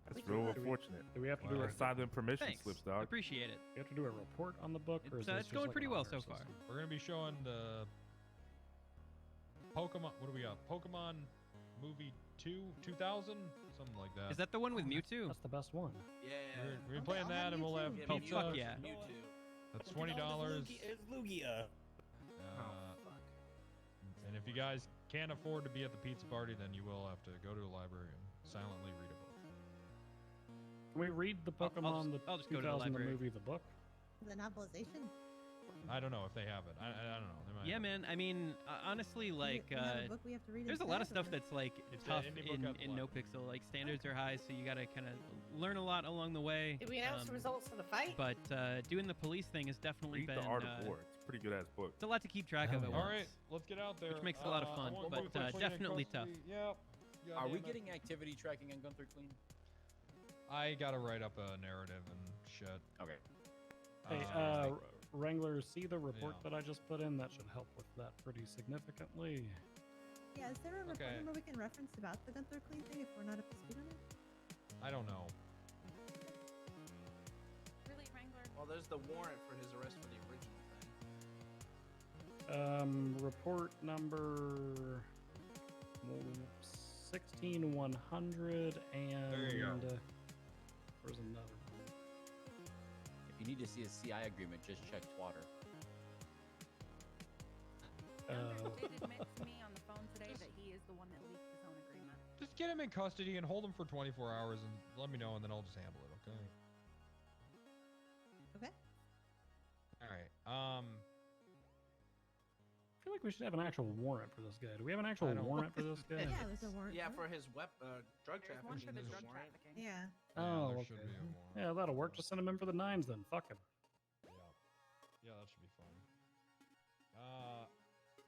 That's real unfortunate. Do we have to do a sign them permission Thanks. slips, dog? Appreciate it. We have to do a report on the book, or is It's this just going like pretty an well honor so system? far. We're gonna be showing the Pokemon. What do we got? Pokemon movie 2000, something like that. Is that the one with Mewtwo? That's the best one. Yeah. We're playing that, and we'll have Yeah, pizza. fuck yeah. Mewtwo. That's $20. It's Lugia. And if you guys can't afford to be at the pizza party, then you will have to go to a library and silently read a book. Can we read the Pokemon I'll just go to the 2000 the library. movie, the book? The novelization. I don't know if they have it. I don't know. They might Yeah, have it. man. I mean, honestly, like, We have a book we have to read there's a lot of instead, stuff or- that's like It's tough an indie book at the in library. NoPixel. Like standards are high, so you gotta kind of learn a lot along the way. Did we announce the results of the fight? But doing the police thing has definitely Read been the Art of War. It's a pretty good ass book. it's a lot to keep track of at All once. right, let's get out there. Which makes it a lot of I fun, want but Gunther clean and definitely tough. crusty. Yep. Are we Goddamn it. getting activity tracking on Gunther Clean? I gotta write up a narrative and shit. Okay. Hey, Wrangler, see the report that I just put in? That should help with that pretty significantly. Yeah, is there a report Okay. number we can reference about the Gunther Clean thing if we're not up to speed on it? I don't know. Really, Wrangler? Well, there's the warrant for his arrest for the original thing. Report number 16100 and There you go. Where's another one? If you need to see a CI agreement, just check Twatter. Gunther did admit to me on the phone today that he is the one that leaked his own agreement. Just get him in custody and hold him for 24 hours and let me know, and then I'll just handle it. Okay. Okay. All right. I feel like we should have an actual warrant for this guy. Do we have an actual I don't- warrant for this guy? Yeah, there's a warrant. Yeah, for for his drug There's trafficking. one for the there's a drug warrant. trafficking. Yeah. Oh, there okay. should be a warrant. Yeah, that'll work. Just send him in for the 9s then. Fuck him. Yeah, that should be fun.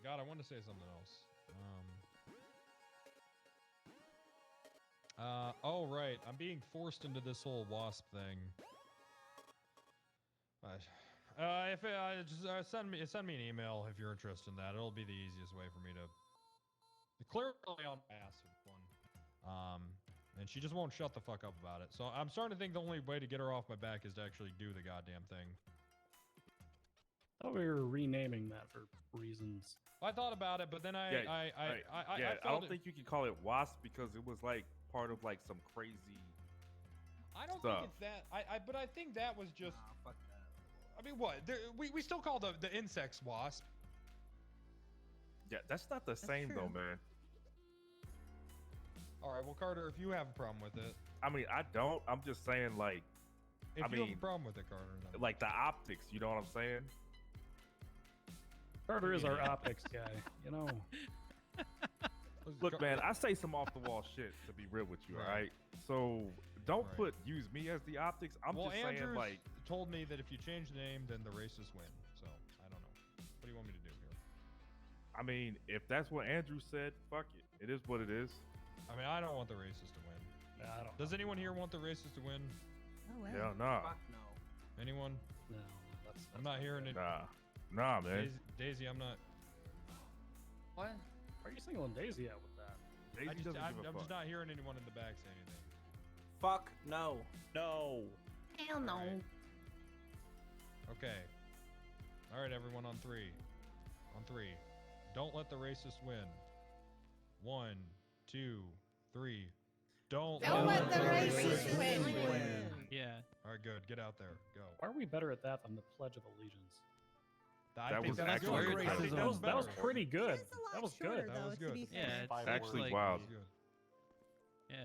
God, I wanted to say something else. Oh right, I'm being forced into this whole WASP thing. If just send me an email if you're interested in that. It'll be the easiest way for me to clearly on my ass with one. And she just won't shut the fuck up about it. So I'm starting to think the only way to get her off my back is to actually do the goddamn thing. I thought we were renaming that for reasons. I thought about it, but then I I felt don't think you can call it WASP because it was like part of like some crazy. I don't stuff. think it's that. But I think that was just. I mean, what? We still call the insects wasp. Yeah, that's not the same though, man. All right, well, Carter, if you have a problem with it, I mean, I don't. I'm just saying, like, If I you have mean, a problem with it, Carter, then like the optics, you know what I'm saying? Carter is our optics guy, you know. Look, man, I say some off the wall shit to be real with you, all right? So don't use me as the optics. I'm well, just saying, Andrews like, told me that if you change the name, then the racists win. So I don't know. What do you want me to do here? I mean, if that's what Andrew said, fuck it. It is what it is. I mean, I don't want the racists to win. I don't. Does anyone here want the racists to win? No way. Hell no. Fuck no. Anyone? No, I'm not hearing it. Nah, man. Daisy, I'm not. What? Why are you singling Daisy out with that? Daisy I'm doesn't give a just fuck. not hearing anyone in the back say anything. Fuck no. No. Hell no. Okay. All right, everyone, on three. On three. Don't let the racists win. 1, 2, 3. Don't let the racists win. Yeah. All right, good. Get out there. Go. Why are we better at that than the Pledge of Allegiance? I think was that's actually good. I think that was better. pretty good. It's a lot That was shorter, good. though, That was to good. be Yeah, fair. it's, Five it's words. Actually like, wild. Yeah.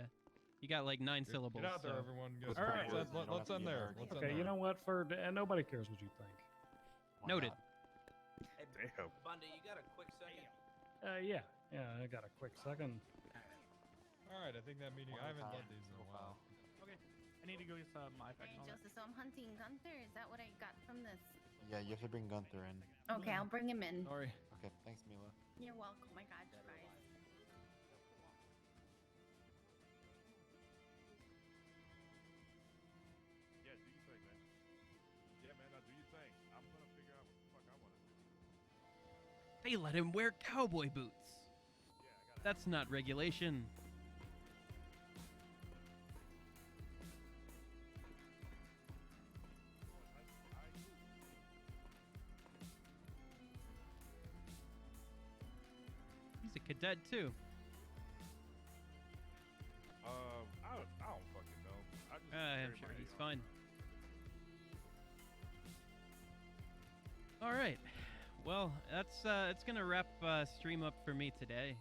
You got like 9 syllables. Get out there, so- everyone. All right. Let's end there. Let's end Okay, you there. know what? And nobody cares what you think. Noted. Damn. Bundy, you got a quick second? Yeah, I got a quick second. All right, I think that meeting. I haven't led these in a while. Okay, I need to go get some iPad. Hey, Joseph, so I'm hunting Gunther. Is that what I got from this? Yeah, you have to bring Gunther in. Okay, I'll bring him in. Sorry. Okay, thanks, Mila. You're welcome. I got you guys. Yeah, do your thing, man. Yeah, man, now do your thing. I'm gonna figure out what the fuck I want to do. They let him wear cowboy boots. That's not regulation. He's a cadet too. I don't fucking know. I just I'm carry sure my he's AR. fine. All right. Well, that's gonna wrap stream up for me today.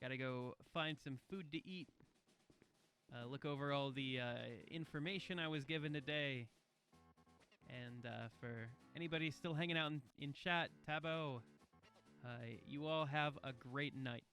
Gotta go find some food to eat. Look over all the information I was given today. And for anybody still hanging out in chat, Tabo, you all have a great night.